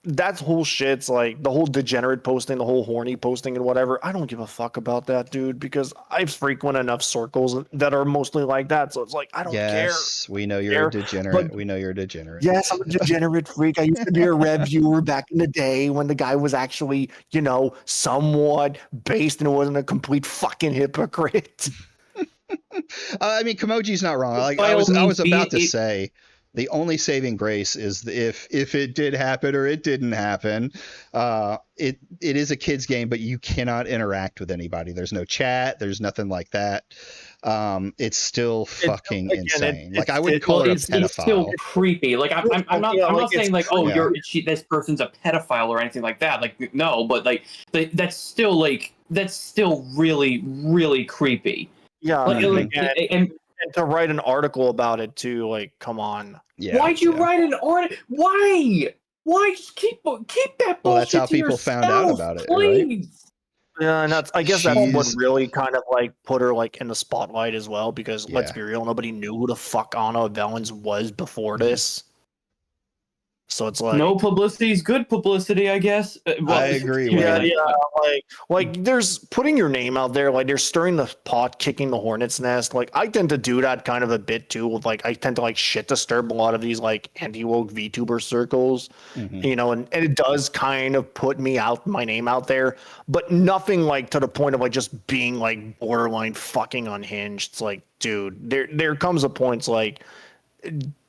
that whole shit's like the whole degenerate posting, the whole horny posting and whatever. I don't give a fuck about that, dude, because I frequent enough circles that are mostly like that. So it's like, I don't care.
Yes, we know you're a degenerate. We know you're a degenerate.
Yes, I'm a degenerate freak. I used to be a Rev viewer back in the day when the guy was actually, you know, somewhat based and wasn't a complete fucking hypocrite.
I mean, Kamoji's not wrong. Like I was about to say, the only saving grace is if it did happen or it didn't happen, it is a kid's game, but you cannot interact with anybody. There's no chat. There's nothing like that. It's still fucking insane. Like I wouldn't call it a pedophile. It's still
creepy. Like I'm not saying like this person's a pedophile or anything like that. Like no, but like that's still really really creepy.
Yeah, and to write an article about it too, like, come on.
Yeah.
Why'd you write an article? Why? Just keep that bullshit.
Well, that's how
to
people
yourself,
found out about it,
please.
right?
Yeah, and I guess that's what really kind of like put her like in the spotlight as well, because let's be real, nobody knew who the fuck Anna Valens was before this. So it's like
no publicity is good publicity, I guess.
I agree.
Yeah, like there's putting your name out there, like they're stirring the pot, kicking the hornet's nest. Like I tend to do that kind of a bit too. With like I tend to like shit disturb a lot of these like anti-woke VTuber circles, you know, and it does kind of put my name out there, but nothing like to the point of like just being like borderline fucking unhinged. It's like, dude, there comes a point, it's like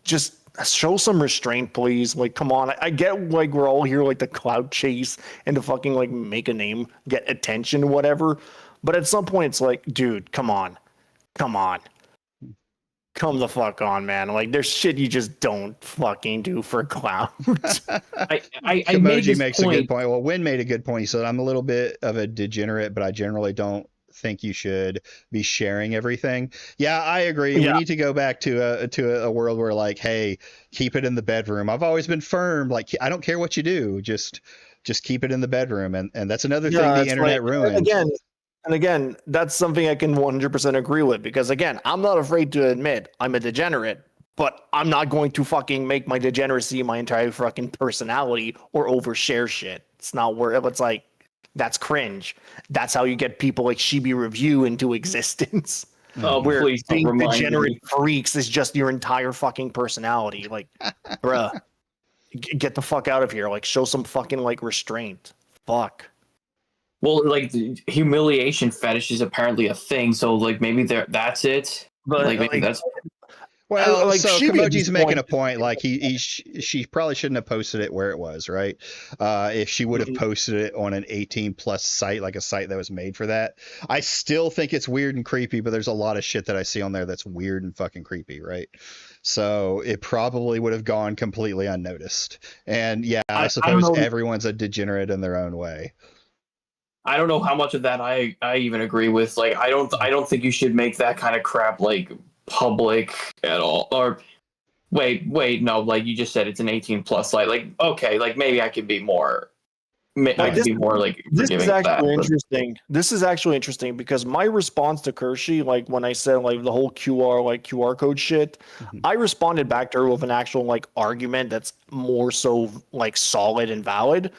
just show some restraint, please. Like, come on. I get like we're all here like the clout chase and to fucking like make a name, get attention, whatever. But at some point, it's like, dude, come on, come the fuck on, man. Like, there's shit you just don't fucking do for clout.
Emoji makes a good point. Well, Win made a good point. He said, I'm a little bit of a degenerate, but I generally don't think you should be sharing everything. Yeah, I agree. We need to go back to a world where like, hey, keep it in the bedroom. I've always been firm. Like, I don't care what you do. Just keep it in the bedroom. And that's another thing the internet ruined.
Again, that's something I can 100% agree with, because again, I'm not afraid to admit I'm a degenerate, but I'm not going to fucking make my degeneracy my entire fucking personality or overshare shit. It's not where it's like, that's cringe. That's how you get people like Shibi Review into existence. Where
please
being degenerate freaks is just your entire fucking personality. Like, bruh, get the fuck out of here. Like, show some fucking like restraint. Fuck.
Well, like the humiliation fetish is apparently a thing, so like maybe that's it.
But
Like maybe that's
Well,
like,
so
Shibi at this
Kimoji's making
point-
a point. Like she probably shouldn't have posted it where it was, right? If she would have posted it on an 18+ site, like a site that was made for that, I still think it's weird and creepy. But there's a lot of shit that I see on there that's weird and fucking creepy, right? So it probably would have gone completely unnoticed. And yeah, I suppose
know.
everyone's a degenerate in their own way.
I don't know how much of that I even agree with. Like I don't think you should make that kind of crap like public at all. Or wait, no, like you just said it's an 18+ site. Like okay, like maybe I could be more I could be more like
This is
forgiving of that.
actually
but-
interesting. This is actually interesting because my response to Kershey, like when I said like the whole QR code shit, I responded back to her with an actual like argument that's more so like solid and valid,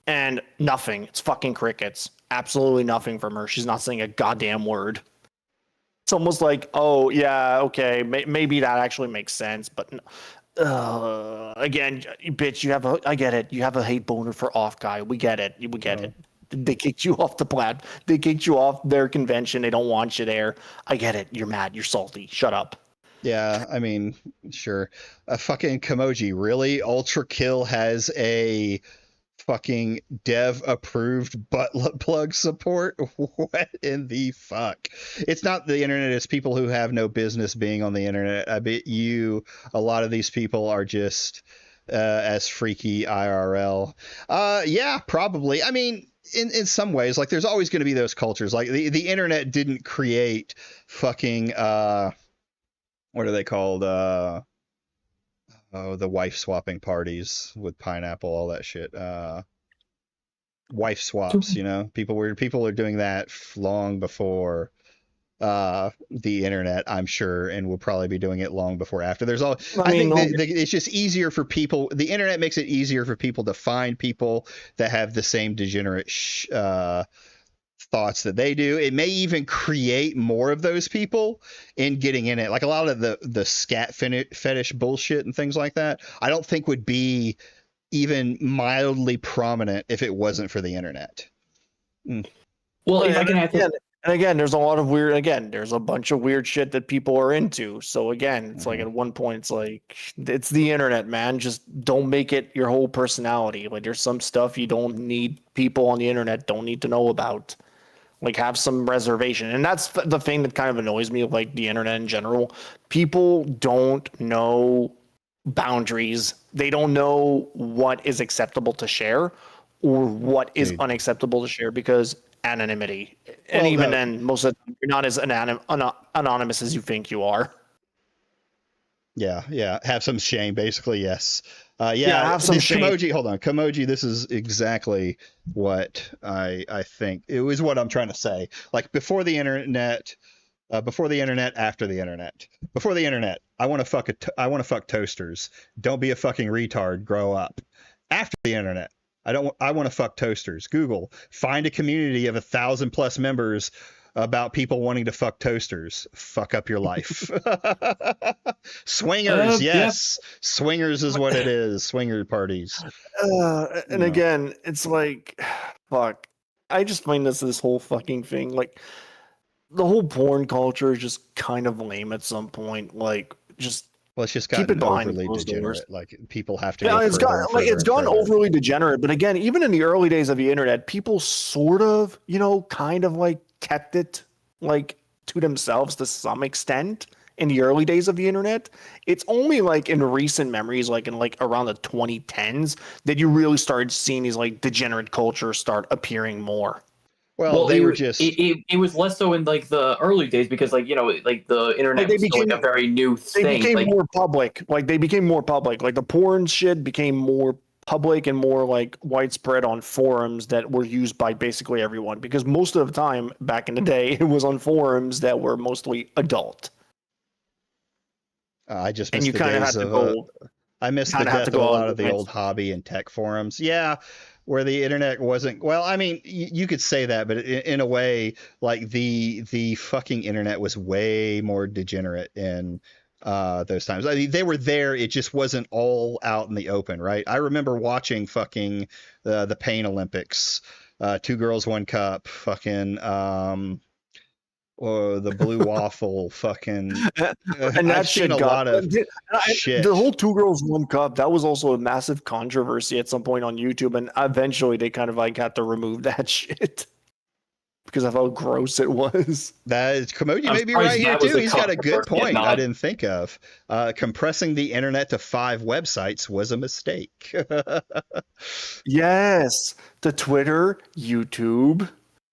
and nothing. It's fucking crickets. Absolutely nothing from her. She's not saying a goddamn word. It's almost like, oh yeah, okay, maybe that actually makes sense, but again, bitch, I get it. You have a hate boner for off guy. We get it. We get it. They kicked you off the plat. They kicked you off their convention. They don't want you there. I get it. You're mad. You're salty. Shut up.
Yeah, I mean, sure. Fucking Kimoji, really? Ultra Kill has a fucking dev approved butt plug support? What in the fuck? It's not the internet, it's people who have no business being on the internet. I bet you a lot of these people are just as freaky IRL. Yeah, probably. I mean, in some ways, like there's always going to be those cultures. Like the internet didn't create fucking what are they called? The wife swapping parties with pineapple, all that shit. Wife swaps, you know, people are doing that long before the internet, I'm sure, and will probably be doing it long before after. There's all. I think it's just easier for people. The internet makes it easier for people to find people that have the same degenerate thoughts that they do. It may even create more of those people in getting in it. Like a lot of the scat fetish bullshit and things like that, I don't think would be even mildly prominent if it wasn't for the internet.
Well, if I can add
and again, there's a lot of weird. Again, there's a bunch of weird shit that people are into. So again, it's like at one point, it's like it's the internet, man. Just don't make it your whole personality. Like there's some stuff you don't need people on the internet don't need to know about. Like have some reservation. And that's the thing that kind of annoys me, like the internet in general. People don't know boundaries. They don't know what is acceptable to share or what is unacceptable to share because anonymity. And even then, most of the time, you're not as anonymous as you think you are.
Yeah. Have some shame, basically. Yes.
Have some shame.
Kimoji, hold on. Kimoji, this is exactly what I think. It was what I'm trying to say. Like before the internet, after the internet. Before the internet, I want to fuck toasters. Don't be a fucking retard. Grow up. After the internet, I want to fuck toasters. Google, find a community of 1,000+ members about people wanting to fuck toasters. Fuck up your life. Swingers, yes. Yeah. Swingers is what it is. Swinger parties.
And again, it's like, fuck. I just find this whole fucking thing, like, the whole porn culture is just kind of lame at some point. Like, just
well, it's just
keep it behind
overly
closed
degenerate.
doors.
Like people have to.
Yeah, it's gone overly degenerate. But again, even in the early days of the internet, people sort of, kind of like kept it like to themselves to some extent. In the early days of the internet, it's only like in recent memories, like in like around the 2010s, that you really started seeing these like degenerate cultures start appearing more.
Well, they were just.
It was less so in like the early days because like like the internet was still, like a very new thing.
They became more public. Like they became more public. Like the porn shit became more public and more like widespread on forums that were used by basically everyone. Because most of the time back in the day, it was on forums that were mostly adult.
I just
and
missed
you
the
kind of
days
had to go.
I missed the death of a lot of the old hobby and tech forums. Yeah, where the internet wasn't. Well, I mean, you could say that, but in a way, like the fucking internet was way more degenerate in those times. I mean, they were there. It just wasn't all out in the open, right? I remember watching fucking the Pain Olympics Two Girls, One Cup, fucking or the Blue Waffle, fucking.
And that
I've
shit
seen a
got
lot of shit.
the whole Two Girls One Cup. That was also a massive controversy at some point on YouTube, and eventually they kind of like had to remove that shit because of how gross it was.
That is, Komoji
I'm
may be
surprised
right here
that was
too.
a
He's got a good
controversy and
point I
not-
didn't think of. Compressing the internet to 5 websites was a mistake.
Yes, the Twitter, YouTube.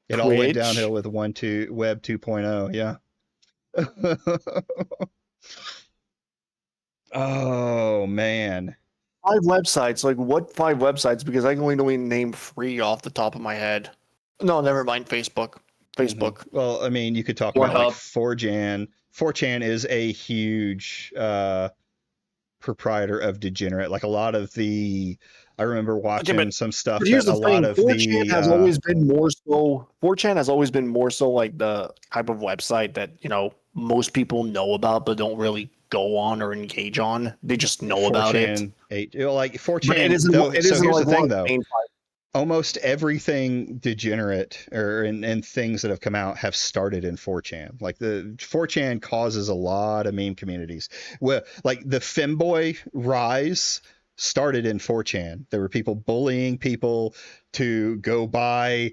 It all went
Twitch.
downhill with Web 2.0. Yeah. Oh man.
5 websites. Like what 5 websites? Because I can only name 3 off the top of my head. No, never mind. Facebook. Facebook.
Well, I mean, you could talk about like
Pornhub.
4chan. 4chan is a huge proprietor of degenerate. Like a lot of the, I remember watching
but-
some stuff
But here's
that a
the thing:
lot of
4chan
the
has always been more so. 4chan has always been more so like the type of website that most people know about, but don't really go on or engage on. They just know about it.
4chan, like 4chan.
But it isn't.
Though,
It
so
isn't
here's
like
the thing,
one of the
though.
main 5.
Almost everything degenerate and things that have come out have started in 4chan. Like the 4chan causes a lot of meme communities. Well, like the femboy rise started in 4chan. There were people bullying people to go buy,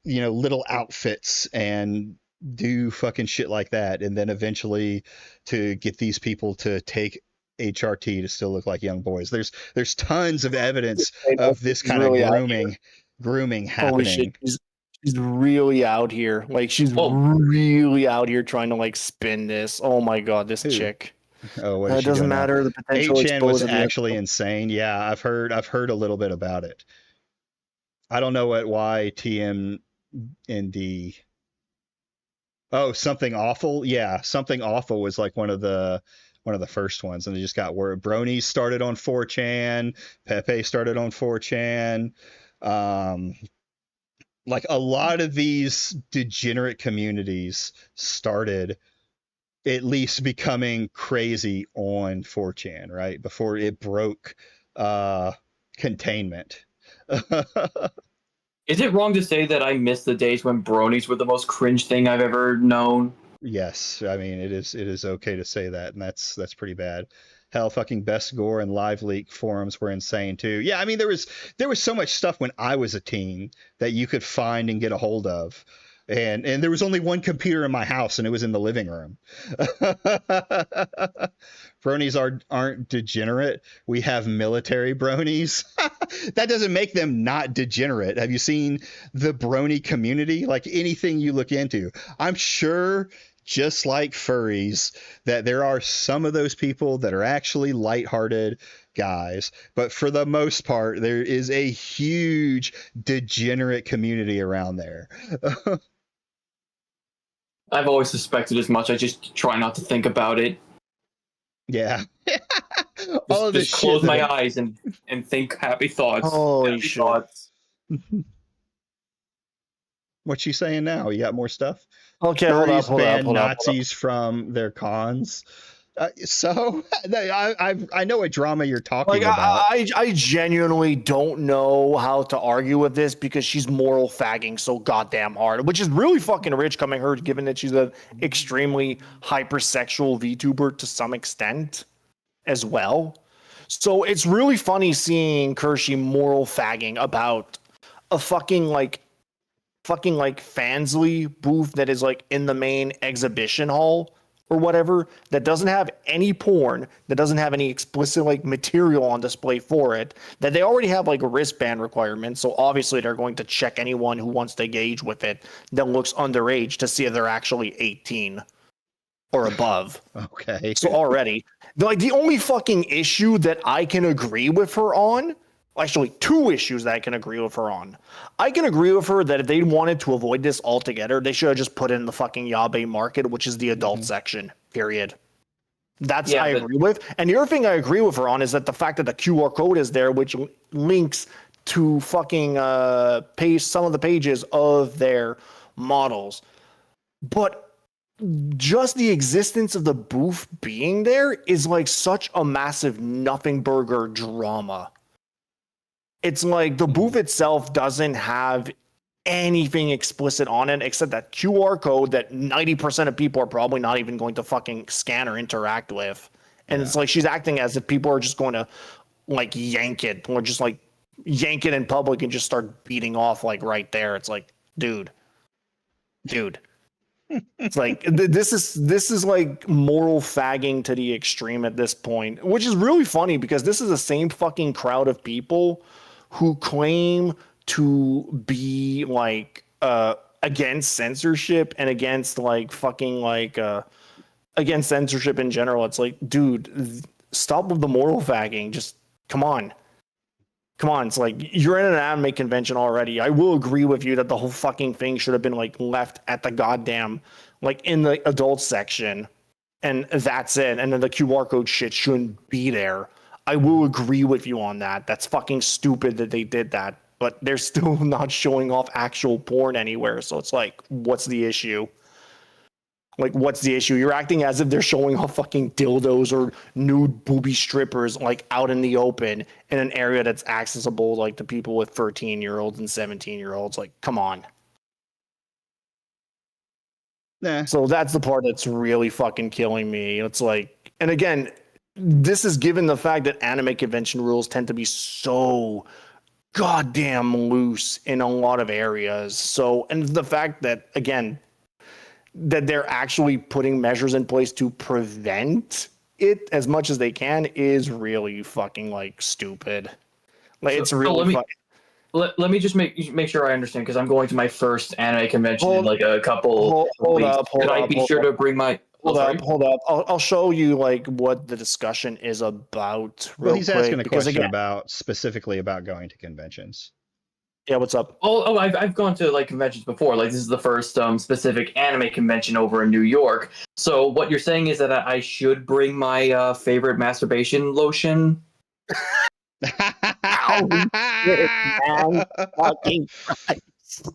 little outfits and do fucking shit like that, and then eventually to get these people to take HRT to still look like young boys. There's tons of evidence of this kind
really
of
out
grooming
Holy
happening.
shit! She's really out here. Like she's
Well-
really out here trying to like spin this. Oh my god, this
Who?
chick.
Oh, what is
It
she
doesn't
doing now?
matter. The potential
8chan was
exposure.
actually insane. Yeah, I've heard a little bit about it. I don't know why TMND. Oh, Something Awful. Yeah, Something Awful was like one of the first ones, and they just got word. Bronies started on 4chan. Pepe started on 4chan. Like a lot of these degenerate communities started at least becoming crazy on 4chan, right? Before it broke containment.
Is it wrong to say that I miss the days when bronies were the most cringe thing I've ever known?
Yes, I mean it is okay to say that, and that's pretty bad. Hell, fucking Best Gore and Live Leak forums were insane too. Yeah, I mean there was so much stuff when I was a teen that you could find and get a hold of. And there was only one computer in my house, and it was in the living room. Bronies aren't degenerate. We have military bronies. That doesn't make them not degenerate. Have you seen the brony community? Like anything you look into, I'm sure, just like furries, that there are some of those people that are actually lighthearted guys, but for the most part, there is a huge degenerate community around there.
I've always suspected as much. I just try not to think about it.
Yeah.
All of this just close my eyes and think happy thoughts.
Holy
happy
shit.
thoughts.
What's she saying now? You got more stuff?
Okay, hold up,
Furries
hold up,
ban
hold up.
Nazis from their cons. So I know what drama you're talking
Like
about.
I genuinely don't know how to argue with this because she's moral fagging so goddamn hard, which is really fucking rich coming her, given that she's an extremely hypersexual VTuber to some extent as well. So it's really funny seeing Kershey moral fagging about a fucking Fansly booth that is like in the main exhibition hall or whatever, that doesn't have any porn, that doesn't have any explicit like material on display for it, that they already have like a wristband requirement. So obviously they're going to check anyone who wants to engage with it that looks underage to see if they're actually 18 or above.
Okay.
So already, like the only fucking issue that I can agree with her on, actually 2 issues that I can agree with her on. I can agree with her that if they wanted to avoid this altogether, they should have just put it in the fucking Yabe market, which is the adult section, period. That's I agree with. And the other thing I agree with her on is that the fact that the QR code is there, which links to fucking some of the pages of their models. But just the existence of the booth being there is like such a massive nothing burger drama. It's like the booth itself doesn't have anything explicit on it except that QR code that 90% of people are probably not even going to fucking scan or interact with. And it's like she's acting as if people are just going to like yank it or just like yank it in public and just start beating off like right there. It's like, dude. It's like this is like moral fagging to the extreme at this point, which is really funny because this is the same fucking crowd of people who claim to be like against censorship and against like fucking like against censorship in general. It's like, dude, stop with the moral fagging. Just come on. It's like you're in an anime convention already. I will agree with you that the whole fucking thing should have been like left at the goddamn like in the adult section, and that's it. And then the QR code shit shouldn't be there. I will agree with you on that. That's fucking stupid that they did that, but they're still not showing off actual porn anywhere. So it's like, what's the issue? Like, what's the issue? You're acting as if they're showing off fucking dildos or nude booby strippers like out in the open in an area that's accessible like to people with 13-year-olds and 17-year-olds. Like, come on.
Nah.
So that's the part that's really fucking killing me. It's like, and again, this is given the fact that anime convention rules tend to be so goddamn loose in a lot of areas. So, and the fact that, again, that they're actually putting measures in place to prevent it as much as they can is really fucking like stupid. Like, it's really
let me just make sure I understand, because I'm going to my first anime convention in like a couple weeks. Could I be sure to bring my
Hold up. I'll show you like what the discussion is about.
Well, he's asking a question
again,
about specifically about going to conventions.
Yeah, what's up?
I've gone to like conventions before. Like, this is the first specific anime convention over in New York. So what you're saying is that I should bring my favorite masturbation lotion?
Fucking Christ.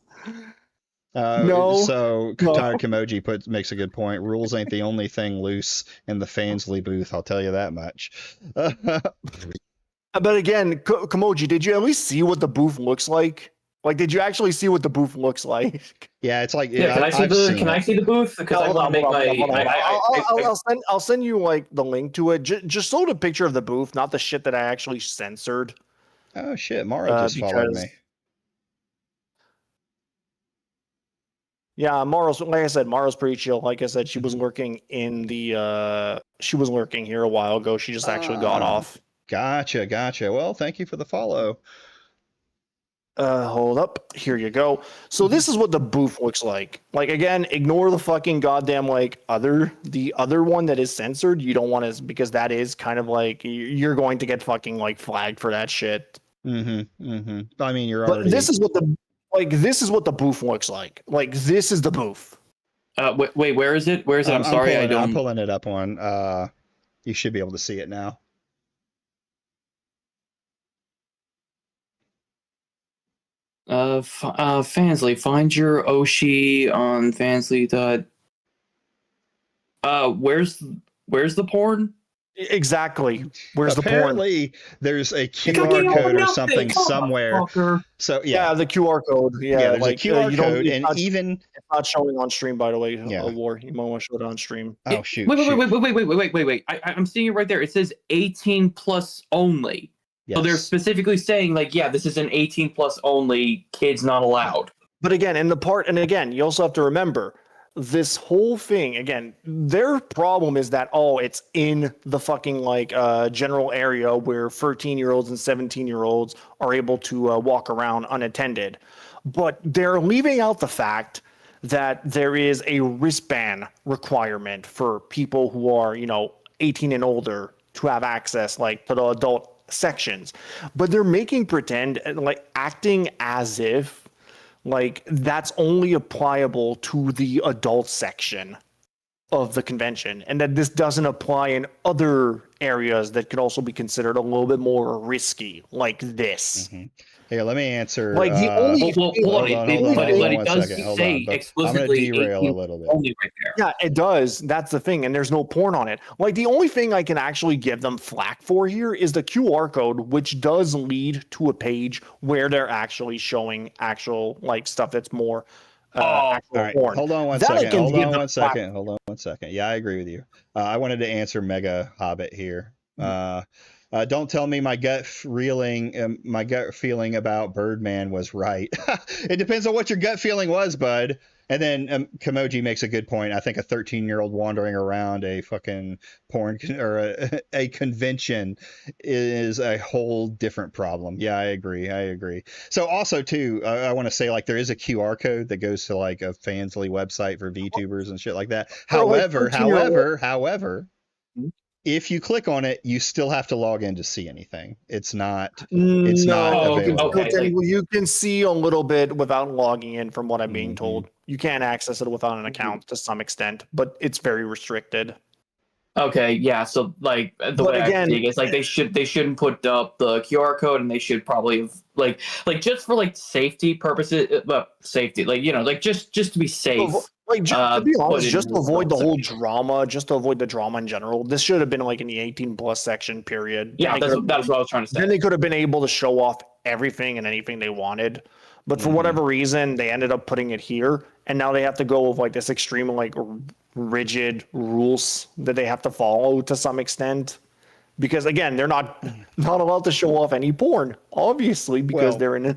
No.
So Katara Kimoji makes a good point. Rules ain't the only thing loose in the Fansly booth, I'll tell you that much.
But again, Kimoji, did you at least see what the booth looks like? Like, did you actually see what the booth looks like?
Yeah, it's like,
yeah. Can I see the booth? Because I want to make my.
I'll send you like the link to it. Just show the picture of the booth, not the shit that I actually censored.
Oh shit, Mara just followed me.
Yeah, Mara's, like I said, Mara's pretty chill. Like I said, she was lurking in the she was lurking here a while ago. She just actually got off.
Gotcha. Well, thank you for the follow.
Hold up. Here you go. So this is what the booth looks like. Like, again, ignore the fucking goddamn like the other one that is censored. You don't want to, because that is kind of like you're going to get fucking like flagged for that shit.
I mean, you're
but
already.
This is what the booth looks like. Like, this is the booth.
Wait, where is it? Where is it? I'm sorry,
I'm pulling it up on. You should be able to see it now.
Fansly, find your Oshi on Fansly. Where's the porn?
Exactly. Where's
Apparently,
the porn?
there's a QR code or something somewhere. So
yeah, the QR code. Yeah,
there's
like,
a QR code, and
it's
even
it's not showing on stream, by the way.
Yeah.
War, you might want to show it on stream.
Oh shoot!
Wait! I'm seeing it right there. It says 18 plus only.
Yes.
So they're specifically saying, like, yeah, this is an 18 plus only, kids not allowed.
But again, you also have to remember this whole thing. Again, their problem is that it's in the fucking like general area where 13-year-olds and 17-year-olds are able to walk around unattended. But they're leaving out the fact that there is a wristband requirement for people who are 18 and older to have access like to the adult sections, but they're making pretend and like acting as if like that's only applicable to the adult section of the convention, and that this doesn't apply in other areas that could also be considered a little bit more risky, like this.
Here, let me answer.
Like, the only
Well,
hold on, hold on,
but
hold on
it
one
does
second, hold
say
on, but I'm gonna
explicitly
derail a
18
little bit.
only right there.
Yeah, it does. That's the thing, and there's no porn on it. Like, the only thing I can actually give them flack for here is the QR code, which does lead to a page where they're actually showing actual like stuff that's more actual
All right,
porn.
hold on one
That I
second.
can
Hold
give
on
them
one
flack.
second. Hold on one second. Yeah, I agree with you. I wanted to answer Mega Hobbit here. Don't tell me my gut feeling about Birdman was right. It depends on what your gut feeling was, bud. And then Kimoji makes a good point. I think a 13-year-old wandering around a fucking porn or a convention is a whole different problem. Yeah, I agree. So also too, I want to say like there is a QR code that goes to like a Fansly website for VTubers and shit like that. However, if you click on it, you still have to log in to see anything. It's not available.
You can see a little bit without logging in, from what I'm being told. You can access it without an account to some extent, but it's very restricted.
Okay, yeah. So like way I see it is like they shouldn't put up the QR code, and they should probably have, like just for like safety purposes, safety, like like just to be safe.
Like, to be honest, just to avoid the whole drama, just to avoid the drama in general, this should have been like in the 18+ section, period.
Yeah, that's what I was trying to say.
Then they could have been able to show off everything and anything they wanted. But for whatever reason, they ended up putting it here. And now they have to go with like this extreme, like rigid rules that they have to follow to some extent. Because again, they're not allowed to show off any porn, obviously, because they're in a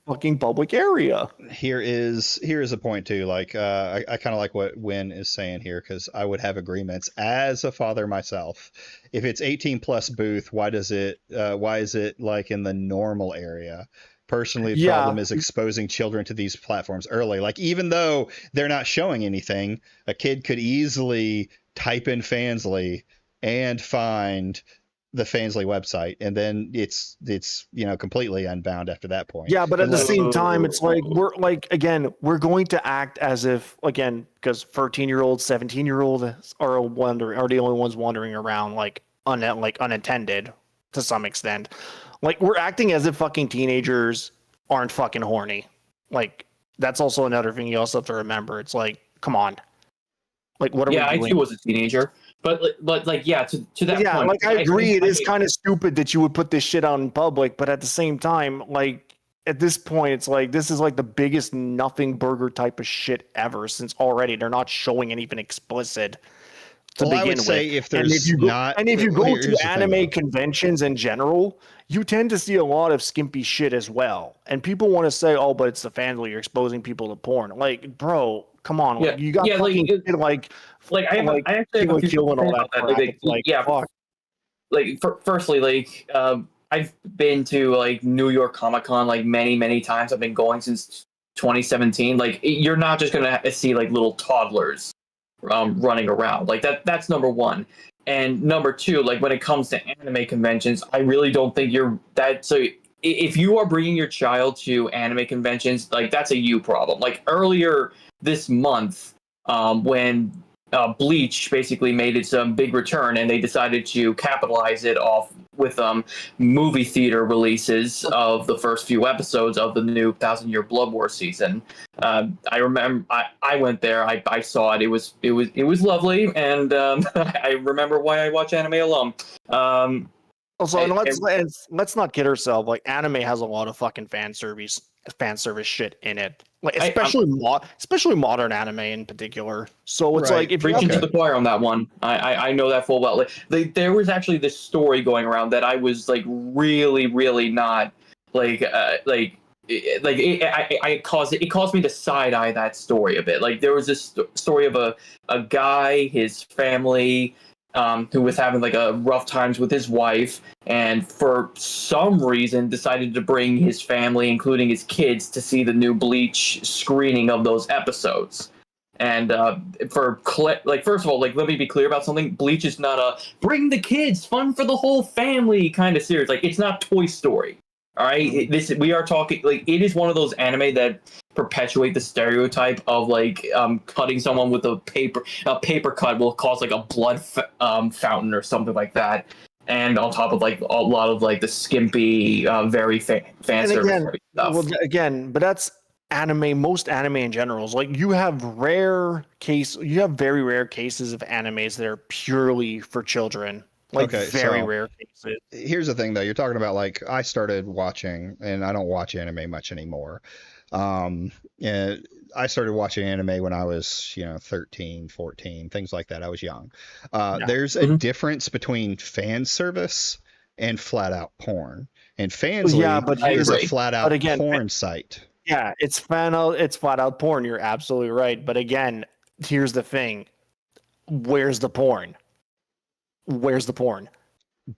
fucking public area.
Here is a point too. Like I kind of like what Win is saying here, because I would have agreements as a father myself. If it's 18+ booth, why is it like in the normal area? Personally, the problem is exposing children to these platforms early. Like, even though they're not showing anything, a kid could easily type in Fansly and find the Fansly website, and then it's completely unbound after that point.
Yeah, but at the same time, it's like we're going to act as if, again, because 13-year-olds, 17-year-olds are the only ones wandering around unattended to some extent. Like, we're acting as if fucking teenagers aren't fucking horny. Like, that's also another thing you also have to remember. It's like, come on. Like, what are we doing?
Yeah, I too was a teenager. But to that point.
Yeah, like, I agree. It is kind of stupid that you would put this shit out in public, but at the same time, like, at this point, it's like, this is like the biggest nothing burger type of shit ever, since already they're not showing anything explicit to begin
I would
with.
say if there's
if you go to anime conventions in general, you tend to see a lot of skimpy shit as well. And people want to say, oh, but it's the Fansly, you're exposing people to porn. Like, bro, come on.
Yeah,
like, you got
yeah,
I
actually have a few
killing all that crap. Fuck.
Like, firstly, like, I've been to like New York Comic Con like many times. I've been going since 2017. Like, you're not just gonna see like little toddlers running around. Like, that's number one. And number two, like, when it comes to anime conventions, I really don't think so if you are bringing your child to anime conventions, like, that's a you problem. Like, earlier this month, when Bleach basically made its big return, and they decided to capitalize it off with movie theater releases of the first few episodes of the new 1,000-Year Blood War season. I remember I went there. I saw it. It was lovely, and I remember why I watch anime alone.
Also, let's not kid ourselves. Like, anime has a lot of fucking fan service shit in it. Like, especially modern anime in particular. So it's like, if you're
preaching to the choir on that one, I know that full well. Like, there was actually this story going around that I was like really not it caused me to side eye that story a bit. Like, there was this story of a guy, his family, who was having like a rough times with his wife, and for some reason decided to bring his family, including his kids, to see the new Bleach screening of those episodes. And first of all, like, let me be clear about something. Bleach is not a bring the kids, fun for the whole family kind of series. Like, it's not Toy Story. All right, we are talking, like, it is one of those anime that perpetuate the stereotype of like cutting someone with a paper cut will cause like a blood fountain or something like that. and on top of like a lot of like the skimpy, very fan
And
service
again,
heavy stuff.
well, again, but that's anime. Most anime in general is like you have very rare cases of animes that are purely for children. Like
Okay,
very
so-
rare cases.
Here's the thing though, you're talking about like I started watching, and I don't watch anime much anymore. And I started watching anime when I was, 13, 14, things like that. I was young. There's a
Mhm.
difference between fan service and flat out porn. And Fansly
Yeah, but
is a
agree.
flat out
But again,
porn site.
Yeah, it's flat out porn. You're absolutely right. But again, here's the thing. Where's the porn? Where's the porn?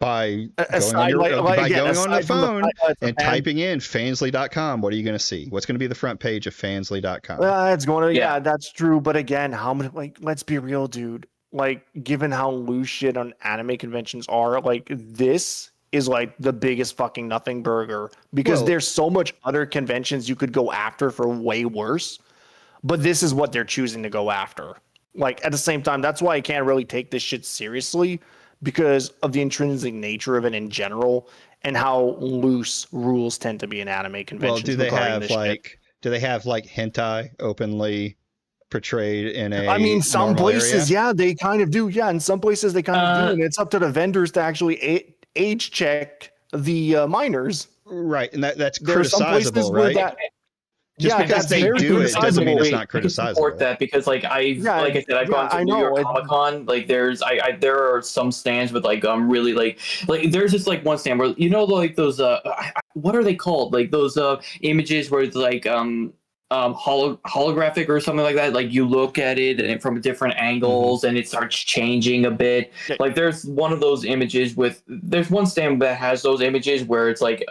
By going on
Aside,
your, by
again,
going on your
aside from the
phone
fact that it's a
and
fan-
typing in fansly.com, what are you going to see? What's going to be the front page of fansly.com?
It's going to,
Yeah.
yeah, that's true. But again, how many, like, let's be real, dude. Like, given how loose shit on anime conventions are, like, this is like the biggest fucking nothing burger because
Well-
there's so much other conventions you could go after for way worse. But this is what they're choosing to go after. Like, at the same time, that's why I can't really take this shit seriously because of the intrinsic nature of it in general and how loose rules tend to be in anime
Well,
conventions.
do they
regarding
have
this shit.
like hentai openly portrayed in a
I mean, some
normal
places,
area?
yeah, they kind of do. Yeah, in some places they kind of do, and it's up to the vendors to actually age check the minors.
Right, and that's
There are some places
criticizable,
where
right?
that,
Just
yeah,
because
that's
they
very
do it doesn't mean it's
criticizable.
not
I can support
criticizable.
that because like
Yeah,
like I said, I've
yeah,
gone to
I
New York
know.
Comic Con. Like there are some stands with like really like there's just like one stand where like those what are they called, like those images where it's like holographic or something like that, like you look at it and from different angles and it starts changing a bit.
Yeah.
Like there's one of those images there's one stand that has those images where it's like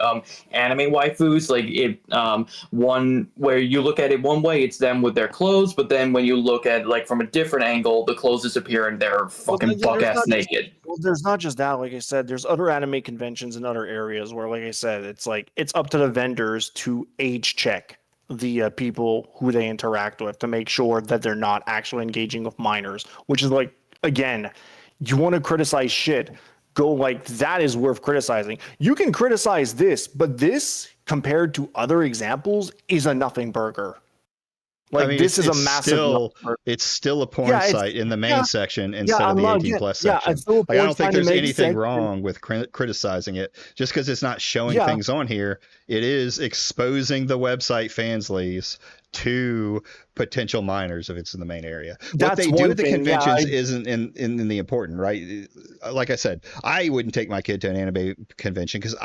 anime waifus, like it one where you look at it one way, it's them with their clothes, but then when you look at like from a different angle, the clothes disappear and they're fucking
yeah,
buck
there's
ass
not just-
naked.
Well, there's not just that. Like I said, there's other anime conventions in other areas where, like I said, it's like it's up to the vendors to age check the people who they interact with to make sure that they're not actually engaging with minors. Which is like, again, you want to criticize shit, go like that is worth criticizing. You can criticize this, but this compared to other examples is a nothing burger. Like
I mean,
this is
it's
a massive.
still,
nothing burger.
it's still a porn
Yeah, it's-
site in the main
yeah,
section instead
I'm
of the
not
18
again-
plus
yeah,
section.
it's still a
Like, I
porn
don't think
site in
there's
the main
anything
section.
wrong with criticizing it just because it's not showing
Yeah.
things on here. It is exposing the website Fansly's to potential minors if it's in the main area. What
That's
they do
one
at the
thing, yeah,
conventions
I-
isn't in the important, right? Like I said, I wouldn't take my kid to an anime convention because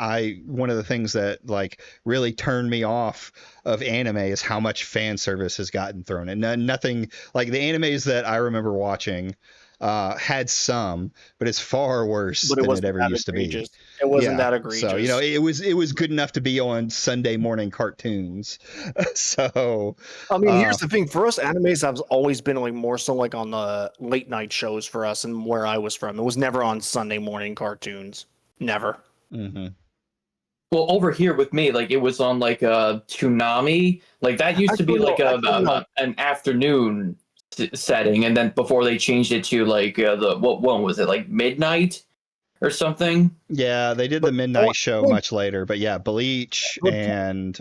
one of the things that like really turned me off of anime is how much fan service has gotten thrown in. Nothing like the animes that I remember watching had some, but it's far worse
But it
than it
wasn't
ever
that
used to be.
egregious. It wasn't
Yeah,
that egregious.
So it was good enough to be on Sunday morning cartoons. So
I mean, here's the thing: for us, animes have always been like more so like on the late night shows for us, and where I was from, it was never on Sunday morning cartoons. Never.
mhm.
Well, over here with me, like it was on like a Toonami, like that used to be
Actually,
like
no, actually, no.
an afternoon setting, and then before they changed it to like what one was it, like midnight or something?
Yeah, they did
But-
the midnight
oh,
show
oh.
much later, but yeah, Bleach
But-
and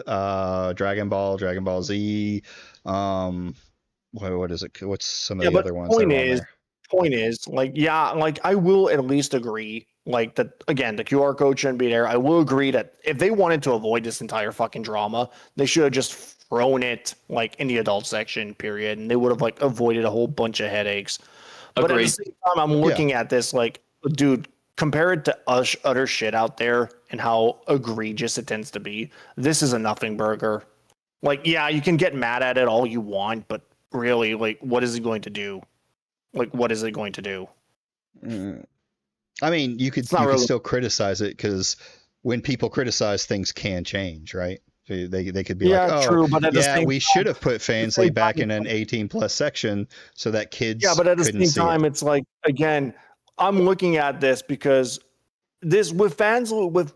Dragon Ball Z. What is it? What's some of
Yeah,
the
but
other ones? that are on there?
Point is, like, yeah, like I will at least agree, like that again, the QR code shouldn't be there. I will agree that if they wanted to avoid this entire fucking drama, they should have just thrown it like in the adult section, period, and they would have like avoided a whole bunch of headaches. But at the
Agreed.
same time, I'm looking at this like, dude, compare it to other shit out there and how egregious it tends to be. This is a nothing burger. Like, yeah, you can get mad at it all you want, but really, like, what is it going to do? Like, what is it going to do?
Mm. I mean, you could
not really-
still criticize it because when people criticize, things can change, right? So they could be
Yeah,
like, oh,
true, but at the
yeah,
same
we
time-
should have put Fansly
same
back
time-
in an 18 plus section so that kids
Yeah, but at the
couldn't
same
see
time,
it.
it's like, again, I'm looking at this because this with fans with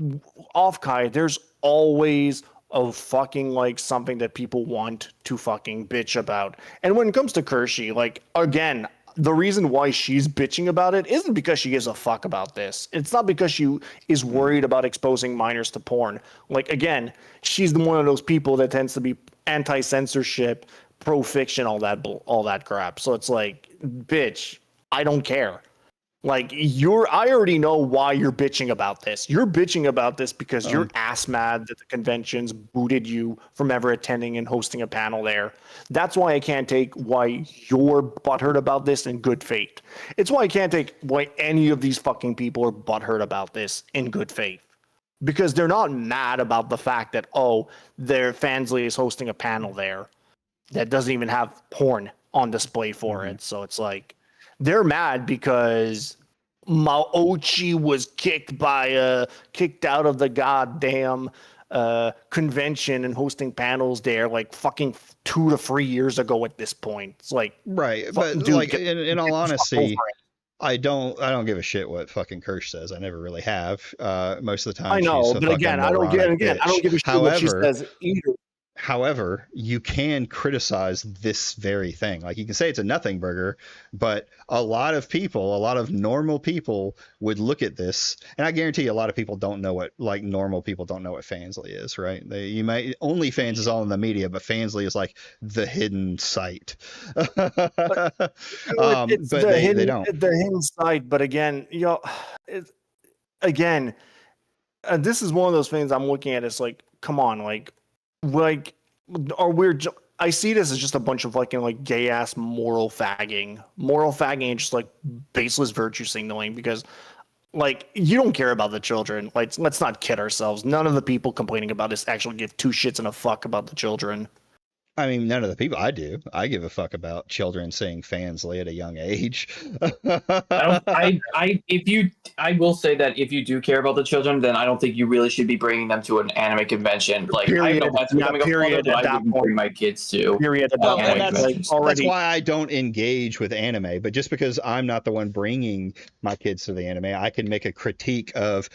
Offkai, there's always a fucking like something that people want to fucking bitch about. And when it comes to Kershey, like again, the reason why she's bitching about it isn't because she gives a fuck about this. It's not because she is worried about exposing minors to porn. Like, again, she's one of those people that tends to be anti-censorship, pro-fiction, all that crap. So it's like, bitch, I don't care. Like, I already know why you're bitching about this. You're bitching about this because you're ass mad that the conventions booted you from ever attending and hosting a panel there. That's why I can't take why you're butthurt about this in good faith. It's why I can't take why any of these fucking people are butthurt about this in good faith. Because they're not mad about the fact that, their Fansly is hosting a panel there that doesn't even have porn on display for it. So it's like, they're mad because Maochi was kicked out of the goddamn convention and hosting panels there like fucking 2 to 3 years ago at this point. It's like,
right. But
dude,
like in all honesty, I don't give a shit what fucking Kirsch says. I never really have. Most of the time,
I know,
she's a
but again, I don't
moronic
give a shit
bitch.
what she says either.
However, you can criticize this very thing. Like, you can say it's a nothing burger, but a lot of normal people would look at this, and I guarantee you a lot of people don't know what, like, normal people don't know what Fansly is, right? OnlyFans is all in the media, but Fansly is like the hidden site.
But
they don't.
The hidden site, but again, this is one of those things I'm looking at. It's like, come on, I see this as just a bunch of fucking like gay ass moral fagging and just like baseless virtue signaling, because like, you don't care about the children. Like, let's not kid ourselves. None of the people complaining about this actually give two shits and a fuck about the children.
I mean, none of the people. I do. I give a fuck about children seeing Fansly at a young age.
I will say that if you do care about the children, then I don't think you really should be bringing them to an anime convention. Like, I have no plans of becoming a father, but I wouldn't bring my kids to.
That's why I don't engage with anime. But just because I'm not the one bringing my kids to the anime, I can make a critique of,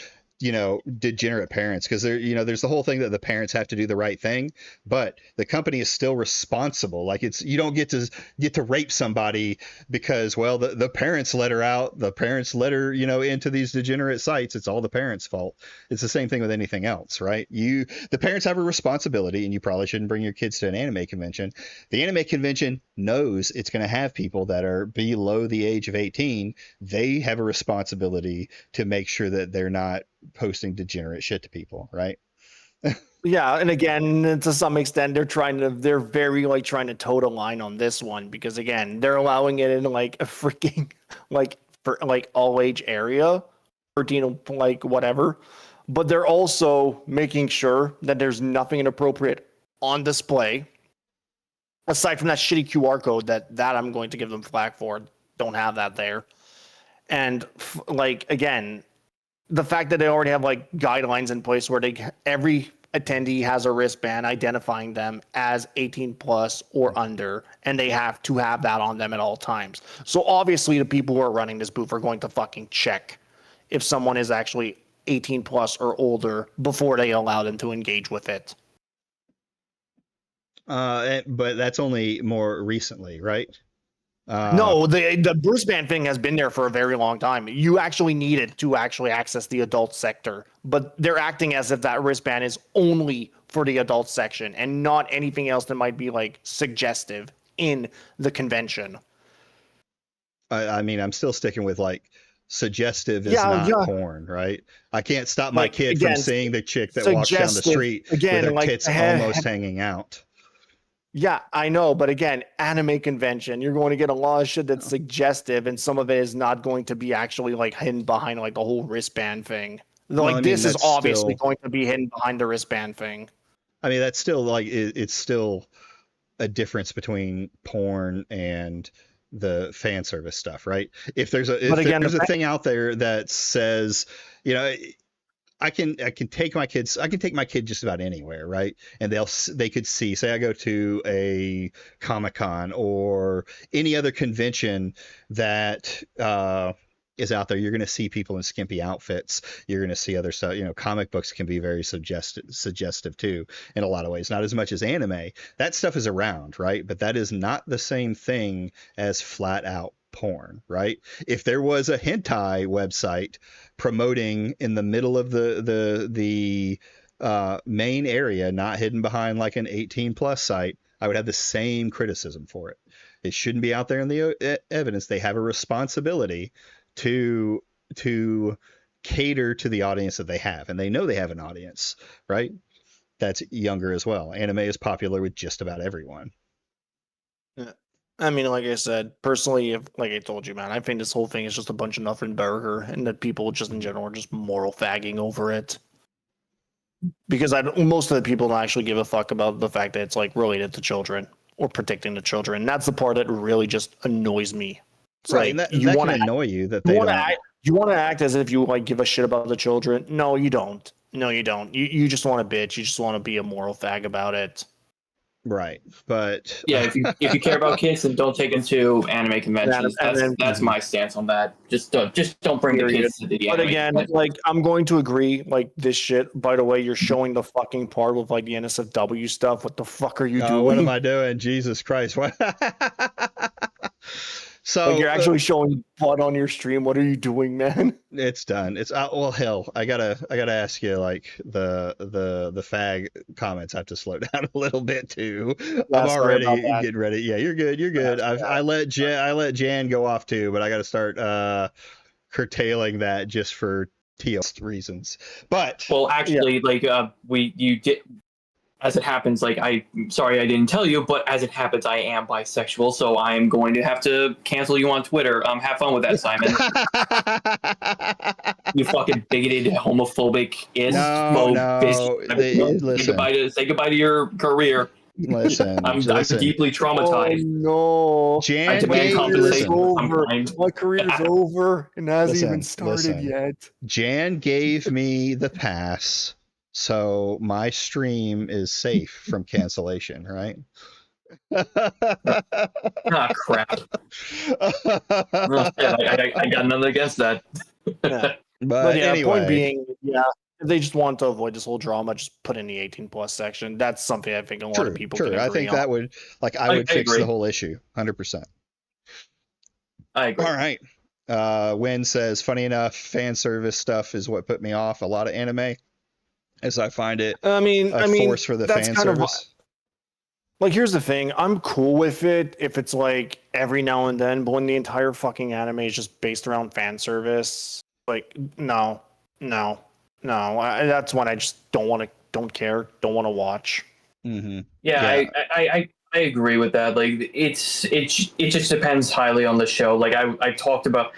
degenerate parents, because there's the whole thing that the parents have to do the right thing, but the company is still responsible. Like, you don't get to rape somebody because, well, the parents let her out, the parents let her, into these degenerate sites. It's all the parents' fault. It's the same thing with anything else, right? The parents have a responsibility, and you probably shouldn't bring your kids to an anime convention. The anime convention knows it's going to have people that are below the age of 18. They have a responsibility to make sure that they're not posting degenerate shit to people, right?
Yeah, and again, to some extent, they're very like trying to toe the line on this one, because again, they're allowing it in like a freaking for all age area, 13, like whatever, but they're also making sure that there's nothing inappropriate on display aside from that shitty QR code that I'm going to give them flack for. Don't have that there. And again, the fact that they already have like guidelines in place where every attendee has a wristband identifying them as 18 plus or under, and they have to have that on them at all times. So obviously the people who are running this booth are going to fucking check if someone is actually 18 plus or older before they allow them to engage with it.
But that's only more recently, right?
No, the wristband thing has been there for a very long time. You actually need it to actually access the adult sector, but they're acting as if that wristband is only for the adult section and not anything else that might be like suggestive in the convention.
I mean, I'm still sticking with like suggestive is not porn, right? I can't stop my kid from seeing the chick that walks down the street with her tits almost hanging out.
Yeah, I know, but again, anime convention, you're going to get a lot of shit that's suggestive, and some of it is not going to be actually like hidden behind like the whole wristband thing. This is obviously going to be hidden behind the wristband thing. I
mean, that's still like it's still a difference between porn and the fan service stuff, right? If there's a thing out there that says, I can take my kids. I can take my kid just about anywhere, right? And they could see. Say I go to a Comic-Con or any other convention that is out there. You're going to see people in skimpy outfits. You're going to see other stuff. Comic books can be very suggestive too in a lot of ways. Not as much as anime. That stuff is around, right? But that is not the same thing as flat out porn, right? If there was a hentai website promoting in the middle of the main area, not hidden behind like an 18 plus site, I would have the same criticism for it. It shouldn't be out there in the evidence. They have a responsibility to cater to the audience that they have, and they know they have an audience, right? That's younger as well. Anime is popular with just about everyone.
I mean, like I said, personally, like I told you, man, I think this whole thing is just a bunch of nothing burger, and that people just in general are just moral fagging over it. Because most of the people don't actually give a fuck about the fact that it's like related to children or protecting the children. And that's the part that really just annoys me. It's
right,
like,
and that can annoy you that they don't.
You want to act as if you like give a shit about the children. No, you don't. No, you don't. You just want to bitch. You just want to be a moral fag about it.
Right, but
Yeah, if you care about kids, then don't take them to anime conventions. That's my stance on that. Just don't bring the kids to the anime.
But again, like I'm going to agree. Like this shit. By the way, you're showing the fucking part with like the NSFW stuff. What the fuck are you doing?
What am I doing? Jesus Christ! What? So
like you're actually showing blood on your stream. What are you doing, man?
It's done. It's well, hell. I gotta ask you, like the fag comments have to slow down a little bit too. I'm already getting ready. Yeah, you're good. You're good. I let Jan go off too, but I got to start curtailing that just for TLC reasons. But
well, actually, like you did. As it happens, like sorry I didn't tell you, but as it happens, I am bisexual, so I am going to have to cancel you on Twitter. Have fun with that, Simon. You fucking bigoted, homophobic bitch. Say goodbye to your career.
Listen,
I'm deeply traumatized.
Oh no,
Jan,
my career's over and hasn't even started yet.
Jan gave me the pass. So my stream is safe from cancellation, right?
Crap. I got nothing against that.
But
yeah,
anyway.
Point being, yeah, if they just want to avoid this whole drama, just put in the 18 plus section. That's something I think a lot of people can agree
I think
on.
that would, like, I would fix the whole issue, 100%.
I agree.
All right. Wynn says, funny enough, fan service stuff is what put me off a lot of anime. As I find it, force for the fan service.
Like, here's the thing: I'm cool with it if it's like every now and then, but when the entire fucking anime is just based around fan service, like, no, that's when I just don't care, don't want to watch.
Mm-hmm.
Yeah, I agree with that. Like, it just depends highly on the show. Like I talked about,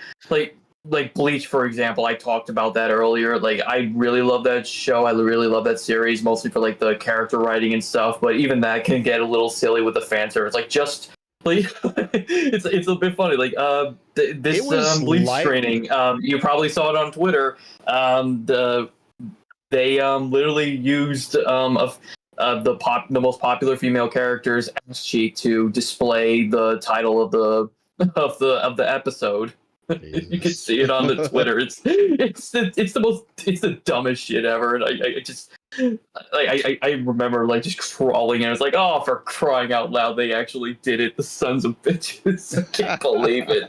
like Bleach, for example, I talked about that earlier. Like, I really love that show. I really love that series, mostly for like the character writing and stuff. But even that can get a little silly with the fan service. Like, just like it's a bit funny. Like this Bleach training. You probably saw it on Twitter. They literally used the most popular female character's ass cheek to display the title of the episode. You can see it on the Twitter. It's the dumbest shit ever, and I remember like just crawling, and it's like, oh, for crying out loud, they actually did it, the sons of bitches! I can't believe it.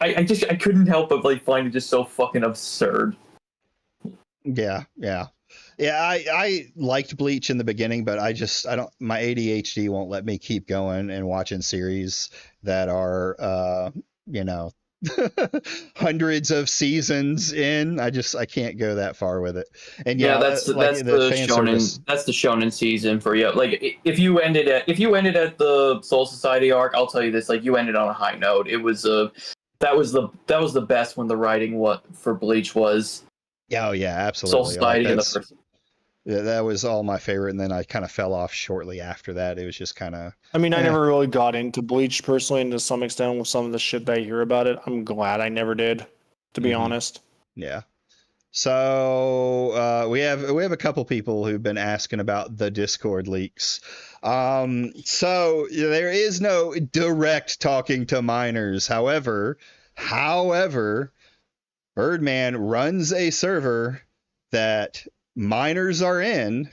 I couldn't help but like find it just so fucking absurd.
Yeah. I liked Bleach in the beginning, but my ADHD won't let me keep going and watching series that are hundreds of seasons in. I can't go that far with it. And that's the
shonen season for you. Like, if you ended at the Soul Society arc, I'll tell you this, like, you ended on a high note. It was that was the best when the writing for Bleach was.
Oh yeah, absolutely.
Soul Society in the first.
Yeah, that was all my favorite, and then I kind of fell off shortly after that. It was just kind of.
I mean, I never really got into Bleach personally, and to some extent, with some of the shit that I hear about it, I'm glad I never did, to be honest.
Yeah. So we have a couple people who've been asking about the Discord leaks. So there is no direct talking to minors. However, Birdman runs a server that minors are in,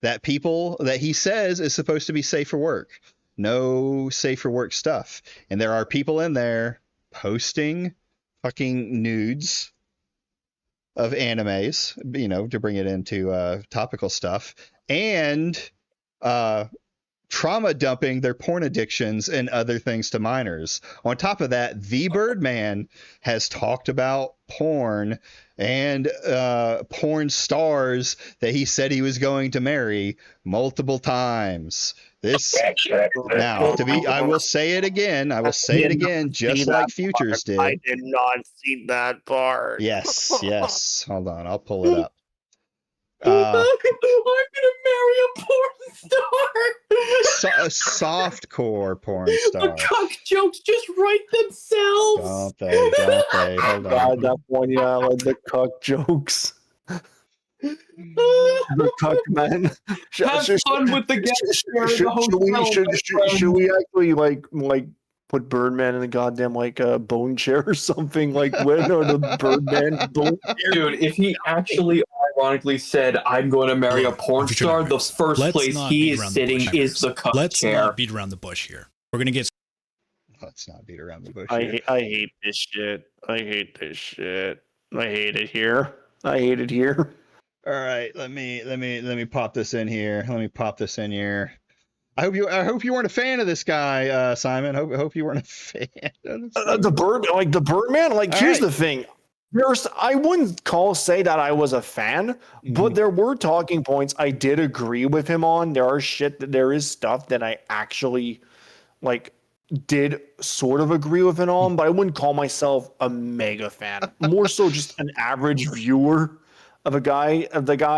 that he says is supposed to be safe for work. no safe for work stuff. And there are people in there posting fucking nudes of animes, you know, to bring it into topical stuff, and trauma dumping their porn addictions and other things to minors. On top of that, Th3Birdman has talked about porn and porn stars that he said he was going to marry multiple times. This now to be, I will say it again. I will say it again, just like Futures did.
I did not see that part.
Yes, yes. Hold on, I'll pull it up.
I'm gonna marry a porn star.
A softcore porn star.
The cuck jokes just write themselves.
Don't they? Don't they? Hold on.
God, that one, yeah, like the cuck jokes. The cuck man.
Have fun with the guest.
Should we actually like put Birdman in the goddamn like bone chair or something? Like when are the Birdman bone chair?
Dude, if he actually ironically said, "I'm going to marry a porn star," the first place he is sitting is the cuck
Let's
chair.
not beat around the bush here. We're gonna get.
Let's not beat around the bush.
I hate this shit. I hate this shit. I hate it here. I hate it here.
All right, let me pop this in here. Let me pop this in here. I hope you weren't a fan of this guy, Simon. Hope you weren't a fan of
The Birdman. Like,
All
here's
right.
the thing. First, I wouldn't say that I was a fan, but there were talking points I did agree with him on. There is stuff that I actually like did sort of agree with him on, but I wouldn't call myself a mega fan. More so just an average viewer of the guy,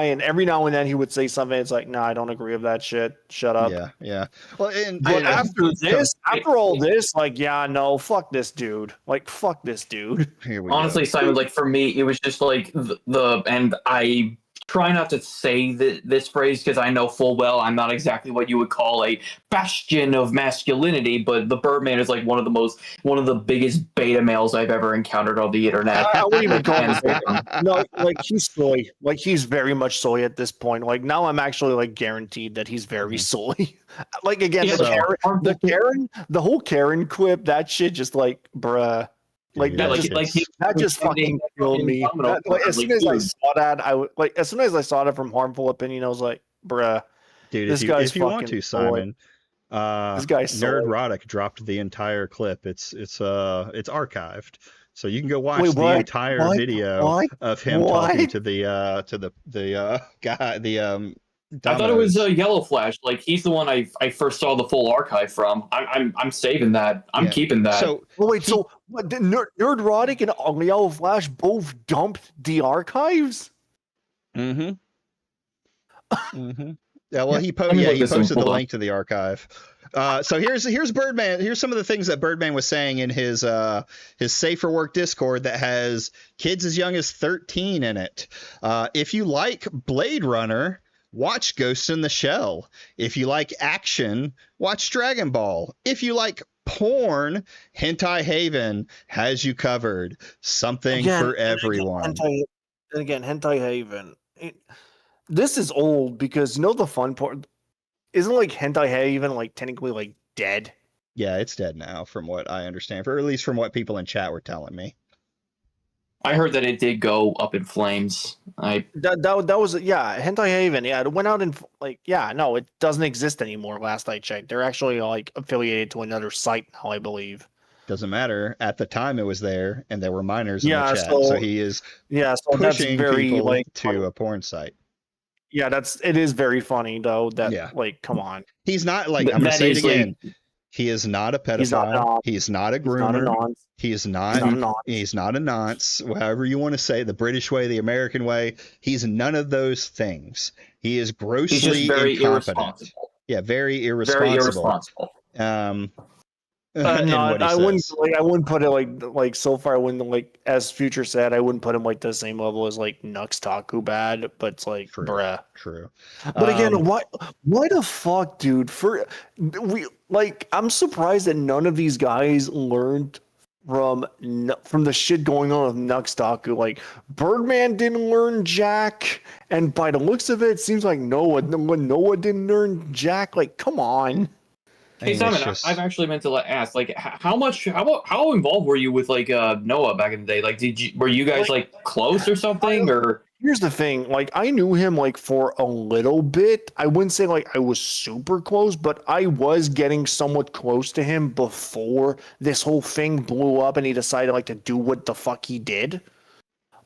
and every now and then he would say something. It's like, nah, I don't agree with that shit. Shut up.
Yeah. Well,
But after all this, like, yeah, no, fuck this dude. Like, fuck this dude.
here we
Honestly,
go.
Simon, like for me, it was just like and I try not to say this phrase because I know full well I'm not exactly what you would call a bastion of masculinity, but the Birdman is like one of the biggest beta males I've ever encountered on the internet.
I wouldn't even call him. No, like he's soy. Like he's very much soy at this point. Like now, I'm actually like guaranteed that he's very soy. Like again,
Yeah,
the whole Karen quip, that shit just like, bruh. Like
Yeah,
that just fucking killed me. As soon as I saw that, as soon as I saw that from Harmful Opinion, I was like, bruh.
Dude,
this
if
guy's
you want
fucking
to, Simon,
this guy's
Nerdrotic dropped the entire clip. It's archived, so you can go watch
Wait,
the
what?
entire
What?
video
What?
of him
What?
talking to the guy,
I thought it was
Domino's.
Yellow Flash. Like he's the one I first saw the full archive from. I'm saving that. I'm
Yeah.
keeping that.
So
Oh, wait, so what, did Nerdrotic and Yellow Flash both dumped the archives?
Mm-hmm. Yeah, well, he
Let me look this up.
posted the
Hold on.
link to the archive. So here's Birdman. Here's some of the things that Birdman was saying in his Safe for Work Discord that has kids as young as 13 in it. If you like Blade Runner, watch Ghost in the Shell. If you like action, watch Dragon Ball. If you like porn, Hentai Haven has you covered. Something for everyone.
Hentai Haven. This is old because you know the fun part isn't like Hentai Haven like technically like dead.
Yeah, it's dead now, from what I understand, or at least from what people in chat were telling me.
I heard that it did go up in flames.
That was Hentai Haven. Yeah, it went out in no, it doesn't exist anymore. Last I checked, they're actually like affiliated to another site now, I believe.
Doesn't matter. At the time, it was there, and there were minors in the chat.
so-
So he is
Yeah, so that's
pushing
very
people
like
to a porn site.
yeah, it is very funny though. That
Yeah.
like, come on,
He's not like,
Th-
I'm gonna
that
say it
is, like-
again. He is not a
He's not
pedophile.
a-
He's not a
he's not a
groomer.
nonce.
He is
He's not a
not.
nonce.
He's not a nonce. However you want to say, the British way, the American way. He's none of those things. He is
He's
grossly
just very
incompetent.
irresponsible.
Yeah, very irresponsible.
Very irresponsible.
In
No,
what he
I wouldn't
says.
I wouldn't put it like so far. I wouldn't like, as Future said, I wouldn't put him like the same level as like Nux Taku bad, but it's like,
True.
bruh.
True.
But again, why the fuck, dude? I'm surprised that none of these guys learned from the shit going on with Nux Taku. Like Birdman didn't learn jack, and by the looks of it, it seems like Noah didn't learn jack. Like, come on.
I
Hey
mean,
Simon,
it's just
I've actually meant to ask, like, how involved were you with like Noah back in the day? Like, were you guys like close or something, or?
Here's the thing, like I knew him like for a little bit. I wouldn't say like I was super close, but I was getting somewhat close to him before this whole thing blew up and he decided like to do what the fuck he did.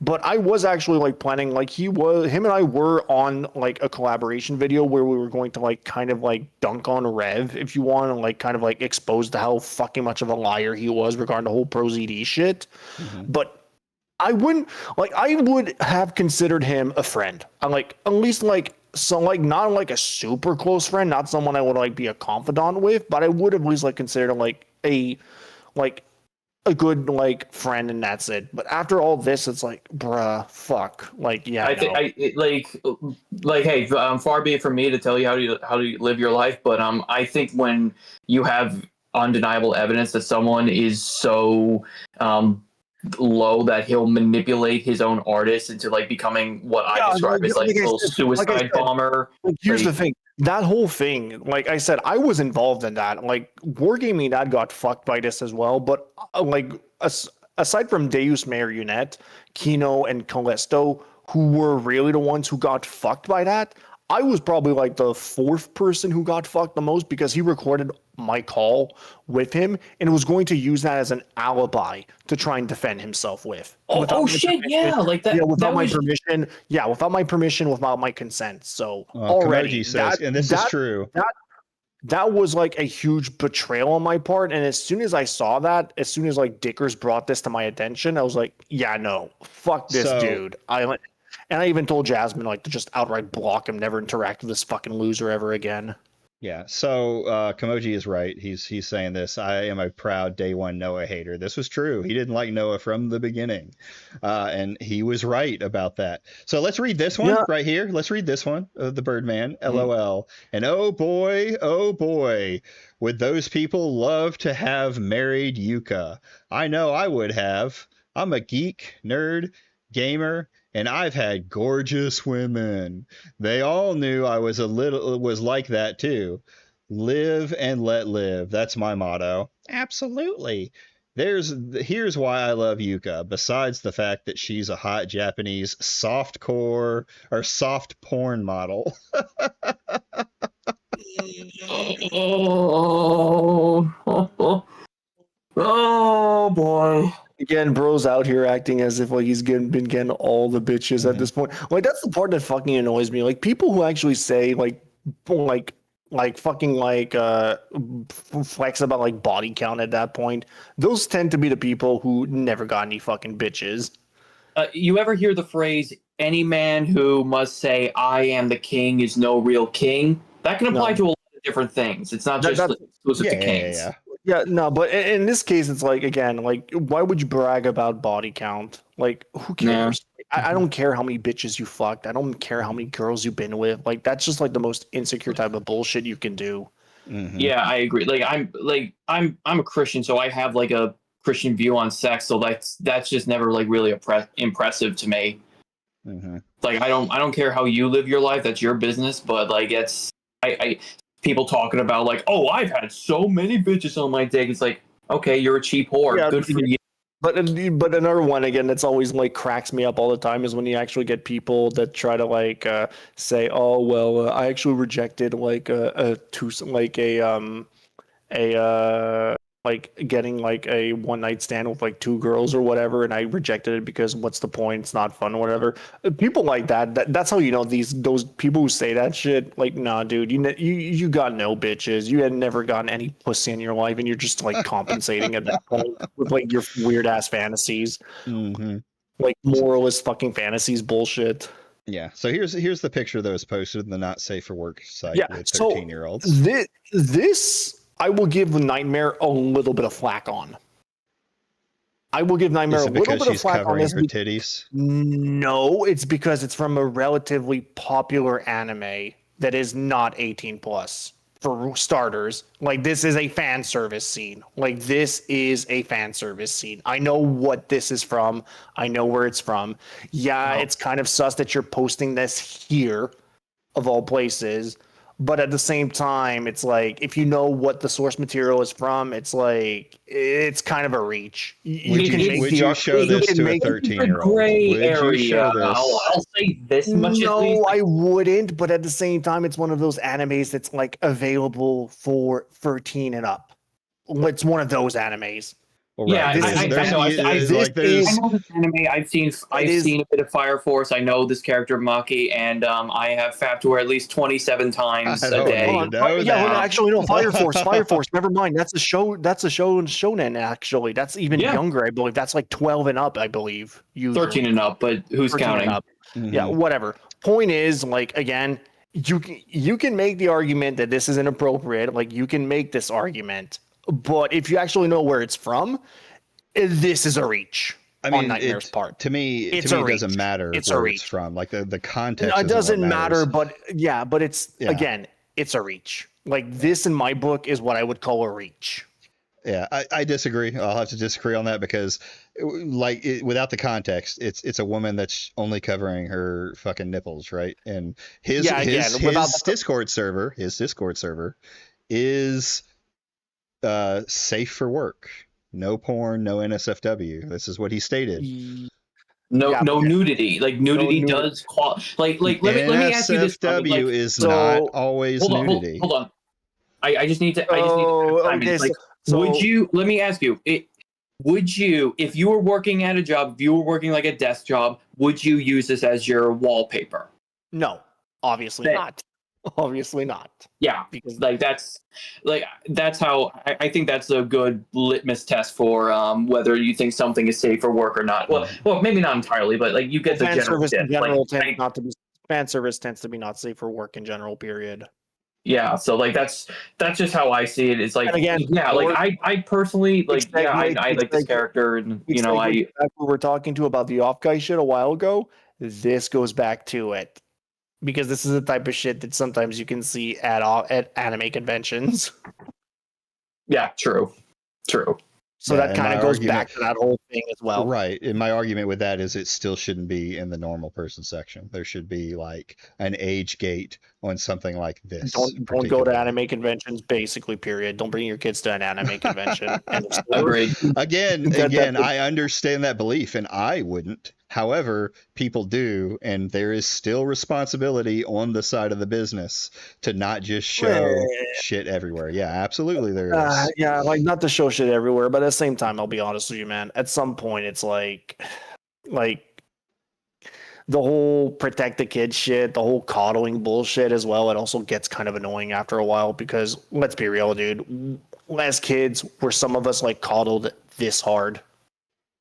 But I was actually like planning, like him and I were on like a collaboration video where we were going to like kind of like dunk on Rev, if you want, and like kind of like expose to how fucking much of a liar he was regarding the whole ProZD shit. But I wouldn't like, I would have considered him a friend. I'm like, at least like some, like not like a super close friend, not someone I would like be a confidant with, but I would at least like consider like a good like friend, and that's it. But after all this, it's like, bruh, fuck. Like, yeah,
I think hey, far be it from me to tell you how to live your life, but I think when you have undeniable evidence that someone is so low that he'll manipulate his own artist into like becoming what I describe as like a little suicide bomber.
Like, here's the thing. That whole thing, like I said, I was involved in that. Like Wargaming Dad got fucked by this as well. But like aside from Deus Marionette, Kino, and Callisto, who were really the ones who got fucked by that, I was probably like the fourth person who got fucked the most because he recorded my call with him and was going to use that as an alibi to try and defend himself with.
Oh shit, yeah, like that.
Yeah, without
that
my
was,
permission. Yeah, without my permission, without my consent. So
Komoji says, and this is true.
That was like a huge betrayal on my part. And as soon as I saw that, as soon as like Dickers brought this to my attention, I was like, yeah, no, fuck this dude. And I even told Jasmine like to just outright block him, never interact with this fucking loser ever again.
Yeah, so Komoji is right. He's saying this. I am a proud day one Noah hater. This was true. He didn't like Noah from the beginning, and he was right about that. So let's read this one right here. Let's read this one of the Birdman. LOL. And oh boy, would those people love to have married Yuka? I know I would have. I'm a geek, nerd, gamer, and I've had gorgeous women. They all knew I was like that too. Live and let live. That's my motto. Absolutely. Here's why I love Yuka, besides the fact that she's a hot Japanese soft porn model.
Oh boy.
Again, bro's out here acting as if like he's been getting all the bitches at this point. Like that's the part that fucking annoys me. Like people who actually say like fucking like flex about like body count at that point. Those tend to be the people who never got any fucking bitches.
You ever hear the phrase, any man who must say I am the king is no real king? That can apply to a lot of different things. It's not just exclusive to kings.
Yeah, no, but in this case, it's like, again, like, why would you brag about body count? Like, who cares? I don't care how many bitches you fucked. I don't care how many girls you've been with. Like, that's just like the most insecure type of bullshit you can do.
Yeah, I agree. I'm a Christian, so I have like a Christian view on sex. So that's just never like really impressive to me. Like, I don't care how you live your life. That's your business. But like, people talking about like, oh, I've had so many bitches on my dick. It's like, okay, you're a cheap whore. Yeah, good for you.
But another one, again, that's always like cracks me up all the time is when you actually get people that try to like say, oh well, I actually rejected like like getting like a one night stand with like two girls or whatever, and I rejected it because what's the point? It's not fun or whatever. People like that's how you know those people who say that shit. Like, nah, dude, you got no bitches. You had never gotten any pussy in your life, and you're just like compensating at that point with like your weird ass fantasies, like moralist fucking fantasies bullshit.
Yeah. So here's the picture that was posted in the Not Safe for Work site with 13-year-olds.
So this I will give Nightmare a little bit of flack on. I will give Nightmare a little bit of flack on this.
Her titties?
No, it's because it's from a relatively popular anime that is not 18 plus. For starters, like this is a fan service scene. Like this is a fan service scene. I know what this is from. I know where it's from. Yeah, it's kind of sus that you're posting this here, of all places. But at the same time, it's like if you know what the source material is from, it's like it's kind of a reach.
Would you show this to a 13-year-old?
Gray
Would
area.
you show this?
I'll say this much at least.
No, I wouldn't. But at the same time, it's one of those animes that's like available for 13 and up. It's one of those animes.
Well,
Yeah,
right.
I know. I know this anime. I've seen a bit of Fire Force. I know this character Maki, and I have fapped to her at least 27 times a day.
Actually, no. Fire Force. Fire Force. Never mind. That's a show. That's a show in Shonen. Actually, that's even younger. I believe that's like 12 and up. I believe. Usually.
13 and up, but who's counting?
Mm-hmm.
Yeah, whatever. Point is, like, again, you can make the argument that this is inappropriate. Like, you can make this argument. But if you actually know where it's from, this is a reach. I mean, on Nightmare's part.
To me, it doesn't matter where it's from. Like the context.
No, it doesn't matter, but it's again, it's a reach. Like this in my book is what I would call a reach.
Yeah, I disagree. I'll have to disagree on that because, like, without the context, it's a woman that's only covering her fucking nipples, right? And his Discord server is safe for work. No porn, no NSFW. This is what he stated.
No nudity. Like nudity does let me ask you this.
NSFW is not always nudity.
Hold on. I just need to. Would you? Let me ask you. Would you, if you were working at a job, if you were working like a desk job, would you use this as your wallpaper?
No, obviously not. Obviously not.
Yeah, because that's how I think that's a good litmus test for whether you think something is safe for work or not. Well, maybe not entirely, but like you get the general
service in general tends not to be fan service tends to be not safe for work in general. Period.
Yeah, so like that's just how I see it. It's like
again,
I personally like I like this character, and you know we
were talking to about the off guy shit a while ago. This goes back to it. Because this is the type of shit that sometimes you can see at anime conventions.
Yeah, true.
So that kind of goes back to that whole thing as well.
Right. And my argument with that is it still shouldn't be in the normal person section. There should be like an age gate on something like this.
Don't go to anime conventions, basically, period. Don't bring your kids to an anime convention.
Agreed.
Again, I understand that belief, and I wouldn't. However, people do, and there is still responsibility on the side of the business to not just show shit everywhere. Yeah, absolutely there is.
Yeah, like not to show shit everywhere, but at the same time, I'll be honest with you, man. At some point, it's like the whole protect the kid shit, the whole coddling bullshit as well. It also gets kind of annoying after a while because let's be real, dude. As kids, were some of us like coddled this hard?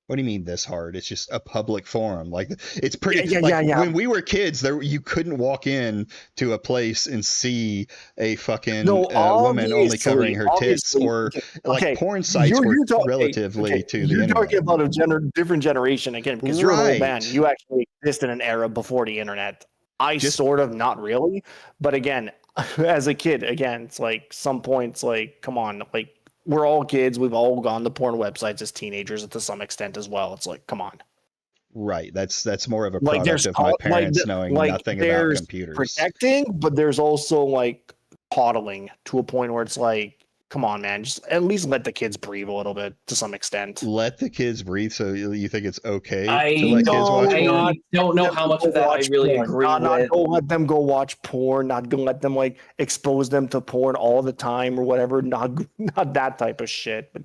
What do you mean this hard? It's just a public forum. Like it's pretty.
Yeah.
When we were kids, you couldn't walk in to a place and see a fucking woman only covering her tits, or like porn sites were relatively to the internet.
You're talking about a different generation again because you're an old man. You actually exist in an era before the internet. Sort of, not really, but again, as a kid, again, it's like some points, like come on, like. We're all kids. We've all gone to porn websites as teenagers to some extent as well. It's like, come on.
Right. That's more of a product of my parents knowing nothing about computers.
Protecting, but there's also like coddling to a point where it's like, come on, man, just at least let the kids breathe a little bit to some extent.
Let the kids breathe. So you think it's okay
to let kids watch porn? I don't know how much of that I really agree with.
Don't let them go watch porn. Not gonna let them like expose them to porn all the time or whatever. Not that type of shit. But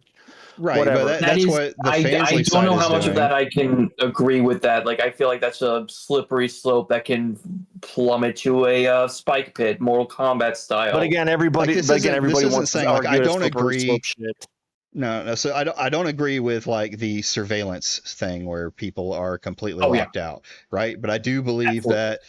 right,
whatever.
But that's what the Fansly
I don't know how much of that I can agree with that. Like, I feel like that's a slippery slope that can plummet to a spike pit, Mortal Kombat style.
But again, everybody wants to argue
I don't agree. No. So I don't agree with like the surveillance thing where people are completely locked out, right? But I do believe that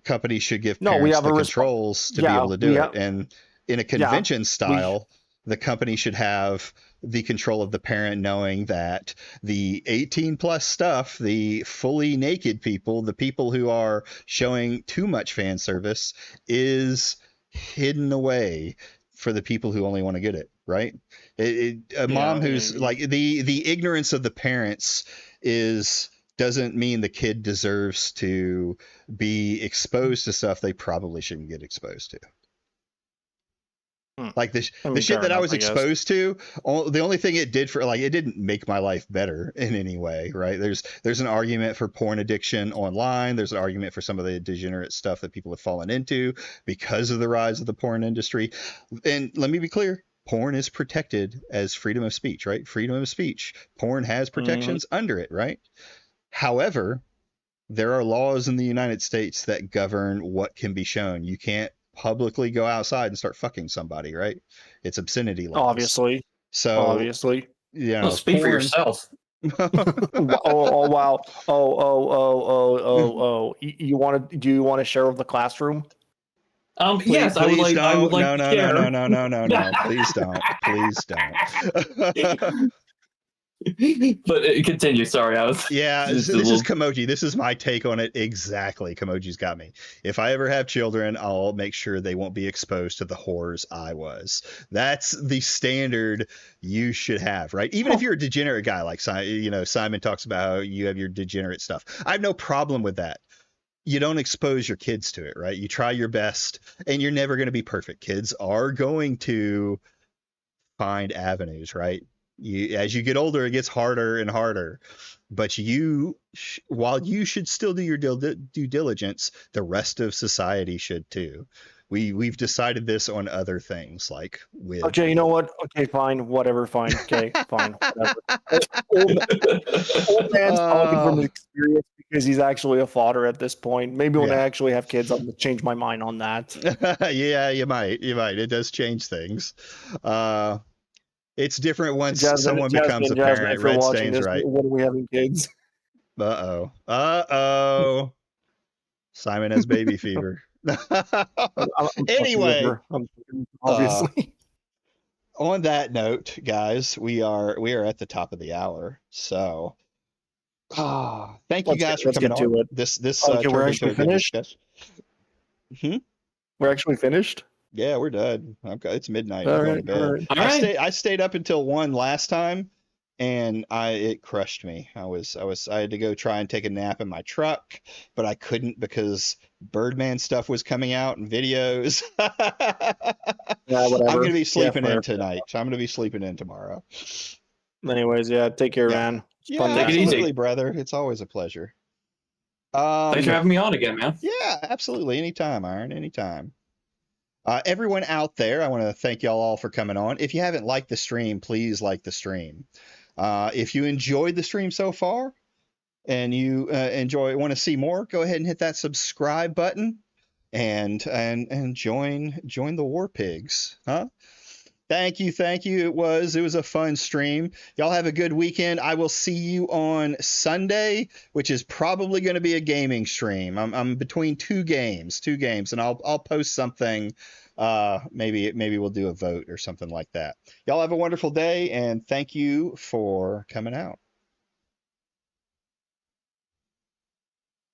companies should give parents the controls to be able to do it. And in a convention style, the company should have the control of the parent knowing that the 18 plus stuff, the fully naked people, the people who are showing too much fan service is hidden away for the people who only want to get it, right? Mom who's like the ignorance of the parents doesn't mean the kid deserves to be exposed to stuff they probably shouldn't get exposed to. Like the
I mean,
shit
fair
that I
enough,
was
I guess.
exposed to, the only thing it did for, like, it didn't make my life better in any way, right? There's an argument for porn addiction online. There's an argument for some of the degenerate stuff that people have fallen into because of the rise of the porn industry. And let me be clear, porn is protected as freedom of speech, right? Freedom of speech. Porn has protections under it, right? However, there are laws in the United States that govern what can be shown. You can't publicly go outside and start fucking somebody, right? It's obscenity laws.
Obviously.
So,
Obviously.
you
Well,
know,
speak for
porn.
yourself.
Oh wow. Oh. You want to? Do you want to share with the classroom?
Yes, I would like. I would like
no,
to share.
no. Please don't. Please don't.
But continue. Sorry, I was.
Yeah,
just
this
a
is
little-
Kimoji. This is my take on it exactly. Kimoji's got me. If I ever have children, I'll make sure they won't be exposed to the horrors I was. That's the standard you should have, right? Even if you're a degenerate guy, like Simon talks about how you have your degenerate stuff. I have no problem with that. You don't expose your kids to it, right? You try your best, and you're never going to be perfect. Kids are going to find avenues, right? As you get older, it gets harder and harder. But while you should still do your due diligence, the rest of society should too. We've decided this on other things, like with.
Okay, you know what? Okay, fine, whatever, fine. Okay, fine, whatever. Old man's talking from experience because he's actually a father at this point. Maybe when I actually have kids, I'll change my mind on that.
Yeah, you might. It does change things. It's different once someone becomes a parent.
If you're
Red
watching
Stain's
this,
right.
when are we having kids?
Uh-oh. Simon has baby fever. Anyway,
obviously.
On that note, guys, we are at the top of the hour. So, thank you guys for coming
get to
on.
it.
This
Okay, we're
turned
actually
into a good
finished?
discussion.
We're actually finished.
Yeah, we're done. It's midnight.
All
I'm going
right,
to bed.
all right.
All right.
I stayed up until 1 last time, and it crushed me. I had to go try and take a nap in my truck, but I couldn't because Birdman stuff was coming out and videos.
Yeah, whatever.
I'm going to be sleeping
fair.
in tonight. So I'm going to be sleeping in tomorrow.
Anyways, yeah, take care,
Yeah.
man.
Yeah,
Take it easy.
absolutely, brother. It's always a pleasure.
Thanks for having me on again, man.
Yeah, absolutely. Anytime, Iron. Anytime. Everyone out there, I want to thank y'all all for coming on. If you haven't liked the stream, please like the stream. If you enjoyed the stream so far and you want to see more, go ahead and hit that subscribe button and join the War Pigs. Huh? Thank you. It was a fun stream. Y'all have a good weekend. I will see you on Sunday, which is probably going to be a gaming stream. I'm between two games, and I'll post something. Maybe we'll do a vote or something like that. Y'all have a wonderful day, and thank you for coming out.